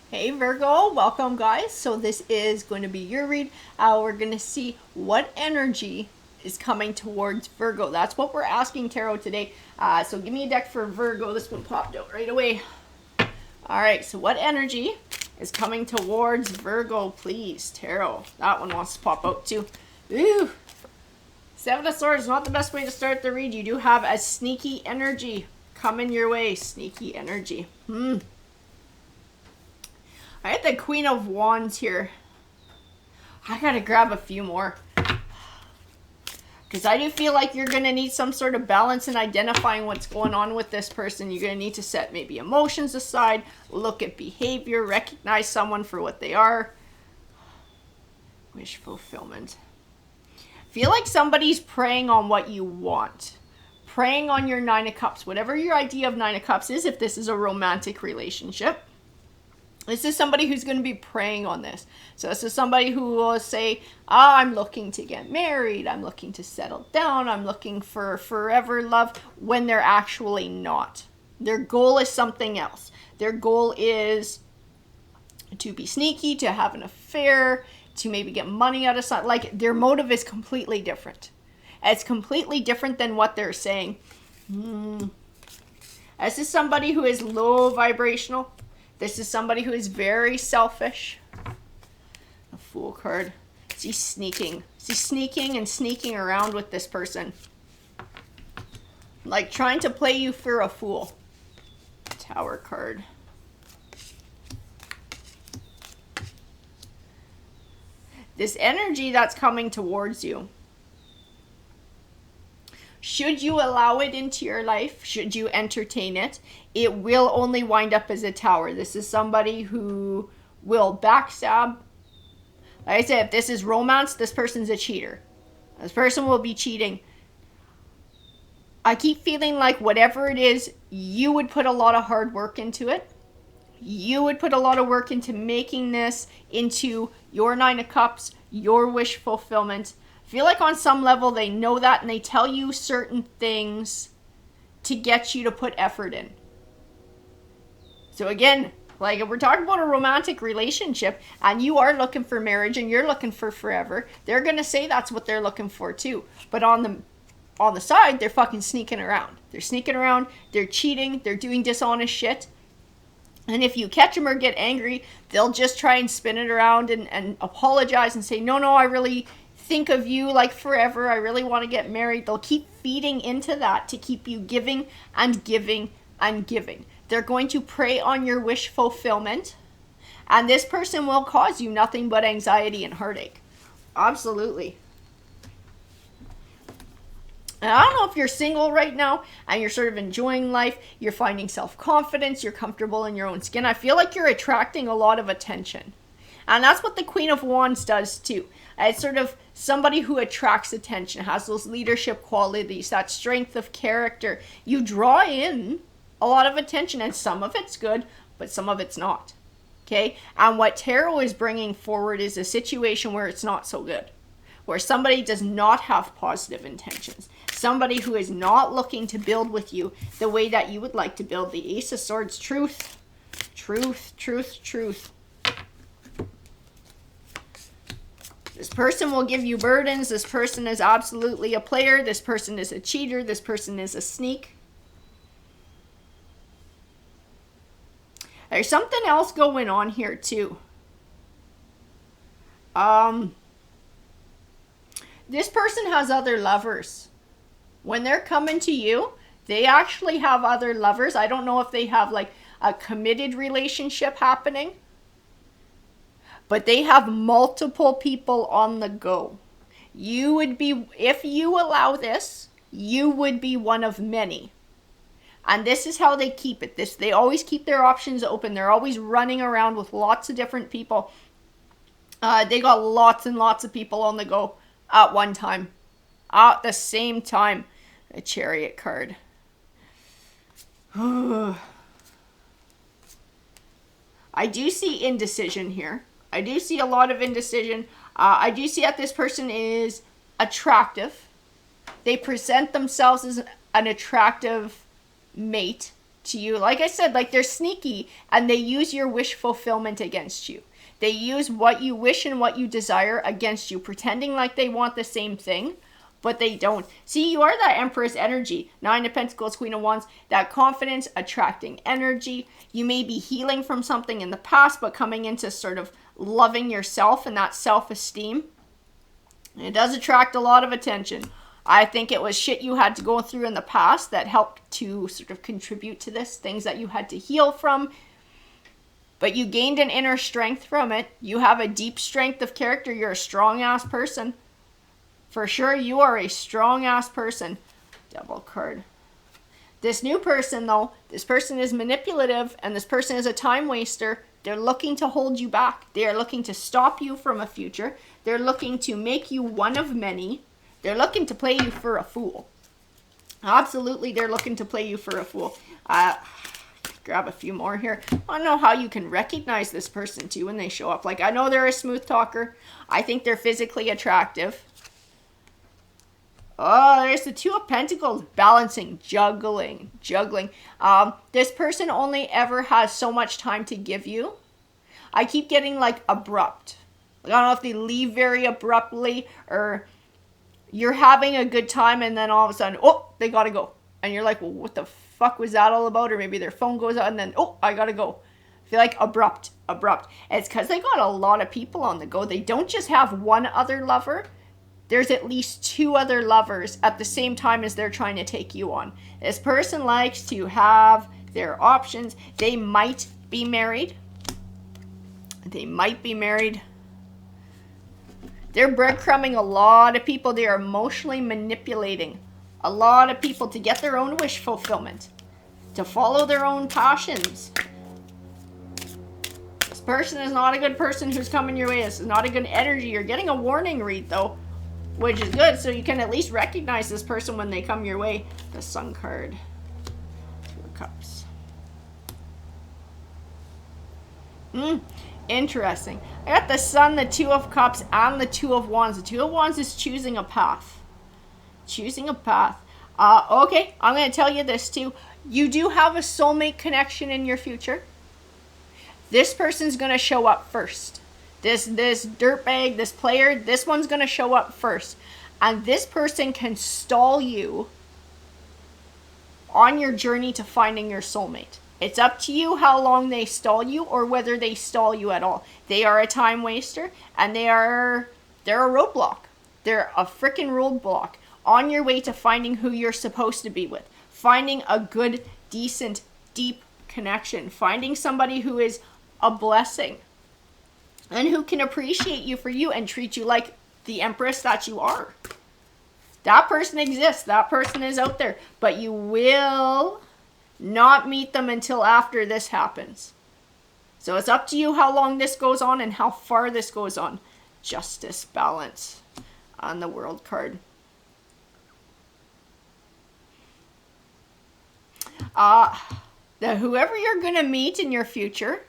[SPEAKER 1] Hey Virgo, welcome guys. So this is going to be your read. We're going to see what energy is coming towards Virgo. That's what we're asking Tarot today. So give me a deck for Virgo. This one popped out right away. All right, so what energy is coming towards Virgo, please, Tarot? That one wants to pop out too. Ooh, Seven of Swords, not the best way to start the read. You do have a sneaky energy coming your way. Sneaky energy. All right, the Queen of Wands here. I gotta grab a few more. Because I do feel like you're going to need some sort of balance in identifying what's going on with this person. You're going to need to set maybe emotions aside, look at behavior, recognize someone for what they are. Wish fulfillment. Feel like somebody's preying on what you want. Preying on your Nine of Cups. Whatever your idea of Nine of Cups is, if this is a romantic relationship. This is somebody who's going to be preying on this. So this is somebody who will say, I'm looking to get married. I'm looking to settle down. I'm looking for forever love, when they're actually not. Their goal is something else. Their goal is to be sneaky, to have an affair, to maybe get money out of something. Like, their motive is completely different. It's completely different than what they're saying. This is somebody who is low vibrational. This is somebody who is very selfish. A Fool card. Is he sneaking? Is he sneaking and sneaking around with this person? Like trying to play you for a fool. Tower card. This energy that's coming towards you. Should you allow it into your life, should you entertain it, it will only wind up as a tower. This is somebody who will backstab. Like I said, if this is romance, this person's a cheater. This person will be cheating. I keep feeling like whatever it is, you would put a lot of hard work into it. You would put a lot of work into making this into your Nine of Cups, your wish fulfillment. I feel like on some level they know that, and they tell you certain things to get you to put effort in. So again, like if we're talking about a romantic relationship and you are looking for marriage and you're looking for forever, they're going to say that's what they're looking for too. But on the side, they're fucking sneaking around. They're sneaking around, they're cheating, they're doing dishonest shit. And if you catch them or get angry, they'll just try and spin it around and apologize and say, no, I really think of you like forever. I really want to get married. They'll keep feeding into that to keep you giving and giving and giving. They're going to prey on your wish fulfillment. And this person will cause you nothing but anxiety and heartache. Absolutely. And I don't know if you're single right now and you're sort of enjoying life, you're finding self-confidence, you're comfortable in your own skin. I feel like you're attracting a lot of attention. And that's what the Queen of Wands does too. It's sort of somebody who attracts attention, has those leadership qualities, that strength of character. You draw in a lot of attention, and some of it's good, but some of it's not. Okay? And what tarot is bringing forward is a situation where it's not so good. Where somebody does not have positive intentions. Somebody who is not looking to build with you the way that you would like to build. The Ace of Swords, truth. Truth, truth, truth. This person will give you burdens. This person is absolutely a player. This person is a cheater. This person is a sneak. There's something else going on here too. This person has other lovers. When they're coming to you, they actually have other lovers. I don't know if they have like a committed relationship happening, but they have multiple people on the go. You would be, if you allow this, you would be one of many. And this is how they keep it. They always keep their options open. They're always running around with lots of different people. They got lots and lots of people on the go at one time. At the same time. A Chariot card. I do see indecision here. I do see a lot of indecision. I do see that this person is attractive. They present themselves as an attractive mate to you. Like I said, like they're sneaky and they use your wish fulfillment against you. They use what you wish and what you desire against you, pretending like they want the same thing, but they don't. See, you are that Empress energy. Nine of Pentacles, Queen of Wands, that confidence, attracting energy. You may be healing from something in the past, but coming into sort of loving yourself and that self-esteem. It does attract a lot of attention. I think it was shit you had to go through in the past that helped to sort of contribute to this, things that you had to heal from. but you gained an inner strength from it. You have a deep strength of character. You're a strong-ass person. For sure, you are a strong-ass person. Devil card. This new person, though, this person is manipulative, and this person is a time waster. They're looking to hold you back. They are looking to stop you from a future. They're looking to make you one of many. They're looking to play you for a fool. Absolutely, they're looking to play you for a fool. Grab a few more here. I don't know how you can recognize this person, too, when they show up. Like, I know they're a smooth talker. I think they're physically attractive. Oh, there's the Two of Pentacles. Balancing, juggling. This person only ever has so much time to give you. I keep getting, like, abrupt. I don't know if they leave very abruptly, or you're having a good time and then all of a sudden, oh, they gotta go. And you're like, well, what the fuck was that all about? Or maybe their phone goes out and then, oh, I gotta go. I feel like abrupt. It's because they got a lot of people on the go. They don't just have one other lover. There's at least two other lovers at the same time as they're trying to take you on. This person likes to have their options. They might be married. They're breadcrumbing a lot of people. They are emotionally manipulating a lot of people to get their own wish fulfillment, to follow their own passions. This person is not a good person who's coming your way. This is not a good energy. You're getting a warning read, though, which is good, so you can at least recognize this person when they come your way. The Sun card. Two of Cups. Interesting. I got the Sun, the Two of Cups, and the Two of Wands. The Two of Wands is choosing a path. Okay, I'm going to tell you this too. You do have a soulmate connection in your future. This person's going to show up first. This dirtbag, this player, this one's going to show up first. And this person can stall you on your journey to finding your soulmate. It's up to you how long they stall you or whether they stall you at all. They are a time waster, and they're a roadblock. They're a freaking roadblock on your way to finding who you're supposed to be with. Finding a good, decent, deep connection. Finding somebody who is a blessing and who can appreciate you for you and treat you like the empress that you are. That person exists. That person is out there. But you will not meet them until after this happens. So it's up to you how long this goes on and how far this goes on. Justice, balance on the World card. Whoever you're going to meet in your future,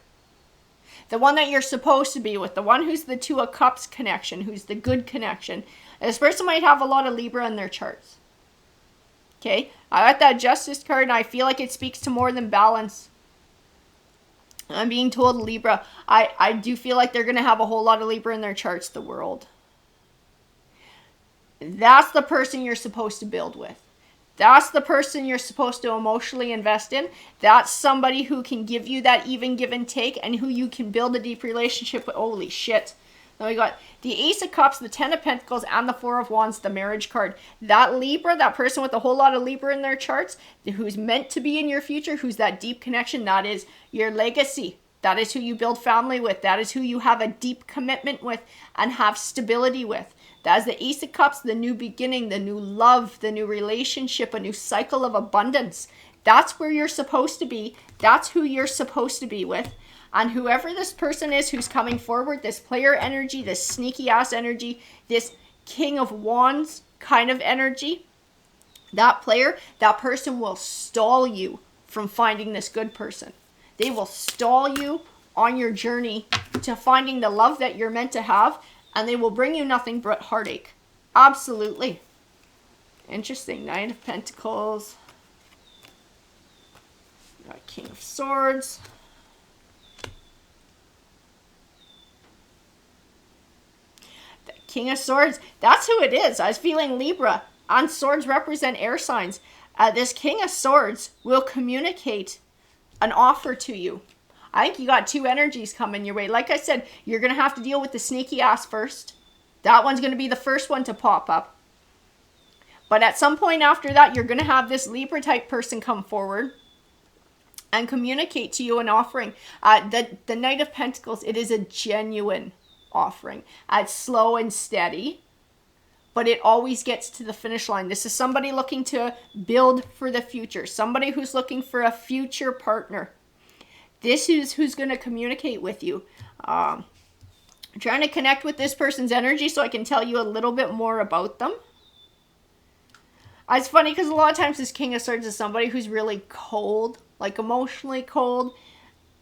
[SPEAKER 1] the one that you're supposed to be with, the one who's the Two of Cups connection, who's the good connection, this person might have a lot of Libra in their charts. Okay, I got that Justice card, and I feel like it speaks to more than balance. I'm being told Libra. I do feel like they're going to have a whole lot of Libra in their charts, the World. That's the person you're supposed to build with. That's the person you're supposed to emotionally invest in. That's somebody who can give you that even give and take and who you can build a deep relationship with. Holy shit. Now we got the Ace of Cups, the Ten of Pentacles, and the Four of Wands, the Marriage card. That Libra, that person with a whole lot of Libra in their charts, who's meant to be in your future, who's that deep connection, that is your legacy. That is who you build family with. That is who you have a deep commitment with and have stability with. That is the Ace of Cups, the new beginning, the new love, the new relationship, a new cycle of abundance. That's where you're supposed to be. That's who you're supposed to be with. And whoever this person is who's coming forward, this player energy, this sneaky ass energy, this King of Wands kind of energy, that player, that person will stall you from finding this good person. They will stall you on your journey to finding the love that you're meant to have, and they will bring you nothing but heartache. Absolutely. Interesting. Nine of Pentacles. Got King of Swords. The King of Swords. That's who it is. I was feeling Libra. And swords represent air signs. This King of Swords will communicate an offer to you. I think you got two energies coming your way. Like I said, you're going to have to deal with the sneaky ass first. That one's going to be the first one to pop up. But at some point after that, you're going to have this Libra type person come forward. and communicate to you an offering. The Knight of Pentacles, it is a genuine offering. It's slow and steady, but it always gets to the finish line. This is somebody looking to build for the future, somebody who's looking for a future partner. This is who's going to communicate with you. I'm trying to connect with this person's energy so I can tell you a little bit more about them. It's funny because a lot of times this King of Swords is somebody who's really cold, like emotionally cold.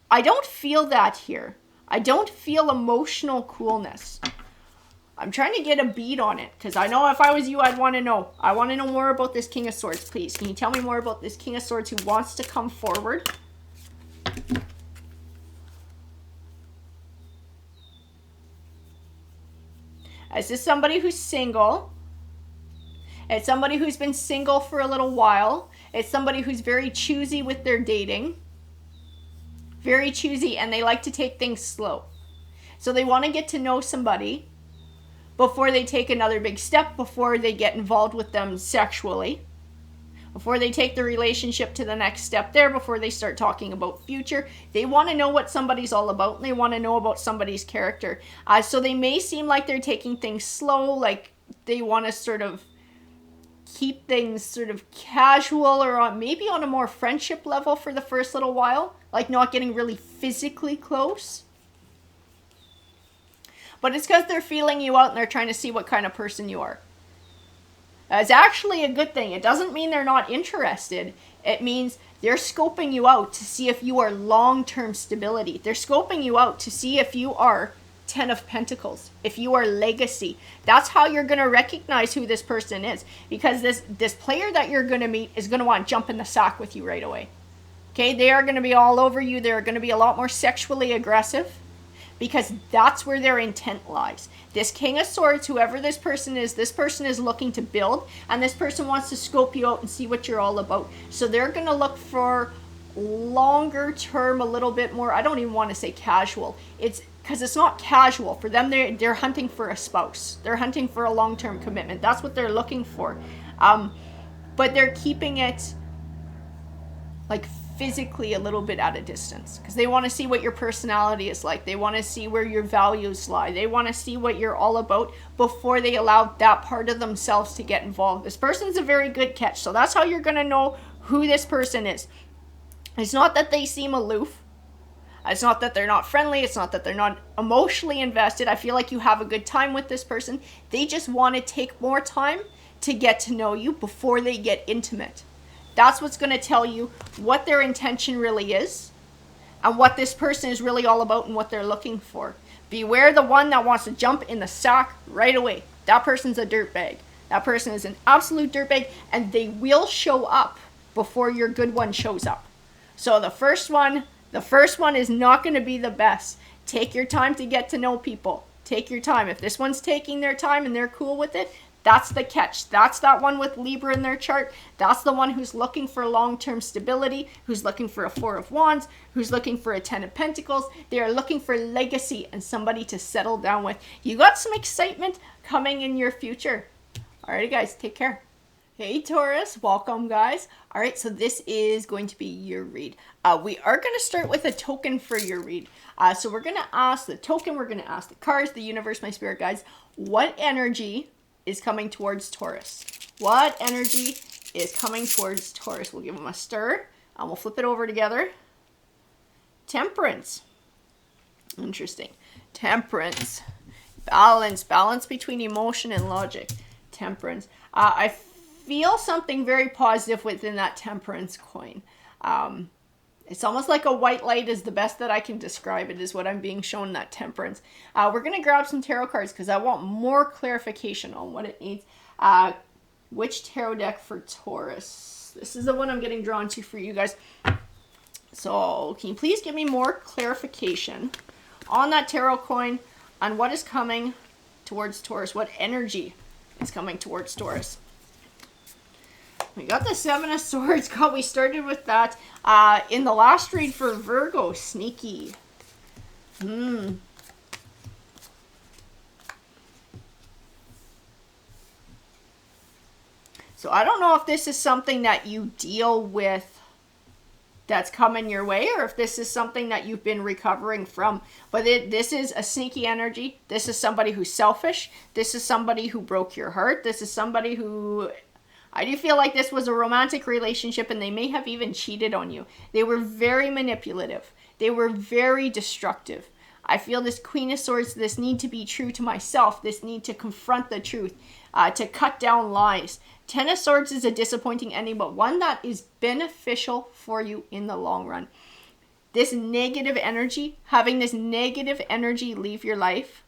[SPEAKER 1] I don't feel that here. I don't feel emotional coolness. I'm trying to get a beat on it because I know if I was you, I'd want to know. I want to know more about this King of Swords, please. Can you tell me more about this King of Swords who wants to come forward? Is this somebody who's single? It's somebody who's been single for a little while. It's somebody who's very choosy with their dating. Very choosy, and they like to take things slow. So they want to get to know somebody before they take another big step, before they get involved with them sexually, before they take the relationship to the next step there, before they start talking about future. They want to know what somebody's all about, and they want to know about somebody's character. So they may seem like they're taking things slow, like they want to sort of keep things sort of casual or maybe on a more friendship level for the first little while, like not getting really physically close. But it's because they're feeling you out and they're trying to see what kind of person you are. It's actually a good thing. It doesn't mean they're not interested. It means they're scoping you out to see if you are long-term stability. They're scoping you out to see if you are 10 of Pentacles, if you are legacy. That's how you're going to recognize who this person is. Because this player that you're going to meet is going to want to jump in the sack with you right away. Okay, they are going to be all over you. They're going to be a lot more sexually aggressive, because that's where their intent lies. This King of Swords, whoever this person is looking to build, and this person wants to scope you out and see what you're all about. So they're going to look for longer term, a little bit more, I don't even want to say casual. It's because it's not casual. For them, they're hunting for a spouse. They're hunting for a long-term commitment. That's what they're looking for. But they're keeping it like physically a little bit at a distance, because they want to see what your personality is like. They want to see where your values lie. They want to see what you're all about before they allow that part of themselves to get involved. This person's a very good catch. So that's how you're going to know who this person is. It's not that they seem aloof. It's not that they're not friendly. It's not that they're not emotionally invested. I feel like you have a good time with this person. They just want to take more time to get to know you before they get intimate. That's what's going to tell you what their intention really is and what this person is really all about and what they're looking for. Beware the one that wants to jump in the sack right away. That person's a dirtbag. That person is an absolute dirtbag, and they will show up before your good one shows up. So the first one is not going to be the best. Take your time to get to know people. Take your time. If this one's taking their time and they're cool with it, that's the catch. That's that one with Libra in their chart. That's the one who's looking for long-term stability, who's looking for a 4 of Wands, who's looking for a 10 of Pentacles. They are looking for legacy and somebody to settle down with. You got some excitement coming in your future. Alrighty, guys, take care. Hey, Taurus, welcome, guys. All right, so this is going to be your read. We are going to start with a token for your read. So we're going to ask the token, we're going to ask the cards, the universe, my spirit guides, what energy is coming towards Taurus? What energy is coming towards Taurus? We'll give them a stir, and we'll flip it over together. Temperance. Interesting. Temperance. Balance between emotion and logic. Temperance. I feel something very positive within that temperance coin. It's almost like a white light is the best that I can describe it, is what I'm being shown, that temperance. We're going to grab some tarot cards because I want more clarification on what it needs. Which tarot deck for Taurus? This is the one I'm getting drawn to for you guys. So can you please give me more clarification on that tarot coin, on what is coming towards Taurus? What energy is coming towards Taurus? We got the 7 of Swords. God, we started with that in the last read for Virgo. Sneaky. So I don't know if this is something that you deal with that's coming your way, or if this is something that you've been recovering from. But this is a sneaky energy. This is somebody who's selfish. This is somebody who broke your heart. This is somebody who, I do feel like this was a romantic relationship and they may have even cheated on you. They were very manipulative. They were very destructive. I feel this Queen of Swords, this need to be true to myself, this need to confront the truth, to cut down lies. Ten of Swords is a disappointing ending, but one that is beneficial for you in the long run. This negative energy, having this negative energy leave your life,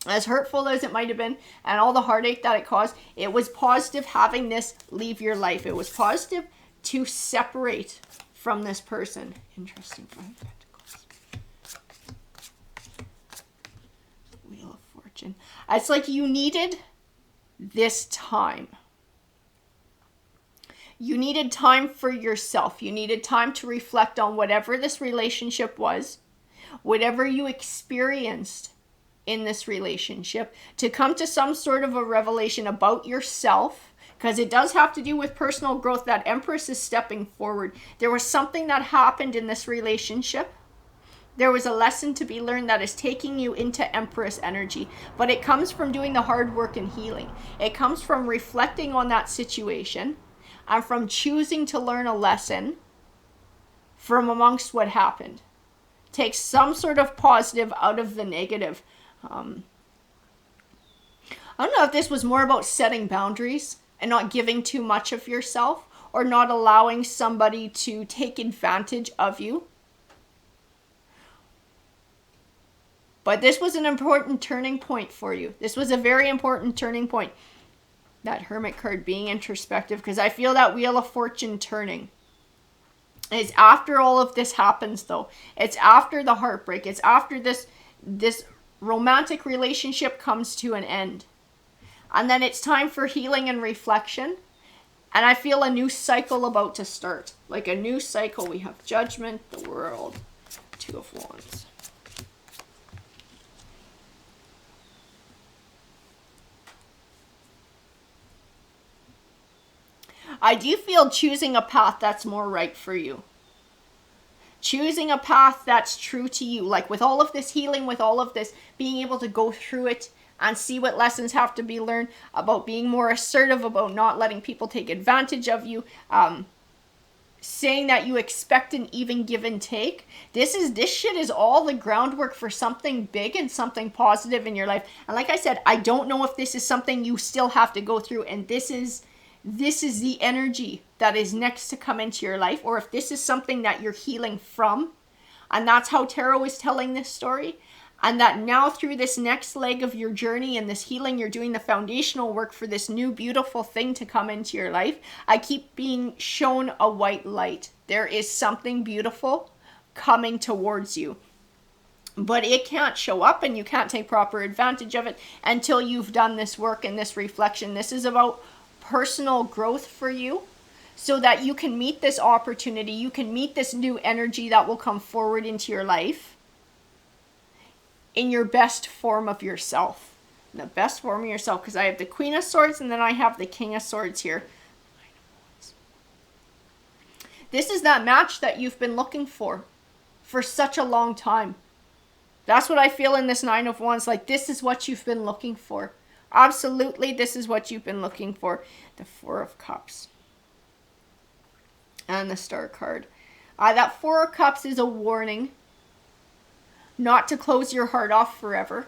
[SPEAKER 1] as hurtful as it might have been, and all the heartache that it caused, it was positive having this leave your life. It was positive to separate from this person. Interesting. Five of Pentacles. Wheel of Fortune. It's like you needed this time. You needed time for yourself. You needed time to reflect on whatever this relationship was, whatever you experienced in this relationship, to come to some sort of a revelation about yourself, because it does have to do with personal growth. That Empress is stepping forward. There was something that happened in this relationship. There was a lesson to be learned that is taking you into Empress energy, but it comes from doing the hard work and healing. It comes from reflecting on that situation and from choosing to learn a lesson from amongst what happened. Take some sort of positive out of the negative. I don't know if this was more about setting boundaries and not giving too much of yourself, or not allowing somebody to take advantage of you. But this was an important turning point for you. This was a very important turning point. That Hermit card being introspective, because I feel that Wheel of Fortune turning. It's after all of this happens, though. It's after the heartbreak. It's after this romantic relationship comes to an end. And then it's time for healing and reflection. And I feel a new cycle about to start. Like a new cycle. We have Judgment, the World, Two of Wands. I do feel choosing a path that's more right for you. Choosing a path that's true to you. Like with all of this healing, with all of this, being able to go through it and see what lessons have to be learned, about being more assertive, about not letting people take advantage of you, saying that you expect an even give and take. This shit is all the groundwork for something big and something positive in your life. And like I said, I don't know if this is something you still have to go through, and this is the energy that is next to come into your life, or if this is something that you're healing from. And that's how Tarot is telling this story. And that now through this next leg of your journey and this healing, you're doing the foundational work for this new beautiful thing to come into your life. I keep being shown a white light. There is something beautiful coming towards you. But it can't show up and you can't take proper advantage of it until you've done this work and this reflection. This is about personal growth for you, so that you can meet this opportunity, you can meet this new energy that will come forward into your life in your best form of yourself. The best form of yourself, because I have the Queen of Swords and then I have the King of Swords here. This is that match that you've been looking for such a long time. That's what I feel in this Nine of Wands. Like, this is what you've been looking for. Absolutely, this is what you've been looking for. The Four of Cups. And the Star card. That Four of Cups is a warning not to close your heart off forever.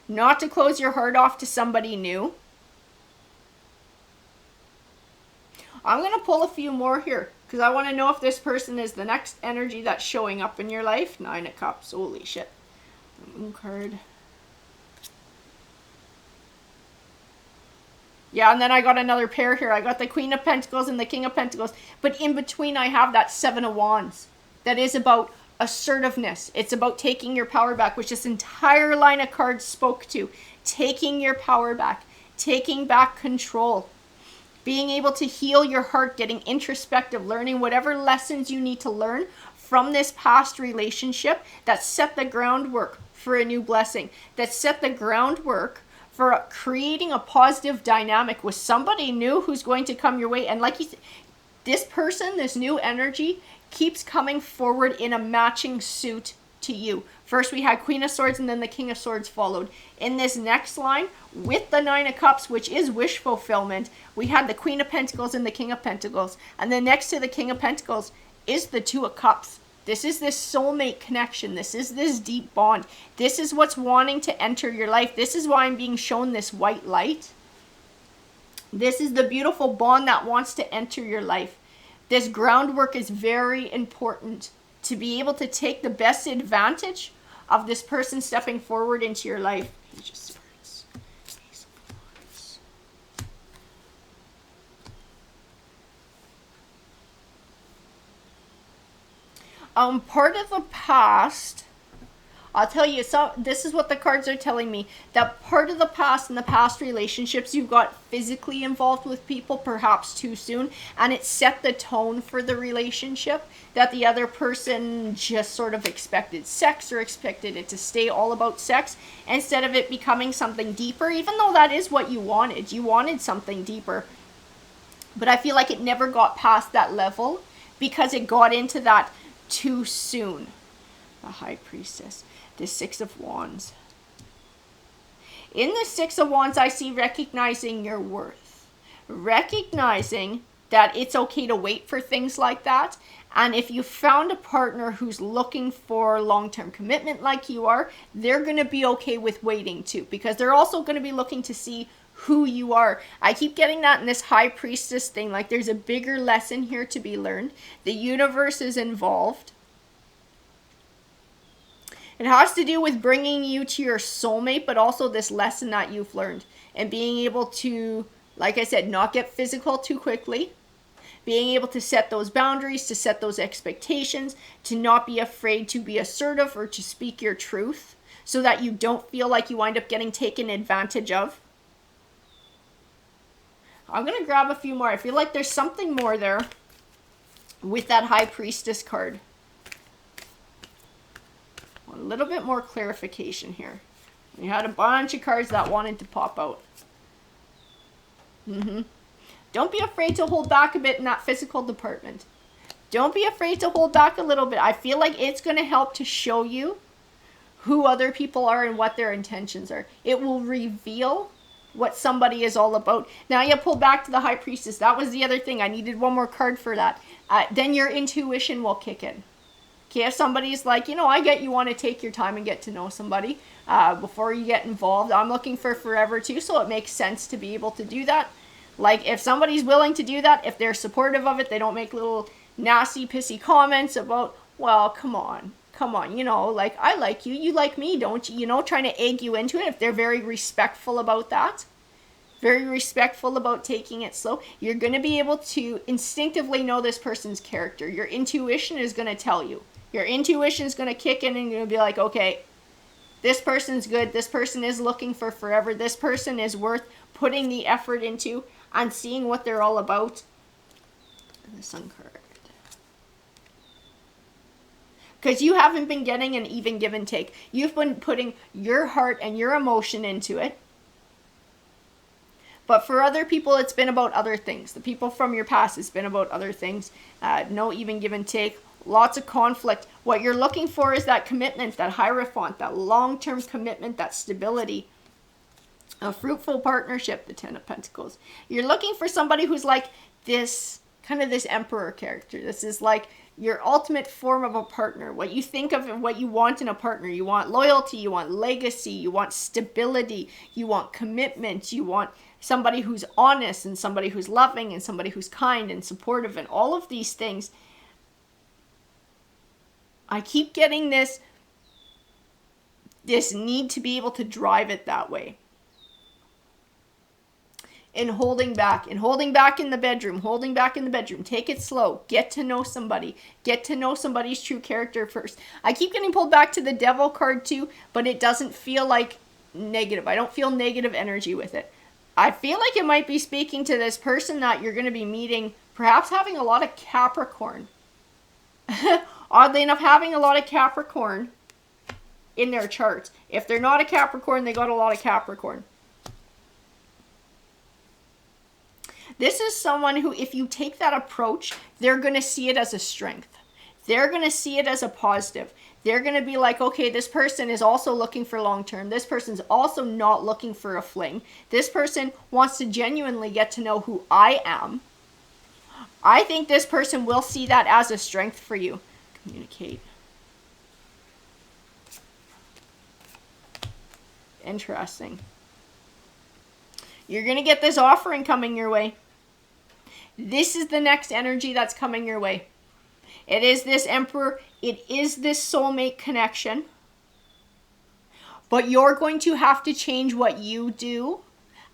[SPEAKER 1] Not to close your heart off to somebody new. I'm going to pull a few more here, because I want to know if this person is the next energy that's showing up in your life. Nine of Cups. Holy shit. The Moon card. Yeah, and then I got another pair here. I got the Queen of Pentacles and the King of Pentacles. But in between, I have that Seven of Wands. That is about assertiveness. It's about taking your power back, which this entire line of cards spoke to. Taking your power back. Taking back control. Being able to heal your heart. Getting introspective. Learning whatever lessons you need to learn from this past relationship that set the groundwork for a new blessing. That set the groundwork for creating a positive dynamic with somebody new who's going to come your way. And like you said, This person, this new energy, keeps coming forward in a matching suit to you. First we had Queen of Swords and then the King of Swords followed. In this next line, with the Nine of Cups, which is wish fulfillment, we had the Queen of Pentacles and the King of Pentacles. And then next to the King of Pentacles is the Two of Cups. This is this soulmate connection. This is this deep bond. This is what's wanting to enter your life. This is why I'm being shown this white light. This is the beautiful bond that wants to enter your life. This groundwork is very important to be able to take the best advantage of this person stepping forward into your life. Page of Swords, Ace of Wands. Part of the past, I'll tell you, so this is what the cards are telling me, that part of the past and the past relationships, you got physically involved with people perhaps too soon, and it set the tone for the relationship, that the other person just sort of expected sex or expected it to stay all about sex instead of it becoming something deeper, even though that is what you wanted. You wanted something deeper. But I feel like it never got past that level because it got into that too soon. The High Priestess. The Six of Wands. In the Six of Wands, I see recognizing your worth. Recognizing that it's okay to wait for things like that. And if you found a partner who's looking for long-term commitment like you are, they're going to be okay with waiting too. Because they're also going to be looking to see who you are. I keep getting that in this High Priestess thing. Like there's a bigger lesson here to be learned. The universe is involved. It has to do with bringing you to your soulmate, but also this lesson that you've learned. And being able to, like I said, not get physical too quickly. Being able to set those boundaries, to set those expectations, to not be afraid to be assertive or to speak your truth so that you don't feel like you wind up getting taken advantage of. I'm going to grab a few more. I feel like there's something more there with that High Priestess card. A little bit more clarification here. We had a bunch of cards that wanted to pop out. Don't be afraid to hold back a bit in that physical department. Don't be afraid to hold back a little bit. I feel like it's going to help to show you who other people are and what their intentions are. It will reveal what somebody is all about. Now you pull back to the High Priestess. That was the other thing. I needed one more card for that. Then your intuition will kick in. Okay, if somebody's like, you know, I get you want to take your time and get to know somebody before you get involved. I'm looking for forever too, so it makes sense to be able to do that. Like, if somebody's willing to do that, if they're supportive of it, they don't make little nasty, pissy comments about, well, come on, you know, like, I like you, you like me, don't you? You know, trying to egg you into it. If they're very respectful about that, very respectful about taking it slow, you're going to be able to instinctively know this person's character. Your intuition is going to tell you. Your intuition is going to kick in and you're going to be like, okay, this person's good. This person is looking for forever. This person is worth putting the effort into and seeing what they're all about. And the Sun card. Because you haven't been getting an even give and take. You've been putting your heart and your emotion into it. But for other people, it's been about other things. The people from your past, it's been about other things. No even give and take. Lots of conflict. What you're looking for is that commitment, that Hierophant, that long-term commitment, that stability. A fruitful partnership, the Ten of Pentacles. You're looking for somebody who's like this, kind of this emperor character. This is like your ultimate form of a partner. What you think of and what you want in a partner. You want loyalty, you want legacy, you want stability, you want commitment, you want somebody who's honest and somebody who's loving and somebody who's kind and supportive and all of these things. I keep getting this need to be able to drive it that way. And holding back in the bedroom, take it slow, get to know somebody, get to know somebody's true character first. I keep getting pulled back to the Devil card too, but it doesn't feel like negative. I don't feel negative energy with it. I feel like it might be speaking to this person that you're going to be meeting, perhaps having a lot of Capricorn. Oddly enough, having a lot of Capricorn in their charts. If they're not a Capricorn, they got a lot of Capricorn. This is someone who, if you take that approach, they're going to see it as a strength. They're going to see it as a positive. They're going to be like, okay, this person is also looking for long term. This person's also not looking for a fling. This person wants to genuinely get to know who I am. I think this person will see that as a strength for you. Communicate. Interesting. You're going to get this offering coming your way. This is the next energy that's coming your way. It is this Emperor. It is this soulmate connection. But you're going to have to change what you do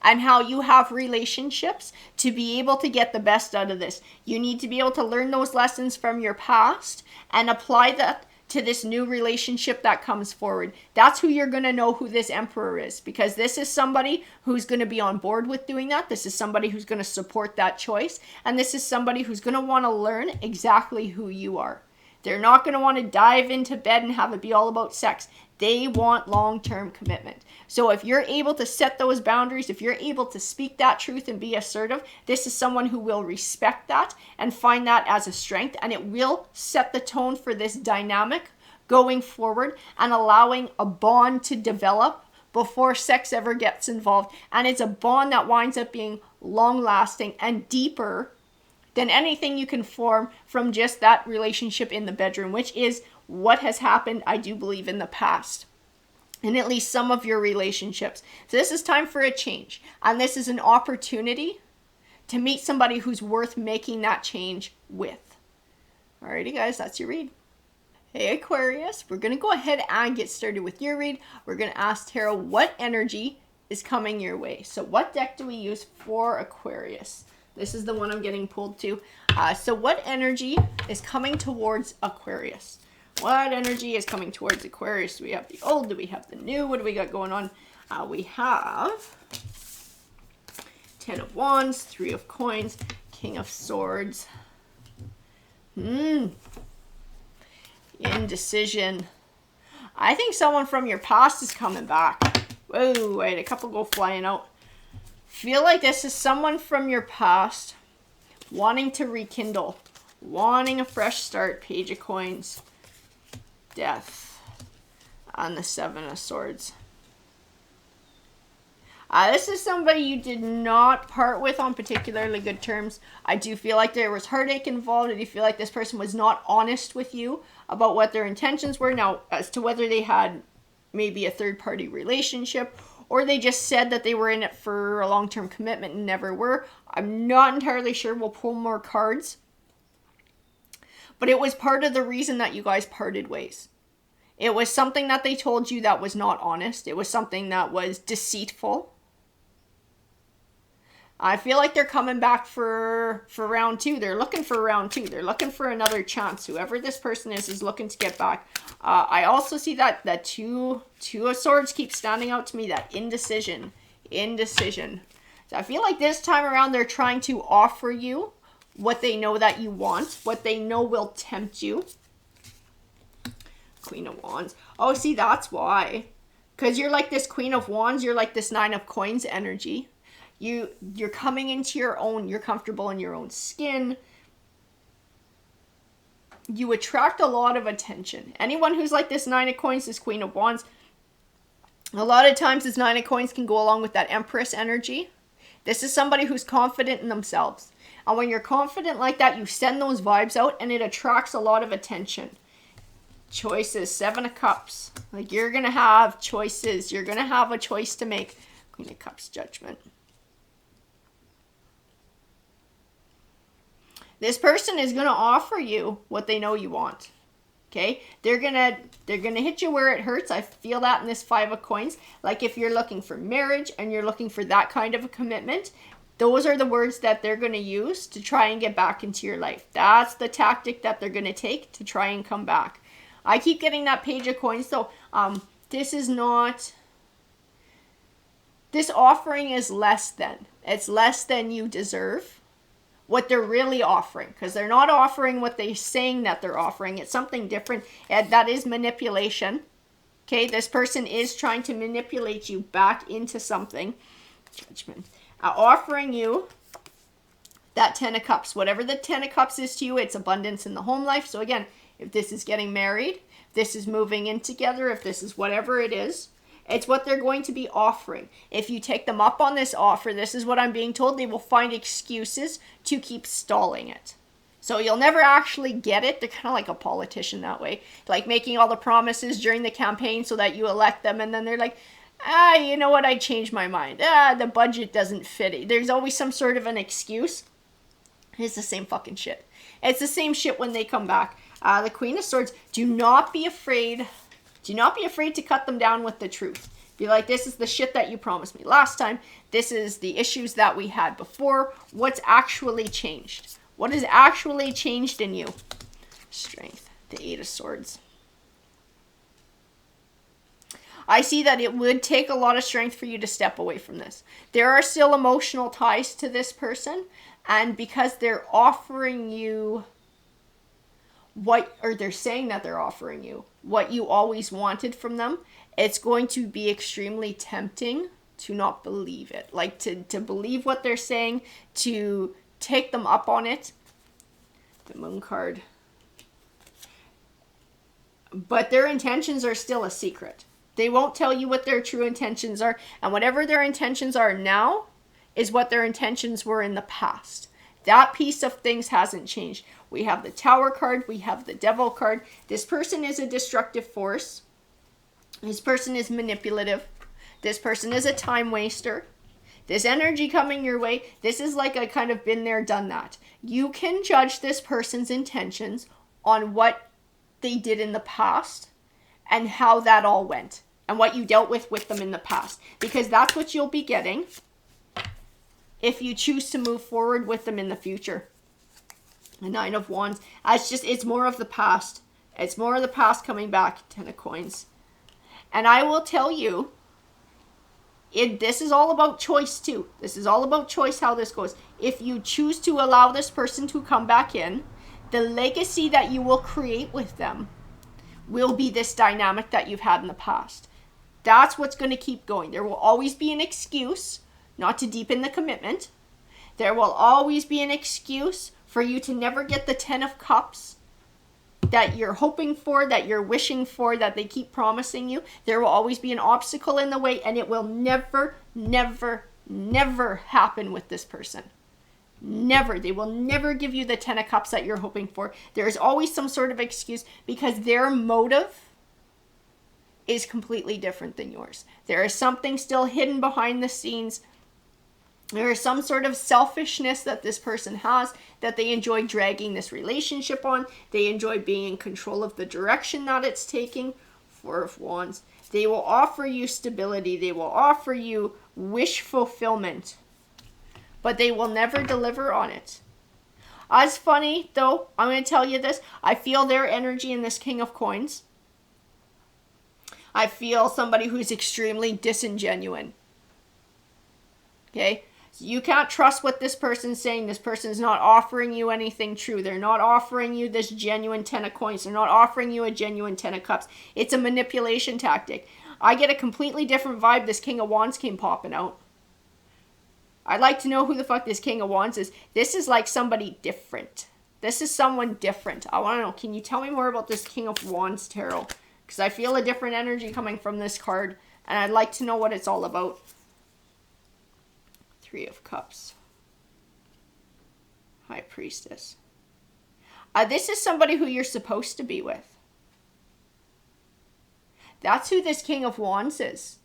[SPEAKER 1] and how you have relationships to be able to get the best out of this. You need to be able to learn those lessons from your past and apply that to this new relationship that comes forward. That's who you're going to know who this Emperor is, because this is somebody who's going to be on board with doing that. This is somebody who's going to support that choice. And this is somebody who's going to want to learn exactly who you are. They're not going to want to dive into bed and have it be all about sex. They want long-term commitment. So if you're able to set those boundaries, if you're able to speak that truth and be assertive, this is someone who will respect that and find that as a strength. And it will set the tone for this dynamic going forward and allowing a bond to develop before sex ever gets involved. And it's a bond that winds up being long-lasting and deeper than anything you can form from just that relationship in the bedroom, which is what has happened, I do believe, in the past, in at least some of your relationships. So this is time for a change. And this is an opportunity to meet somebody who's worth making that change with. Alrighty, guys, that's your read. Hey, Aquarius, we're going to go ahead and get started with your read. We're going to ask Tarot what energy is coming your way. So what deck do we use for Aquarius? This is the one I'm getting pulled to. So what energy is coming towards Aquarius? What energy is coming towards Aquarius? Do we have the old? Do we have the new? What do we got going on? We have 10 of Wands, 3 of Coins, King of Swords. Indecision. I think someone from your past is coming back. Whoa, wait, a couple go flying out. Feel like this is someone from your past wanting to rekindle, wanting a fresh start. Page of Coins, Death, and the 7 of Swords. This is somebody you did not part with on particularly good terms. I do feel like there was heartache involved. I do feel like this person was not honest with you about what their intentions were. Now, as to whether they had maybe a third-party relationship or they just said that they were in it for a long-term commitment and never were, I'm not entirely sure. We'll pull more cards. But it was part of the reason that you guys parted ways. It was something that they told you that was not honest. It was something that was deceitful. I feel like they're coming back for round 2. They're looking for round 2. They're looking for another chance. Whoever this person is looking to get back. I also see that two of Swords keep standing out to me. That indecision. So I feel like this time around they're trying to offer you what they know that you want. What they know will tempt you. Queen of Wands. Oh, see, that's why. Because you're like this Queen of Wands. You're like this 9 of Coins energy. You're coming into your own. You're comfortable in your own skin. You attract a lot of attention. Anyone who's like this 9 of Coins, this Queen of Wands, a lot of times this 9 of Coins can go along with that Empress energy. This is somebody who's confident in themselves. And when you're confident like that, you send those vibes out and it attracts a lot of attention. Choices. 7 of Cups. Like, you're going to have choices. You're going to have a choice to make. Queen of Cups, Judgment. This person is going to offer you what they know you want. Okay? They're going to hit you where it hurts. I feel that in this 5 of Coins. Like, if you're looking for marriage and you're looking for that kind of a commitment, those are the words that they're going to use to try and get back into your life. That's the tactic that they're going to take to try and come back. I keep getting that Page of Coins, so this is not... This offering is less than. It's less than you deserve. What they're really offering, because they're not offering what they're saying that they're offering. It's something different. And that is manipulation. Okay, this person is trying to manipulate you back into something. Judgment. Offering you that 10 of Cups. Whatever the 10 of Cups is to you, it's abundance in the home life. So again, if this is getting married, if this is moving in together, if this is whatever it is, it's what they're going to be offering. If you take them up on this offer, this is what I'm being told, they will find excuses to keep stalling it. So you'll never actually get it. They're kind of like a politician that way. Like making all the promises during the campaign so that you elect them. And then they're like, you know what? I changed my mind. The budget doesn't fit it. There's always some sort of an excuse. It's the same fucking shit. It's the same shit when they come back. The Queen of Swords, do not be afraid. Do not be afraid to cut them down with the truth. Be like, this is the shit that you promised me last time. This is the issues that we had before. What's actually changed? What has actually changed in you? Strength, the 8 of Swords. I see that it would take a lot of strength for you to step away from this. There are still emotional ties to this person. And because they're offering you they're saying that they're offering you what you always wanted from them, it's going to be extremely tempting to not believe it. Like to believe what they're saying, to take them up on it. The Moon card. But their intentions are still a secret. They won't tell you what their true intentions are. And whatever their intentions are now is what their intentions were in the past. That piece of things hasn't changed. We have the Tower card. We have the Devil card. This person is a destructive force. This person is manipulative. This person is a time waster. This energy coming your way, this is like a kind of been there, done that. You can judge this person's intentions on what they did in the past and how that all went and what you dealt with them in the past. Because that's what you'll be getting if you choose to move forward with them in the future. The 9 of Wands. It's more of the past. It's more of the past coming back. 10 of Coins. And I will tell you, this is all about choice too. This is all about choice, how this goes. If you choose to allow this person to come back in, the legacy that you will create with them will be this dynamic that you've had in the past. That's what's going to keep going. There will always be an excuse not to deepen the commitment. There will always be an excuse for you to never get the 10 of Cups that you're hoping for, that you're wishing for, that they keep promising you. There will always be an obstacle in the way, and it will never, never, never happen with this person. Never. They will never give you the 10 of Cups that you're hoping for. There is always some sort of excuse because their motive is completely different than yours. There is something still hidden behind the scenes. There is some sort of selfishness that this person has that they enjoy dragging this relationship on. They enjoy being in control of the direction that it's taking. 4 of Wands. They will offer you stability. They will offer you wish fulfillment. But they will never deliver on it. As funny, though, I'm going to tell you this. I feel their energy in this King of Coins. I feel somebody who's extremely disingenuous. Okay? You can't trust what this person's saying. This person's not offering you anything true. They're not offering you this genuine 10 of Coins. They're not offering you a genuine 10 of Cups. It's a manipulation tactic. I get a completely different vibe. This King of Wands came popping out. I'd like to know who the fuck this King of Wands is. This is like somebody different. This is someone different. I want to know, can you tell me more about this King of Wands tarot? Because I feel a different energy coming from this card. And I'd like to know what it's all about. 3 of Cups. High Priestess. This is somebody who you're supposed to be with. That's who this King of Wands is.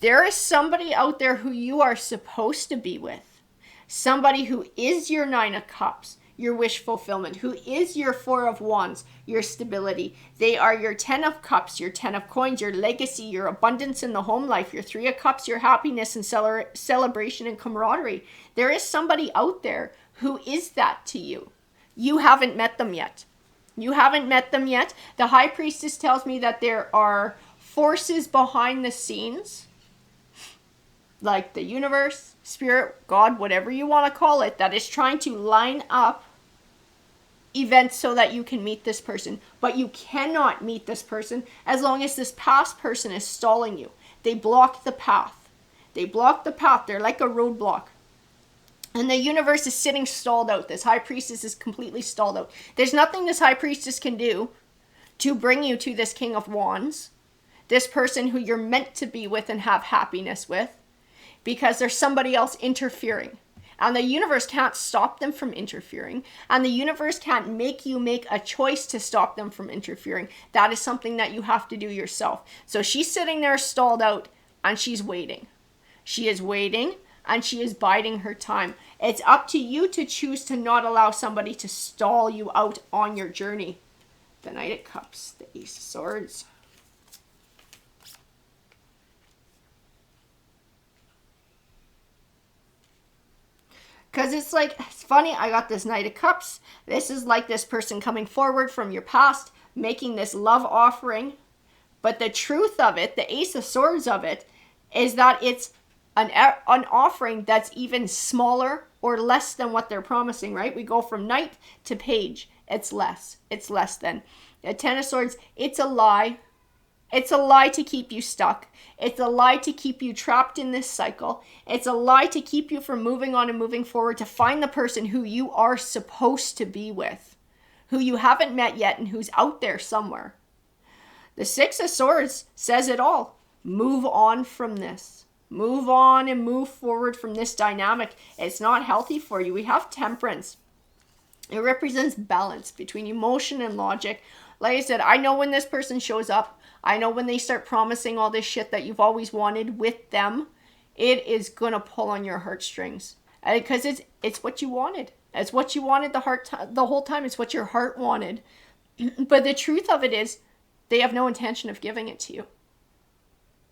[SPEAKER 1] There is somebody out there who you are supposed to be with. Somebody who is your 9 of Cups, your wish fulfillment, who is your 4 of Wands, your stability. They are your 10 of Cups, your 10 of Coins, your legacy, your abundance in the home life, your 3 of Cups, your happiness and celebration and camaraderie. There is somebody out there who is that to you. You haven't met them yet. You haven't met them yet. The High Priestess tells me that there are forces behind the scenes, like the universe, spirit, God, whatever you want to call it, that is trying to line up events so that you can meet this person. But you cannot meet this person as long as this past person is stalling you. They block the path. They block the path. They're like a roadblock. And the universe is sitting stalled out. This high priestess is completely stalled out. There's nothing this high priestess can do to bring you to this king of wands, this person who you're meant to be with and have happiness with, because there's somebody else interfering. And the universe can't stop them from interfering. And the universe can't make you make a choice to stop them from interfering. That is something that you have to do yourself. So she's sitting there stalled out and she's waiting. She is waiting and she is biding her time. It's up to you to choose to not allow somebody to stall you out on your journey. The Knight of Cups, the Ace of Swords. Because it's like, it's funny, I got this Knight of Cups. This is like this person coming forward from your past, making this love offering. But the truth of it, the Ace of Swords of it, is that it's an offering that's even smaller or less than what they're promising, right? We go from Knight to Page. It's less. It's less than. The Ten of Swords, it's a lie. It's a lie to keep you stuck. It's a lie to keep you trapped in this cycle. It's a lie to keep you from moving on and moving forward, to find the person who you are supposed to be with, who you haven't met yet and who's out there somewhere. The Six of Swords says it all. Move on from this. Move on and move forward from this dynamic. It's not healthy for you. We have Temperance. It represents balance between emotion and logic. Like I said, I know when this person shows up. I know when they start promising all this shit that you've always wanted with them, it is going to pull on your heartstrings. Because it's what you wanted. It's what you wanted the whole time. It's what your heart wanted. But the truth of it is, they have no intention of giving it to you.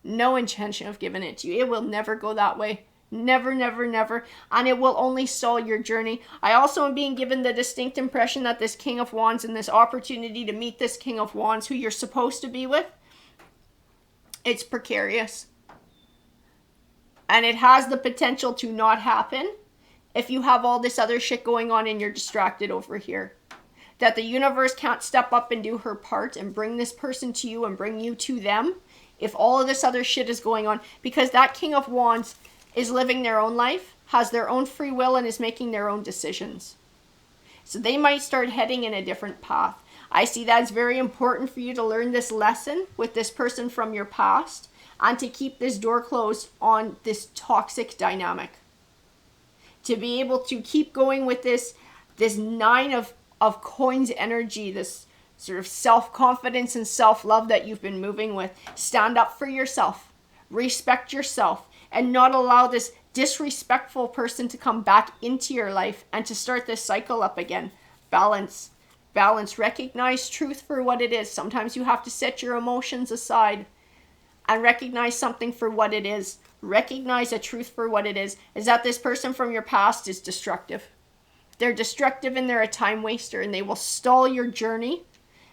[SPEAKER 1] No intention of giving it to you. It will never go that way. Never, never, never. And it will only stall your journey. I also am being given the distinct impression that this King of Wands and this opportunity to meet this King of Wands who you're supposed to be with, it's precarious. And it has the potential to not happen if you have all this other shit going on and you're distracted over here. That the universe can't step up and do her part and bring this person to you and bring you to them if all of this other shit is going on. Because that King of Wands is living their own life, has their own free will, and is making their own decisions. So they might start heading in a different path. I see that it's very important for you to learn this lesson with this person from your past and to keep this door closed on this toxic dynamic. To be able to keep going with this Nine of Coins energy, this sort of self-confidence and self-love that you've been moving with. Stand up for yourself. Respect yourself. And not allow this disrespectful person to come back into your life and to start this cycle up again. Balance. Balance. Recognize truth for what it is. Sometimes you have to set your emotions aside and recognize something for what it is. Recognize a truth for what it is that this person from your past is destructive. They're destructive and they're a time waster, and they will stall your journey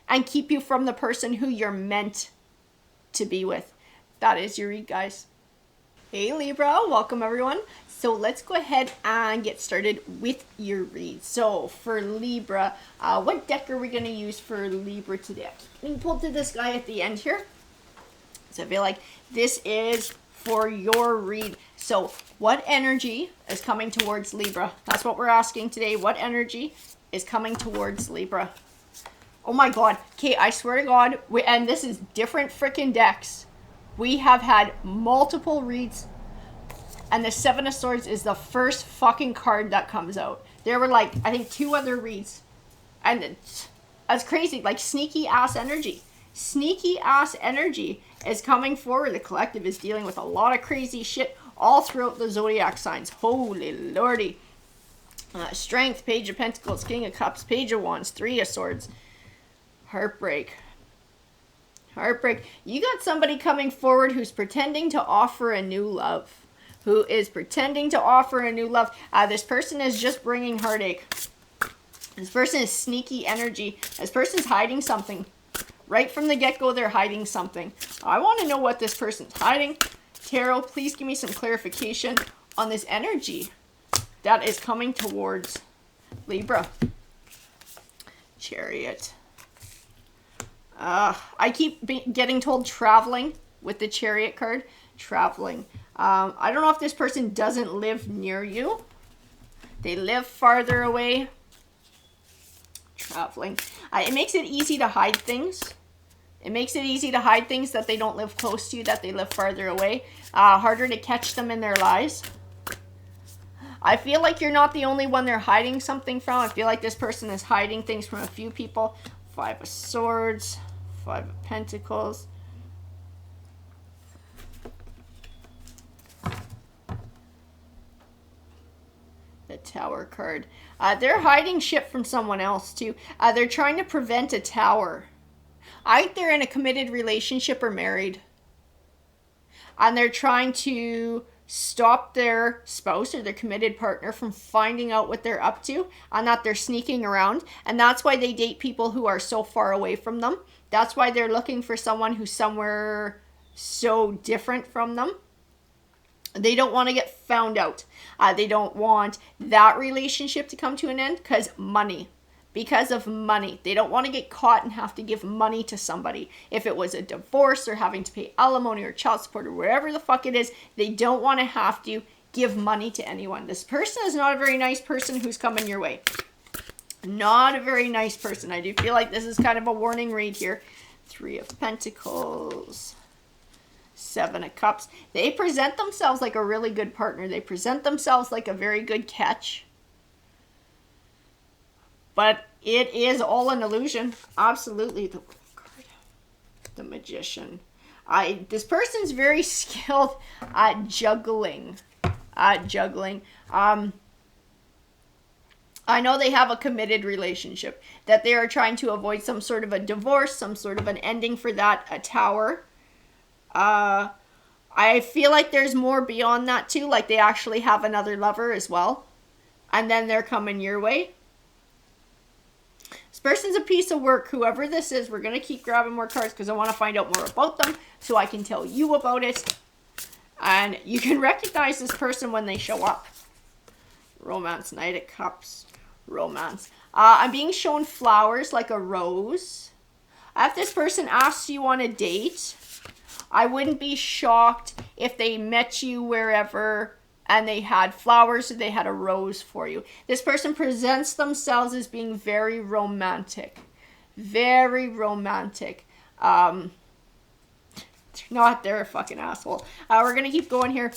[SPEAKER 1] and keep you from the person who you're meant to be with. That is your read, guys. Hey Libra, welcome everyone. So let's go ahead and get started with your read. So for Libra, what deck are we going to use for Libra today? I'm going to pull to this guy at the end here. So I feel like this is for your read. So what energy is coming towards Libra? That's what we're asking today. What energy is coming towards Libra? Oh my God. Okay, I swear to God, and this is different freaking decks. We have had multiple reads, and the Seven of Swords is the first fucking card that comes out. There were like, I think 2 other reads, and that's crazy. Like sneaky ass energy. Sneaky ass energy is coming forward. The collective is dealing with a lot of crazy shit all throughout the zodiac signs. Holy lordy. Strength, Page of Pentacles, King of Cups, Page of Wands, 3 of Swords. Heartbreak. Heartbreak. You got somebody coming forward who's pretending to offer a new love. Who is pretending to offer a new love. This person is just bringing heartache. This person is sneaky energy. This person's hiding something. Right from the get-go, they're hiding something. I want to know what this person's hiding. Tarot, please give me some clarification on this energy that is coming towards Libra. Chariot. I keep getting told traveling with the Chariot card. Traveling. I don't know if this person doesn't live near you. They live farther away. Traveling. It makes it easy to hide things. It makes it easy to hide things that they don't live close to you, that they live farther away. Harder to catch them in their lies. I feel like you're not the only one they're hiding something from. I feel like this person is hiding things from a few people. 5 of Swords, 5 of Pentacles. The Tower card. They're hiding shit from someone else too. They're trying to prevent a tower. Either they're in a committed relationship or married. And they're trying to stop their spouse or their committed partner from finding out what they're up to, and that they're sneaking around. And that's why they date people who are so far away from them. That's why they're looking for someone who's somewhere so different from them. They don't want to get found out. They don't want that relationship to come to an end because money. Because of money. They don't want to get caught and have to give money to somebody. If it was a divorce or having to pay alimony or child support or whatever the fuck it is, they don't want to have to give money to anyone. This person is not a very nice person who's coming your way. Not a very nice person. I do feel like this is kind of a warning read here. 3 of Pentacles. 7 of Cups. They present themselves like a really good partner. They present themselves like a very good catch. But it is all an illusion. Absolutely. The World card. The Magician. This person's very skilled at juggling. I know they have a committed relationship. That they are trying to avoid some sort of a divorce. Some sort of an ending for that. A tower. I feel like there's more beyond that too. Like they actually have another lover as well. And then they're coming your way. This person's a piece of work. Whoever this is, we're going to keep grabbing more cards because I want to find out more about them so I can tell you about it. And you can recognize this person when they show up. Romance, Knight of Cups, romance. I'm being shown flowers like a rose. If this person asks you on a date, I wouldn't be shocked if they met you wherever and they had flowers or they had a rose for you. This person presents themselves as being very romantic. Very romantic. They're not. They're a fucking asshole. We're going to keep going here.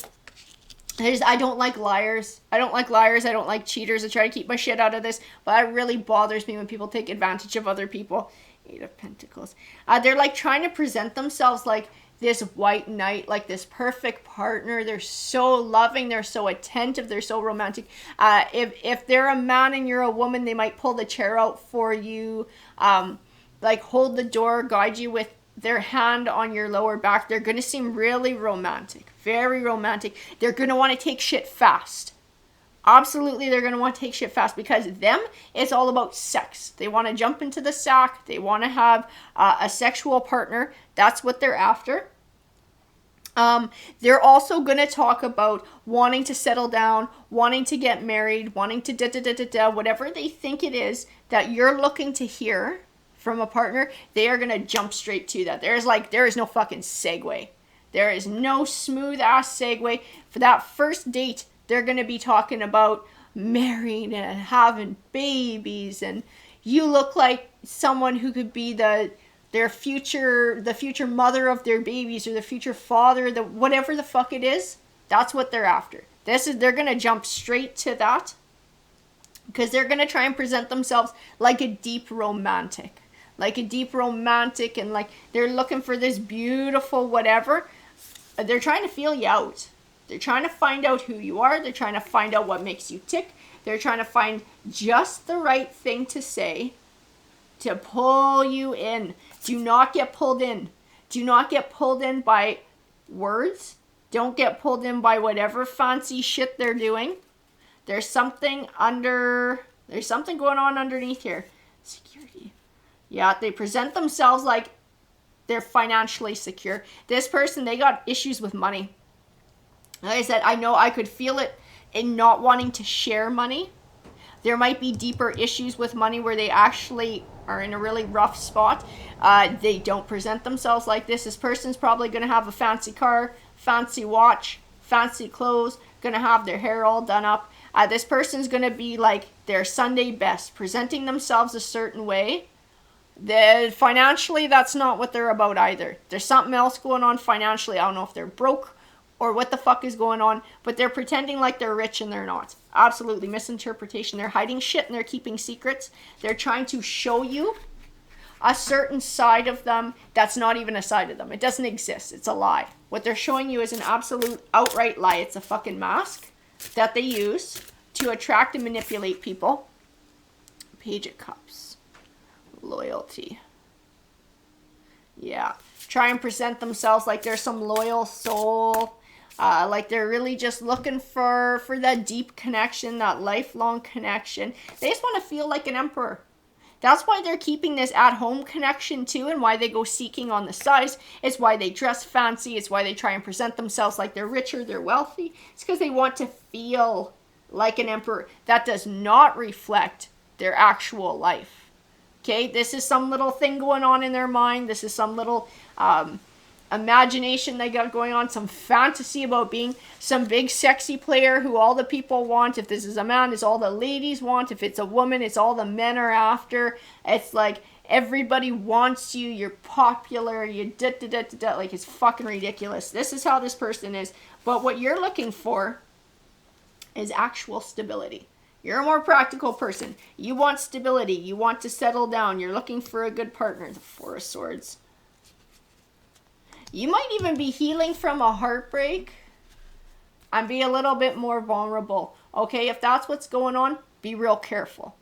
[SPEAKER 1] I don't like liars. I don't like cheaters. I try to keep my shit out of this. But it really bothers me when people take advantage of other people. 8 of Pentacles. They're like trying to present themselves like this white knight, like this perfect partner. They're so loving, they're so attentive, they're so romantic. If they're a man and you're a woman, they might pull the chair out for you, like hold the door, guide you with their hand on your lower back. They're going to seem really romantic, very romantic. They're going to want to take shit fast. Absolutely, they're going to want to take shit fast because them, it's all about sex. They want to jump into the sack. They want to have a sexual partner. That's what they're after. They're also going to talk about wanting to settle down, wanting to get married, wanting to whatever they think it is that you're looking to hear from a partner. They are going to jump straight to that. There is no fucking segue. There is no smooth ass segue. For that first date, they're going to be talking about marrying and having babies, and you look like someone who could be the future mother of their babies, or the future father, whatever the fuck it is. That's what they're after. They're going to jump straight to that because they're going to try and present themselves like a deep romantic, and like they're looking for this beautiful whatever. They're trying to feel you out. They're trying to find out who you are. They're trying to find out what makes you tick. They're trying to find just the right thing to say to pull you in. Do not get pulled in. Do not get pulled in by words. Don't get pulled in by whatever fancy shit they're doing. There's something going on underneath here. Security. Yeah, they present themselves like they're financially secure. This person, they got issues with money. Like I said, I know I could feel it in not wanting to share money. There might be deeper issues with money where they actually are in a really rough spot. They don't present themselves like this. This person's probably going to have a fancy car, fancy watch, fancy clothes, going to have their hair all done up. This person's going to be like their Sunday best, presenting themselves a certain way. Financially, that's not what they're about either. There's something else going on financially. I don't know if they're broke or what the fuck is going on, but they're pretending like they're rich and they're not. Absolutely misinterpretation. They're hiding shit and they're keeping secrets. They're trying to show you a certain side of them that's not even a side of them. It doesn't exist. It's a lie. What they're showing you is an absolute outright lie. It's a fucking mask that they use to attract and manipulate people. Page of Cups. Loyalty. Yeah. Try and present themselves like they're some loyal soul. Like they're really just looking for that deep connection, that lifelong connection. They just want to feel like an emperor. That's why they're keeping this at-home connection too, and why they go seeking on the sides. It's why they dress fancy. It's why they try and present themselves like they're richer, they're wealthy. It's because they want to feel like an emperor. That does not reflect their actual life. Okay, this is some little thing going on in their mind. This is some little imagination they got going on, some fantasy about being some big sexy player who all the people want. If this is a man, it's all the ladies want. If it's a woman, it's all the men are after. It's like everybody wants you, you're popular, you da-da-da-da-da. Like, it's fucking ridiculous. This is how this person is. But what you're looking for is actual stability. You're a more practical person. You want stability. You want to settle down. You're looking for a good partner. The Four of Swords. You might even be healing from a heartbreak and be a little bit more vulnerable. Okay, if that's what's going on, be real careful.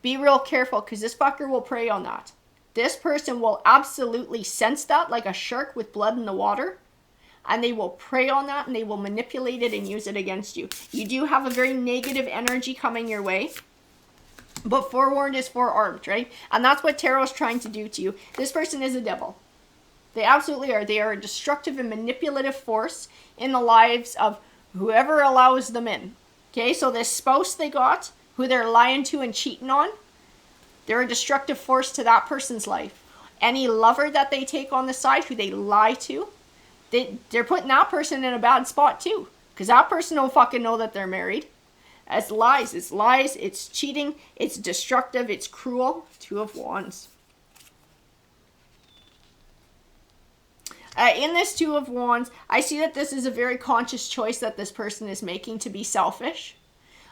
[SPEAKER 1] Be real careful, because this fucker will prey on that. This person will absolutely sense that like a shark with blood in the water. And they will prey on that and they will manipulate it and use it against you. You do have a very negative energy coming your way. But forewarned is forearmed, right? And that's what tarot is trying to do to you. This person is a devil. They absolutely are. They are a destructive and manipulative force in the lives of whoever allows them in. Okay, so this spouse they got, who they're lying to and cheating on, they're a destructive force to that person's life. Any lover that they take on the side, who they lie to, they're putting that person in a bad spot too. Because that person don't fucking know that they're married. It's lies, it's cheating, it's destructive, it's cruel. Two of Wands. In this Two of Wands, I see that this is a very conscious choice that this person is making to be selfish,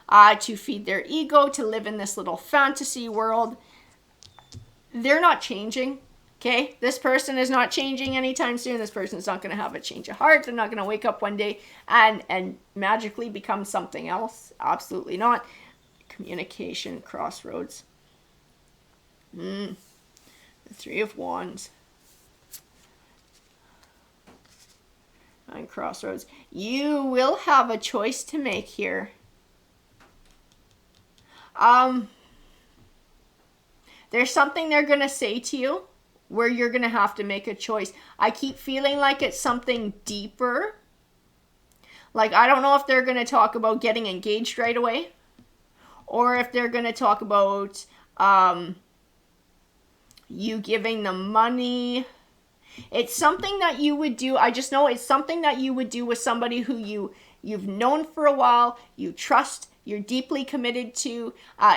[SPEAKER 1] to feed their ego, to live in this little fantasy world. They're not changing, okay? This person is not changing anytime soon. This person is not going to have a change of heart. They're not going to wake up one day and magically become something else. Absolutely not. Communication, crossroads. The Three of Wands. On crossroads. You will have a choice to make here. There's something they're going to say to you where you're going to have to make a choice. I keep feeling like it's something deeper. Like, I don't know if they're going to talk about getting engaged right away, or if they're going to talk about you giving them money. It's something that you would do. I just know it's something that you would do with somebody who you've known for a while, you trust, you're deeply committed to,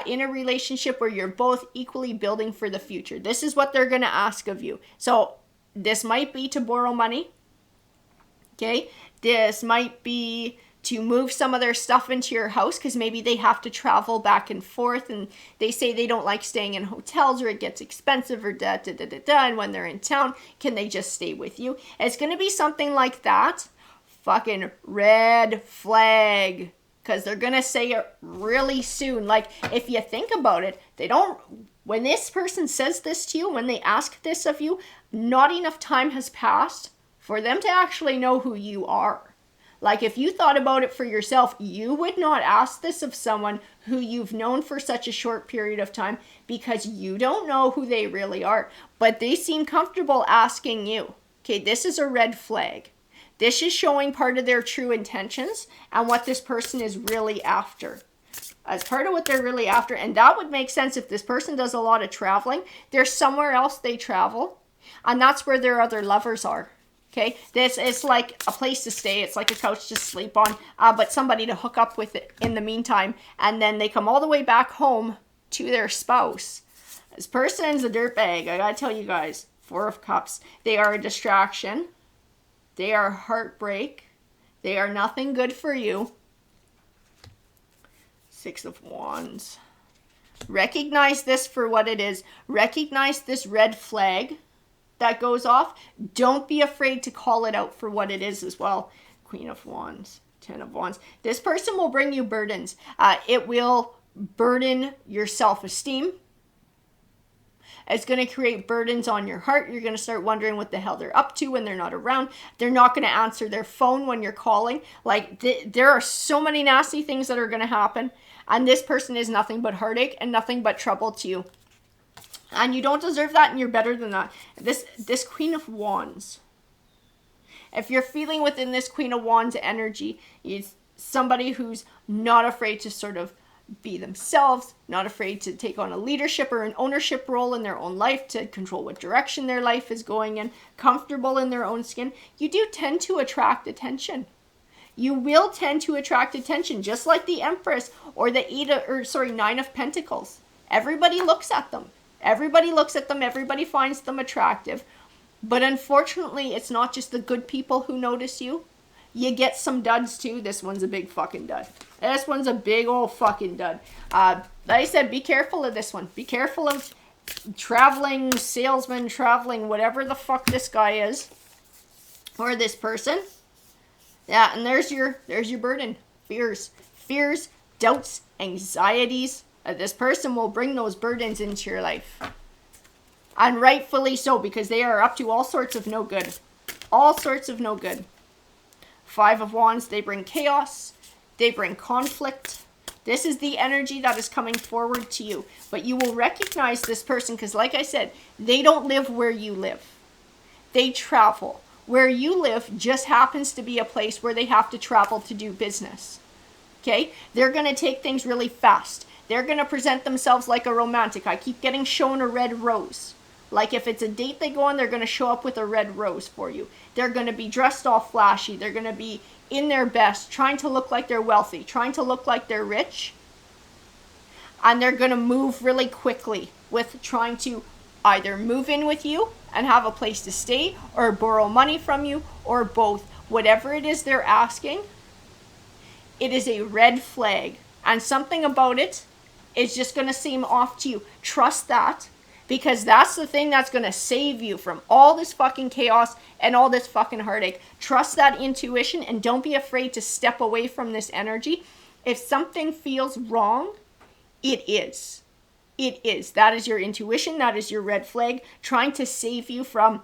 [SPEAKER 1] in a relationship where you're both equally building for the future. This is what they're going to ask of you. So this might be to borrow money. Okay. This might be to move some of their stuff into your house, because maybe they have to travel back and forth and they say they don't like staying in hotels or it gets expensive or and when they're in town, can they just stay with you? It's going to be something like that. Fucking red flag, because they're going to say it really soon. Like, if you think about it, when this person says this to you, when they ask this of you, not enough time has passed for them to actually know who you are. Like, if you thought about it for yourself, you would not ask this of someone who you've known for such a short period of time, because you don't know who they really are. But they seem comfortable asking you. Okay, this is a red flag. This is showing part of their true intentions and what this person is really after. As part of what they're really after, and that would make sense if this person does a lot of traveling. There's somewhere else they travel, and that's where their other lovers are. Okay, this is like a place to stay. It's like a couch to sleep on, but somebody to hook up with it in the meantime. And then they come all the way back home to their spouse. This person's a dirtbag. I gotta tell you guys. 4 of Cups. They are a distraction. They are heartbreak. They are nothing good for you. 6 of Wands. Recognize this for what it is. Recognize this red flag that goes off. Don't be afraid to call it out for what it is as well. Queen of Wands. 10 of Wands. This person will bring you burdens. It will burden your self-esteem. It's going to create burdens on your heart. You're going to start wondering what the hell they're up to when they're not around. They're not going to answer their phone when you're calling. Like, there are so many nasty things that are going to happen. And this person is nothing but heartache and nothing but trouble to you. And you don't deserve that, and you're better than that. This Queen of Wands. If you're feeling within this Queen of Wands energy, it's somebody who's not afraid to sort of be themselves, not afraid to take on a leadership or an ownership role in their own life, to control what direction their life is going in, comfortable in their own skin. You do tend to attract attention. You will tend to attract attention, just like the Empress or the 9 of Pentacles. Everybody looks at them. Everybody looks at them. Everybody finds them attractive. But unfortunately, it's not just the good people who notice you. You get some duds too. This one's a big fucking dud. This one's a big old fucking dud. Like I said, be careful of this one. Be careful of traveling salesman, traveling whatever the fuck this guy is. Or this person. Yeah, and there's your burden. Fears, doubts, anxieties. This person will bring those burdens into your life. And rightfully so, because they are up to all sorts of no good. All sorts of no good. 5 of Wands, they bring chaos. They bring conflict. This is the energy that is coming forward to you. But you will recognize this person because, like I said, they don't live where you live. They travel. Where you live just happens to be a place where they have to travel to do business. Okay? They're going to take things really fast. They're going to present themselves like a romantic. I keep getting shown a red rose. Like if it's a date they go on, they're going to show up with a red rose for you. They're going to be dressed all flashy. They're going to be in their best, trying to look like they're wealthy, trying to look like they're rich. And they're going to move really quickly with trying to either move in with you and have a place to stay, or borrow money from you, or both. Whatever it is they're asking, it is a red flag. And something about it is just going to seem off to you. Trust that. Because that's the thing that's going to save you from all this fucking chaos and all this fucking heartache. Trust that intuition and don't be afraid to step away from this energy. If something feels wrong, it is. It is. That is your intuition. That is your red flag trying to save you from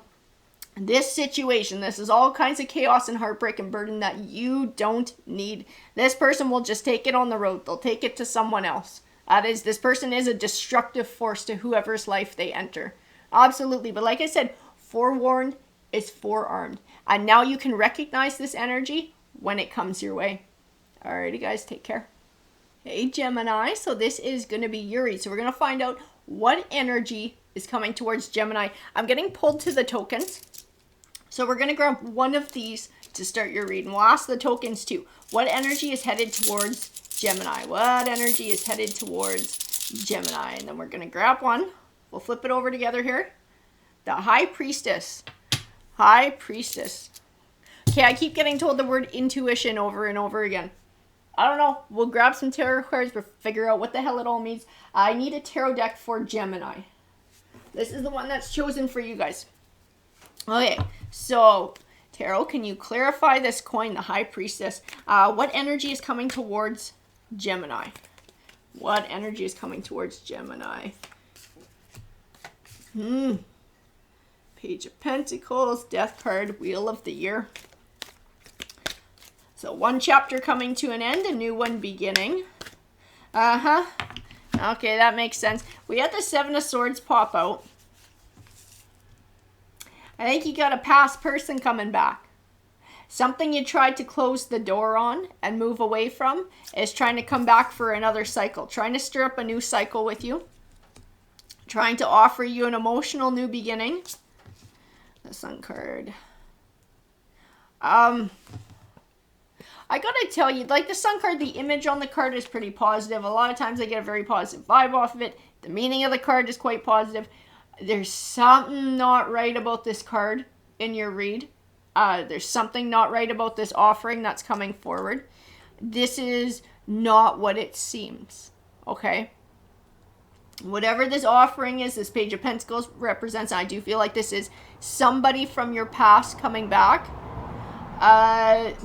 [SPEAKER 1] this situation. This is all kinds of chaos and heartbreak and burden that you don't need. This person will just take it on the road. They'll take it to someone else. This person is a destructive force to whoever's life they enter. Absolutely. But like I said, forewarned is forearmed. And now you can recognize this energy when it comes your way. Alrighty, guys, take care. Hey, Gemini. So this is going to be Yuri. So we're going to find out what energy is coming towards Gemini. I'm getting pulled to the tokens. So we're going to grab one of these to start your reading. We'll ask the tokens too. What energy is headed towards Gemini? What energy is headed towards Gemini? And then we're going to grab one. We'll flip it over together here. The High Priestess. High Priestess. Okay, I keep getting told the word intuition over and over again. I don't know. We'll grab some tarot cards, but figure out what the hell it all means. I need a tarot deck for Gemini. This is the one that's chosen for you guys. Okay, so tarot, can you clarify this coin, the High Priestess? What energy is coming towards Gemini? What energy is coming towards Gemini? Page of Pentacles, Death card, Wheel of the Year. So one chapter coming to an end, a new one beginning. Okay, that makes sense. We had the 7 of Swords pop out. I think you got a past person coming back. Something you tried to close the door on and move away from is trying to come back for another cycle. Trying to stir up a new cycle with you. Trying to offer you an emotional new beginning. The Sun card. I gotta tell you, like the Sun card, the image on the card is pretty positive. A lot of times I get a very positive vibe off of it. The meaning of the card is quite positive. There's something not right about this card in your read. There's something not right about this offering that's coming forward. This is not what it seems, okay? Whatever this offering is, this Page of Pentacles represents, I do feel like this is somebody from your past coming back.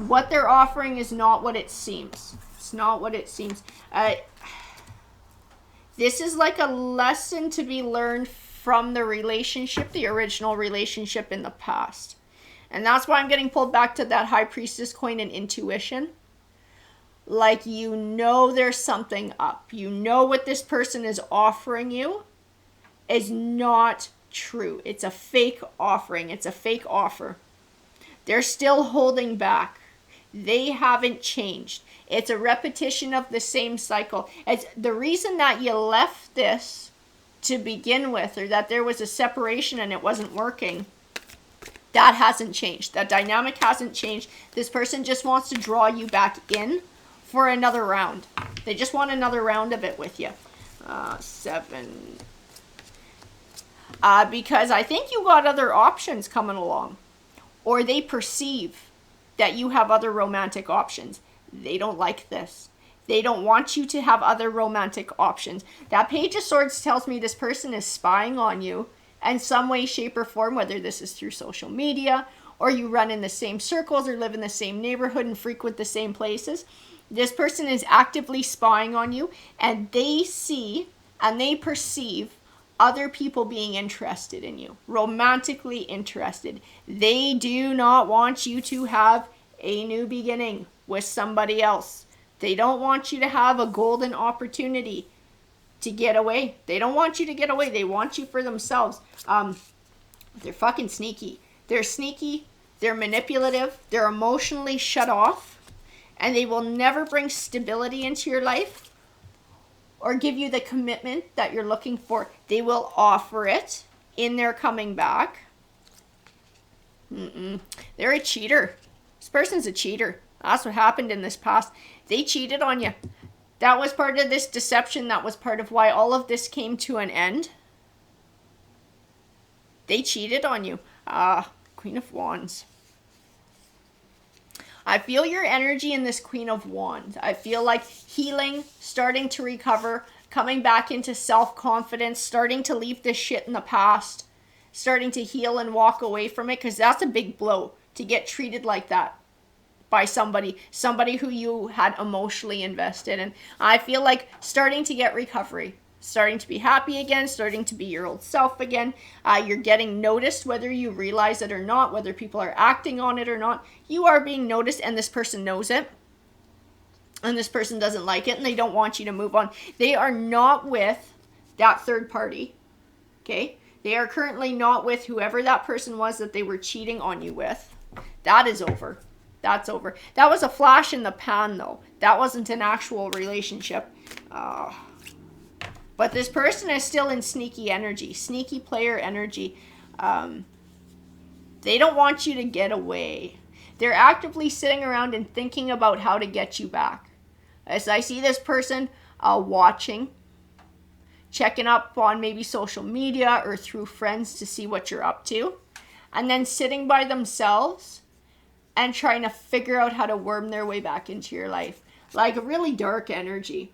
[SPEAKER 1] What they're offering is not what it seems. It's not what it seems. This is like a lesson to be learned from the relationship, the original relationship in the past. And that's why I'm getting pulled back to that High Priestess coin and intuition. Like, you know there's something up. You know what this person is offering you is not true. It's a fake offering. It's a fake offer. They're still holding back. They haven't changed. It's a repetition of the same cycle. It's the reason that you left this to begin with, or that there was a separation and it wasn't working. That hasn't changed. That dynamic hasn't changed. This person just wants to draw you back in for another round. They just want another round of it with you. 7. Because I think you got other options coming along. Or they perceive that you have other romantic options. They don't like this. They don't want you to have other romantic options. That Page of Swords tells me this person is spying on you in some way, shape, or form, whether this is through social media, or you run in the same circles, or live in the same neighborhood and frequent the same places. This person is actively spying on you, and they see and they perceive other people being interested in you, romantically interested. They do not want you to have a new beginning with somebody else. They don't want you to have a golden opportunity to get away. They don't want you to get away. They want you for themselves. They're fucking sneaky. They're sneaky. They're manipulative. They're emotionally shut off. And they will never bring stability into your life or give you the commitment that you're looking for. They will offer it in their coming back. They're a cheater. This person's a cheater. That's what happened in this past. They cheated on you. That was part of this deception. That was part of why all of this came to an end. They cheated on you. Queen of Wands. I feel your energy in this Queen of Wands. I feel like healing, starting to recover, coming back into self-confidence, starting to leave this shit in the past, starting to heal and walk away from it, because that's a big blow to get treated like that by somebody who you had emotionally invested in. I feel like starting to get recovery, starting to be happy again, starting to be your old self again. You're getting noticed, whether you realize it or not, whether people are acting on it or not. You are being noticed, and this person knows it. And this person doesn't like it, and they don't want you to move on. They are not with that third party, okay? They are currently not with whoever that person was that they were cheating on you with. That is over. That's over. That was a flash in the pan, though. That wasn't an actual relationship. But this person is still in sneaky energy, sneaky player energy. They don't want you to get away. They're actively sitting around and thinking about how to get you back. As I see this person watching, checking up on maybe social media or through friends to see what you're up to, and then sitting by themselves and trying to figure out how to worm their way back into your life. Like a really dark energy.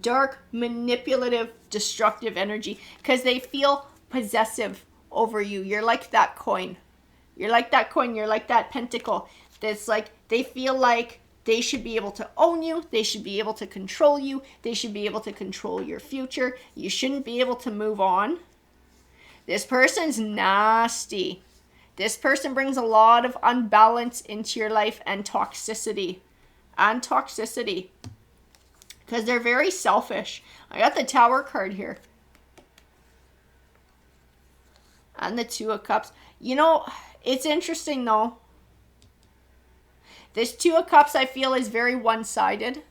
[SPEAKER 1] Dark, manipulative, destructive energy. Because they feel possessive over you. You're like that coin. You're like that coin. You're like that pentacle. That's like, they feel like they should be able to own you. They should be able to control you. They should be able to control your future. You shouldn't be able to move on. This person's nasty. This person brings a lot of unbalance into your life and toxicity. Because they're very selfish. I got the Tower card here. And the Two of Cups. You know, it's interesting though. This Two of Cups I feel is very one-sided.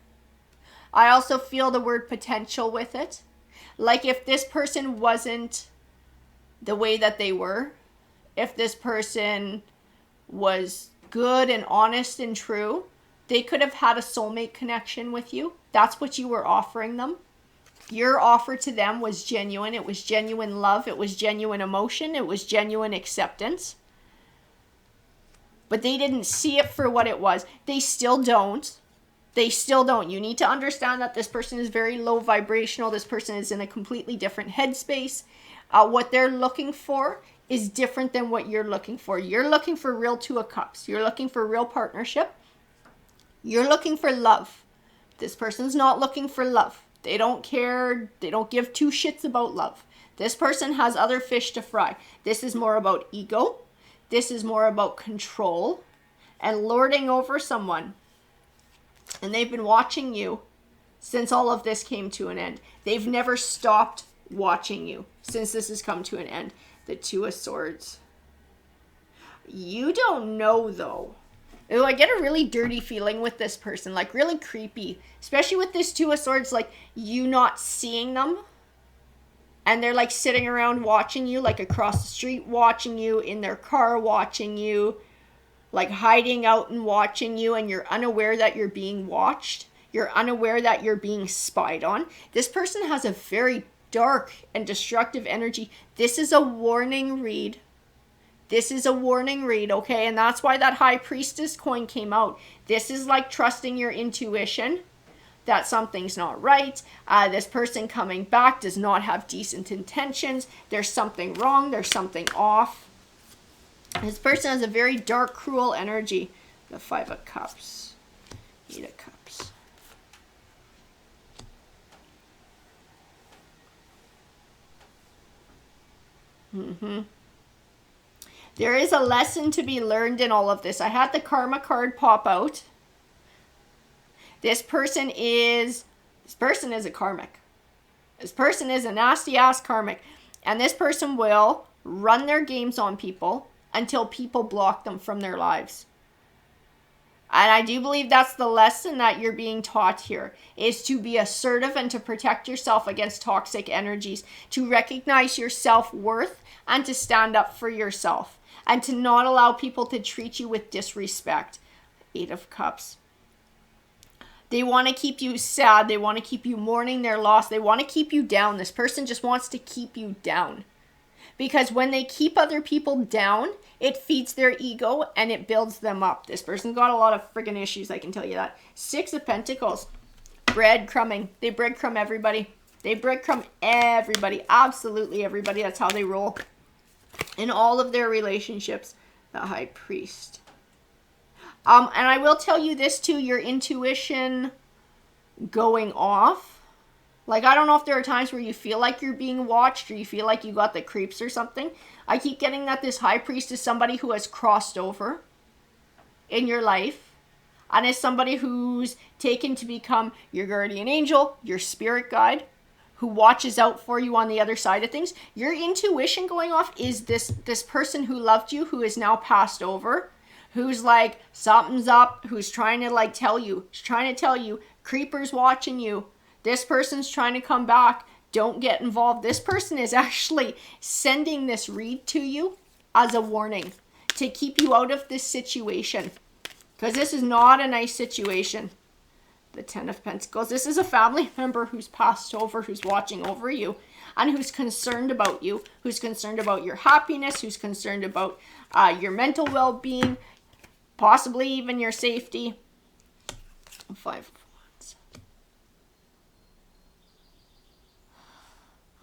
[SPEAKER 1] I also feel the word potential with it. Like if this person wasn't the way that they were, if this person was good and honest and true. They could have had a soulmate connection with you. That's what you were offering them. Your offer to them was genuine. It was genuine love. It was genuine emotion. It was genuine acceptance. But they didn't see it for what it was. They still don't. They still don't. You need to understand that this person is very low vibrational. This person is in a completely different headspace. What they're looking for is different than what you're looking for. You're looking for real Two of Cups. You're looking for real partnership. You're looking for love. This person's not looking for love. They don't care. They don't give two shits about love. This person has other fish to fry. This is more about ego. This is more about control and lording over someone. And they've been watching you since all of this came to an end. They've never stopped watching you since this has come to an end. The Two of Swords. You don't know, though. Ooh, I get a really dirty feeling with this person, like really creepy, especially with this Two of Swords, like you not seeing them. And they're like sitting around watching you, like across the street watching you, in their car watching you, like hiding out and watching you, and you're unaware that you're being watched. You're unaware that you're being spied on. This person has a very dark and destructive energy. This is a warning read. This is a warning read, okay? And that's why that High Priestess coin came out. This is like trusting your intuition that something's not right. This person coming back does not have decent intentions. There's something wrong. There's something off. This person has a very dark, cruel energy. The Five of Cups. Eight of Cups. There is a lesson to be learned in all of this. I had the Karma card pop out. This person is a karmic. This person is a nasty ass karmic. And this person will run their games on people until people block them from their lives. And I do believe that's the lesson that you're being taught here, is to be assertive and to protect yourself against toxic energies, to recognize your self-worth and to stand up for yourself, and to not allow people to treat you with disrespect. Eight of Cups. They want to keep you sad. They want to keep you mourning their loss. They want to keep you down. This person just wants to keep you down. Because when they keep other people down, it feeds their ego and it builds them up. This person's got a lot of friggin' issues, I can tell you that. Six of Pentacles. Breadcrumbing. They breadcrumb everybody. They breadcrumb everybody. Absolutely everybody. That's how they roll. In all of their relationships. The High Priest. And I will tell you this too, your intuition going off. Like, I don't know if there are times where you feel like you're being watched or you feel like you got the creeps or something. I keep getting that this High Priest is somebody who has crossed over in your life and is somebody who's taken to become your guardian angel, your spirit guide, who watches out for you on the other side of things. Your intuition going off is this person who loved you, who is now passed over, who's like, something's up, who's trying to like tell you, creepers watching you. This person's trying to come back. Don't get involved. This person is actually sending this read to you as a warning to keep you out of this situation. Because this is not a nice situation. The Ten of Pentacles. This is a family member who's passed over, who's watching over you, and who's concerned about you, who's concerned about your happiness, who's concerned about your mental well-being, possibly even your safety. Five.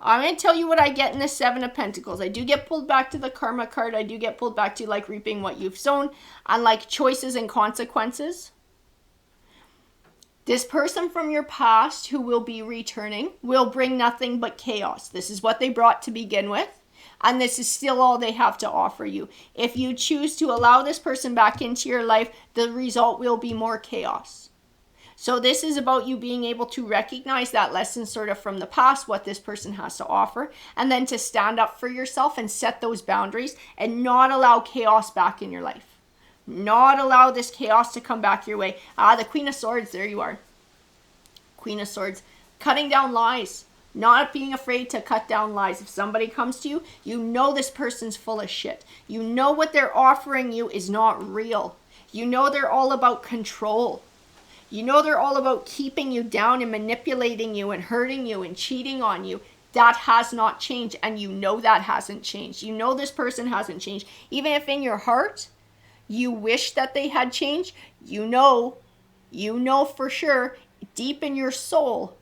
[SPEAKER 1] I'm going to tell you what I get in the Seven of Pentacles. I do get pulled back to the Karma card. I do get pulled back to like reaping what you've sown and like choices and consequences. This person from your past who will be returning will bring nothing but chaos. This is what they brought to begin with. And this is still all they have to offer you. If you choose to allow this person back into your life, the result will be more chaos. So this is about you being able to recognize that lesson sort of from the past, what this person has to offer, and then to stand up for yourself and set those boundaries and not allow chaos back in your life. Not allow this chaos to come back your way. The Queen of Swords, there you are. Queen of Swords. Cutting down lies. Not being afraid to cut down lies. If somebody comes to you, you know this person's full of shit. You know what they're offering you is not real. You know they're all about control. You know they're all about keeping you down and manipulating you and hurting you and cheating on you. That has not changed, and you know that hasn't changed. You know this person hasn't changed. Even if in your heart you wish that they had changed, you know for sure, deep in your soul,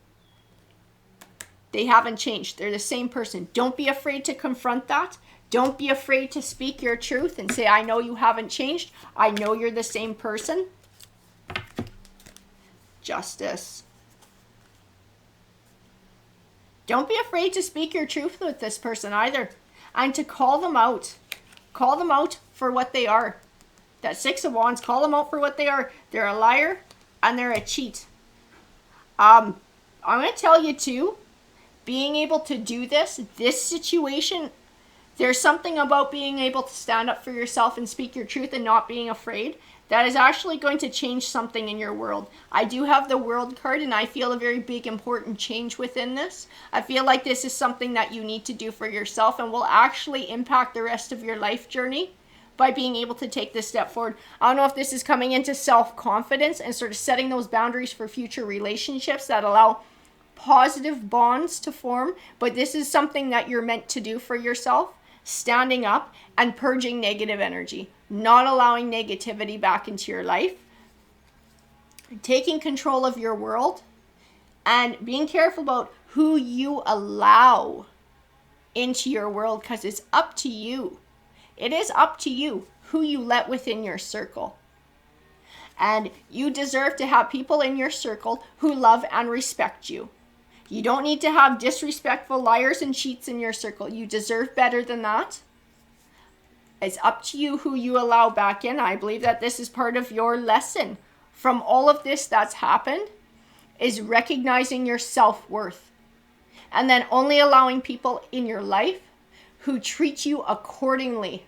[SPEAKER 1] they haven't changed. They're the same person. Don't be afraid to confront that. Don't be afraid to speak your truth and say, I know you haven't changed. I know you're the same person. Justice. Don't be afraid to speak your truth with this person either. And to call them out. Call them out for what they are. That Six of Wands, call them out for what they are. They're a liar and they're a cheat. I'm going to tell you too, being able to do this situation, there's something about being able to stand up for yourself and speak your truth and not being afraid that is actually going to change something in your world. I do have the World card, and I feel a very big, important change within this. I feel like this is something that you need to do for yourself and will actually impact the rest of your life journey by being able to take this step forward. I don't know if this is coming into self-confidence and sort of setting those boundaries for future relationships that allow positive bonds to form, but this is something that you're meant to do for yourself. Standing up and purging negative energy, not allowing negativity back into your life, taking control of your world, and being careful about who you allow into your world, because it's up to you. It is up to you who you let within your circle. And you deserve to have people in your circle who love and respect you. You don't need to have disrespectful liars and cheats in your circle. You deserve better than that. It's up to you who you allow back in. I believe that this is part of your lesson from all of this that's happened, is recognizing your self-worth. And then only allowing people in your life who treat you accordingly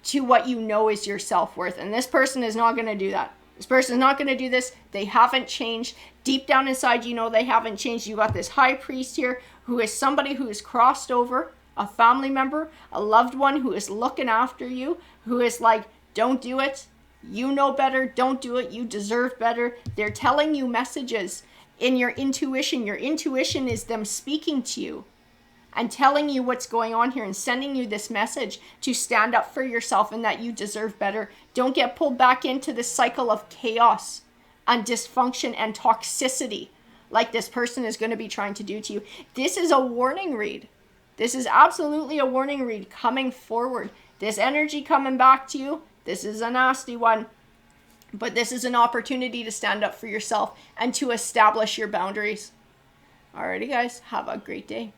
[SPEAKER 1] to what you know is your self-worth. And this person is not going to do that. This person is not going to do this. They haven't changed. Deep down inside, you know they haven't changed. You got this high priest here who is somebody who is crossed over, a family member, a loved one who is looking after you, who is like, don't do it. You know better. Don't do it. You deserve better. They're telling you messages in your intuition. Your intuition is them speaking to you and telling you what's going on here and sending you this message to stand up for yourself and that you deserve better. Don't get pulled back into this cycle of chaos and dysfunction and toxicity like this person is going to be trying to do to you. This is a warning read. This is absolutely a warning read coming forward. This energy coming back to you, this is a nasty one. But this is an opportunity to stand up for yourself and to establish your boundaries. Alrighty guys, have a great day.